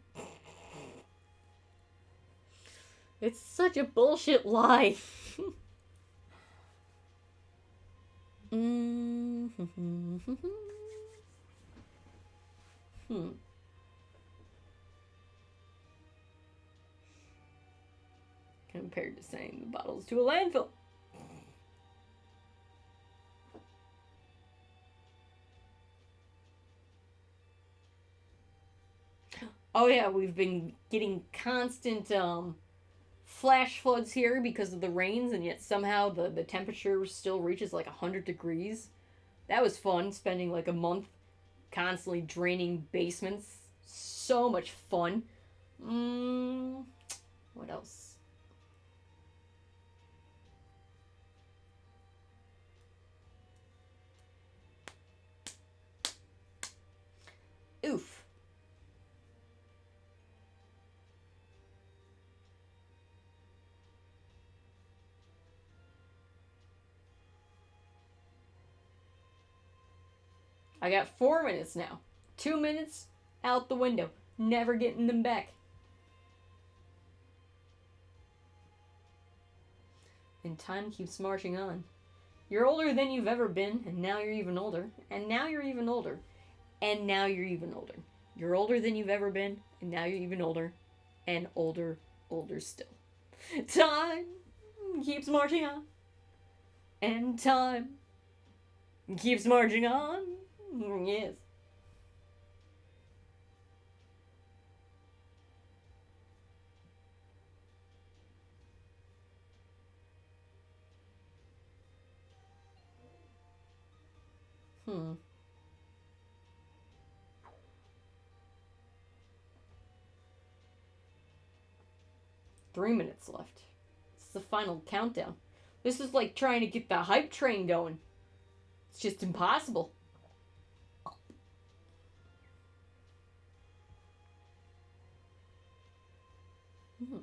It's such a bullshit lie. Compared to sending the bottles to a landfill. Oh yeah, we've been getting constant flash floods here because of the rains, and yet somehow the temperature still reaches like 100 degrees. That was fun, spending like a month constantly draining basements. So much fun. What else? Oof. I got 4 minutes now. 2 minutes out the window. Never getting them back. And time keeps marching on. You're older than you've ever been, and now you're even older. And now you're even older. And now you're even older. You're older than you've ever been, and now you're even older. and older still. Time keeps marching on, and time keeps marching on. Yes. Hmm. Three minutes left. This is the final countdown. This is like trying to get the hype train going. It's just impossible. Hmm.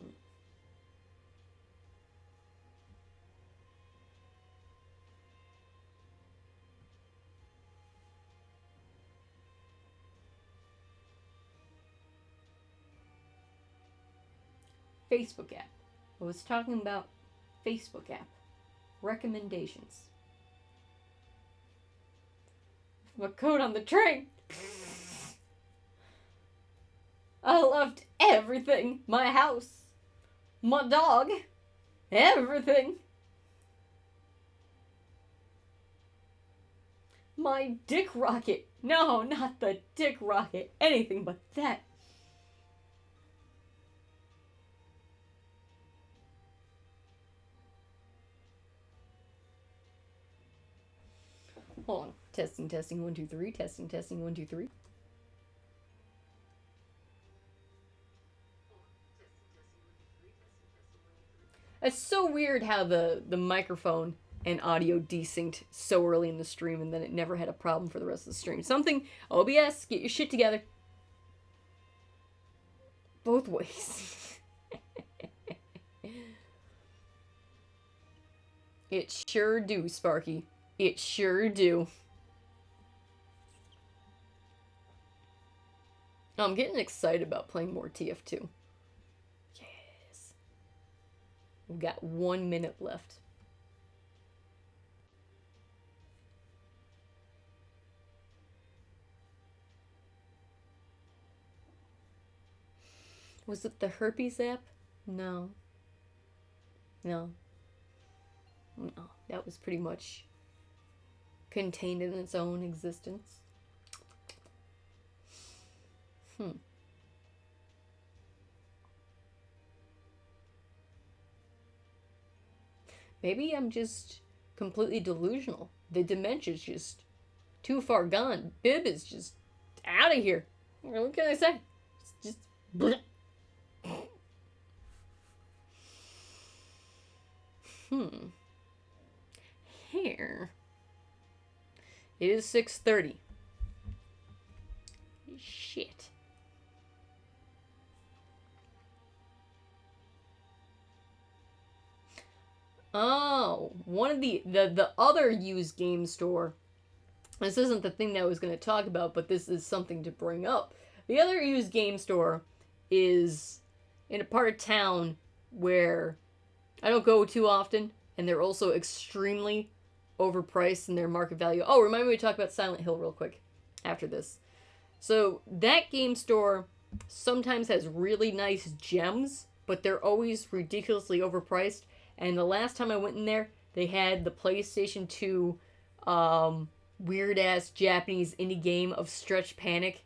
Facebook app. I was talking about Facebook app. Recommendations. My coat on the train. I loved everything. My house. My dog. Everything. My dick rocket. No, not the dick rocket. Anything but that. Hold on. Testing, 1, 2, 3. Testing, 1, 2, 3. It's so weird how the microphone and audio desynced so early in the stream and then it never had a problem for the rest of the stream. Something, OBS, get your shit together. Both ways. It sure do, Sparky. It sure do. I'm getting excited about playing more TF2. Yes. We've got 1 minute left. Was it the herpes app? No. No. No. That was pretty much contained in its own existence. Maybe I'm just completely delusional. The dementia's just too far gone. Bib is just out of here. What can I say? It's just bleh. Here. It is 6:30. Shit. Oh, one of the other used game store. This isn't the thing that I was going to talk about, but this is something to bring up. The other used game store is in a part of town where I don't go too often, and they're also extremely overpriced in their market value. Oh, remind me to talk about Silent Hill real quick after this. So that game store sometimes has really nice gems, but they're always ridiculously overpriced. And the last time I went in there, they had the PlayStation 2 weird-ass Japanese indie game of Stretch Panic.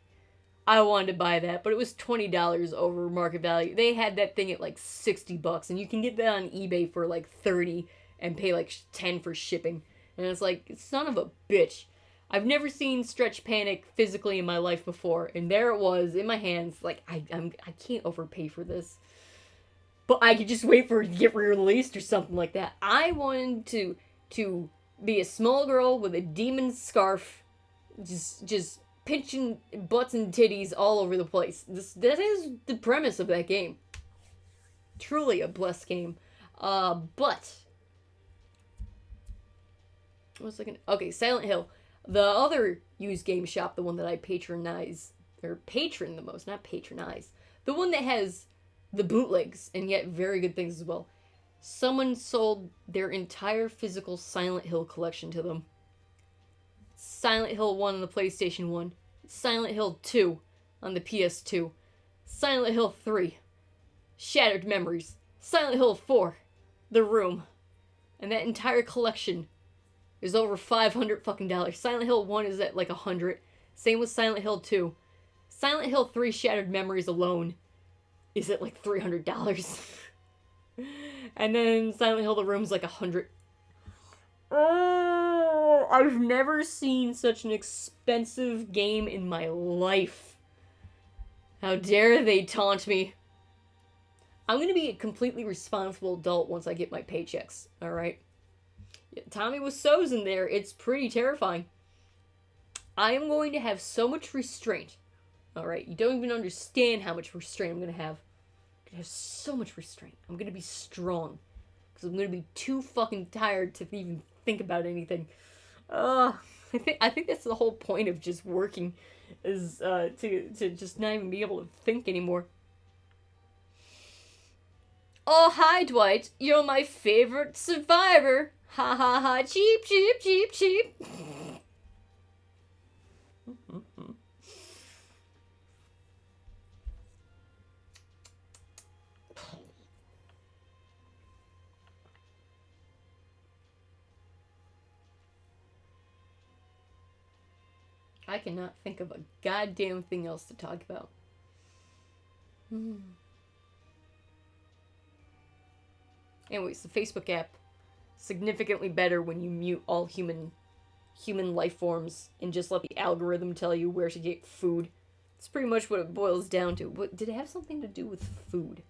I wanted to buy that, but it was $20 over market value. They had that thing at like $60, and you can get that on eBay for like $30 and pay like $10 for shipping. And it's like, son of a bitch. I've never seen Stretch Panic physically in my life before, and there it was in my hands. Like, I can't overpay for this. But I could just wait for it to get re-released or something like that. I wanted to be a small girl with a demon scarf, just pinching butts and titties all over the place. That is the premise of that game. Truly a blessed game. But what was I gonna? Okay, Silent Hill. The other used game shop, the one that I patron the most, not patronize. The one that has the bootlegs and yet very good things as well. Someone sold their entire physical Silent Hill collection to them. Silent Hill 1 on the PlayStation 1. Silent Hill 2 on the PS2. Silent Hill 3 Shattered Memories, Silent Hill 4, The Room, and that entire collection is over $500 fucking dollars. Silent Hill 1 is at like 100. Same with Silent Hill 2. Silent Hill 3 Shattered Memories alone is at like $300. And then Silent Hill The Room's like 100. Oh, I've never seen such an expensive game in my life. How dare they taunt me. I'm gonna be a completely responsible adult once I get my paychecks, alright? Tommy Wiseau's in there. It's pretty terrifying. I am going to have so much restraint. Alright, you don't even understand how much restraint I'm going to have. I'm going to have so much restraint. I'm going to be strong. Because I'm going to be too fucking tired to even think about anything. I think that's the whole point of just working. Is to just not even be able to think anymore. Oh, hi, Dwight. You're my favorite survivor. Ha ha ha. Cheep, cheep, cheep, cheep. I cannot think of a goddamn thing else to talk about. Anyways, the Facebook app, significantly better when you mute all human life forms and just let the algorithm tell you where to get food. It's pretty much what it boils down to. What did it have something to do with food?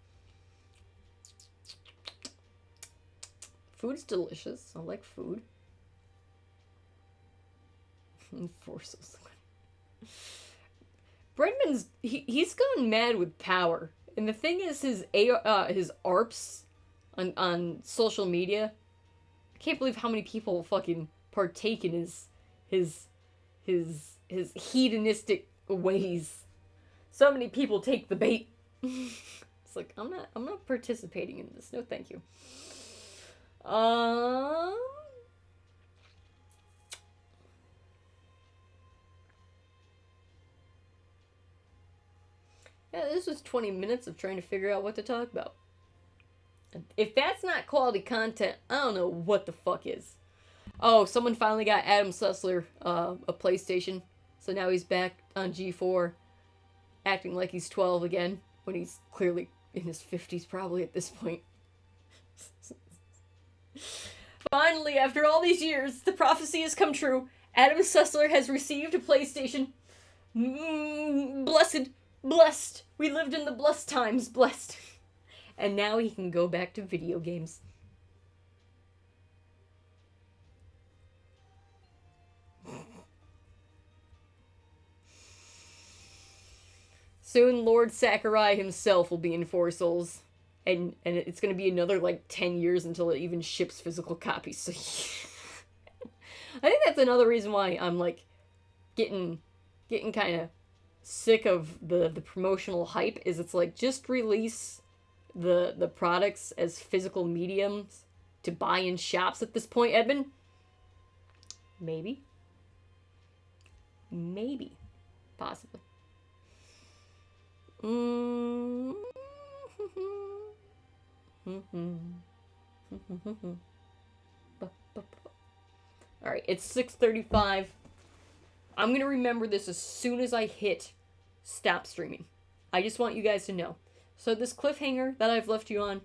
Food's delicious. I like food. Forces. Brendan's he's gone mad with power, and the thing is, his ARPs on social media. I can't believe how many people fucking partake in his hedonistic ways. So many people take the bait. It's like I'm not participating in this. No, thank you. Yeah, this was 20 minutes of trying to figure out what to talk about. If that's not quality content, I don't know what the fuck is. Oh, someone finally got Adam Sessler a PlayStation. So now he's back on G4, acting like he's 12 again, when he's clearly in his 50s probably at this point. Finally, after all these years, the prophecy has come true. Adam Sessler has received a PlayStation. Blessed. We lived in the blessed times. Blessed. And now he can go back to video games. Soon Lord Sakurai himself will be in Four Souls. And it's going to be another, like, 10 years until it even ships physical copies. So I think that's another reason why I'm, like, getting kind of sick of the promotional hype, is it's like, just release the products as physical mediums to buy in shops at this point, Edmund. Maybe. Possibly. Alright, it's 6:35. I'm gonna remember this as soon as I hit stop streaming. I just want you guys to know. So this cliffhanger that I've left you on,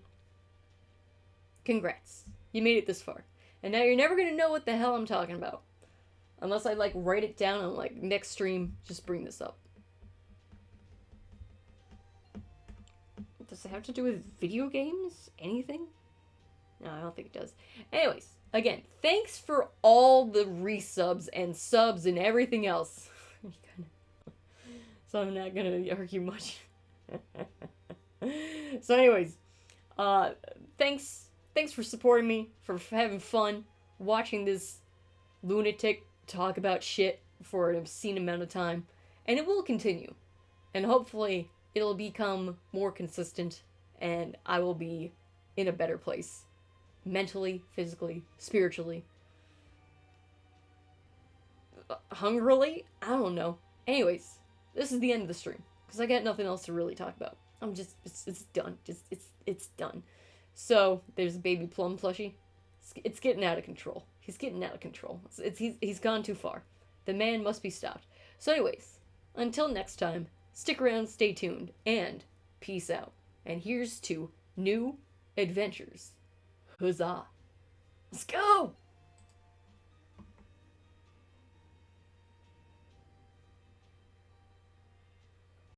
congrats. You made it this far. And now you're never gonna know what the hell I'm talking about. Unless I, like, write it down and, like, next stream, just bring this up. Does it have to do with video games? Anything? No, I don't think it does. Anyways, again, thanks for all the resubs and subs and everything else. So I'm not gonna argue much. So anyways, thanks for supporting me, for having fun, watching this lunatic talk about shit for an obscene amount of time. And it will continue. And hopefully it'll become more consistent, and I will be in a better place. Mentally, physically, spiritually. Hungrily? I don't know. Anyways, this is the end of the stream, because I got nothing else to really talk about. it's done. It's done. So there's a baby plum plushie. It's getting out of control. He's getting out of control. He's gone too far. The man must be stopped. So anyways, until next time, stick around, stay tuned, and peace out. And here's to new adventures. Huzzah. Let's go!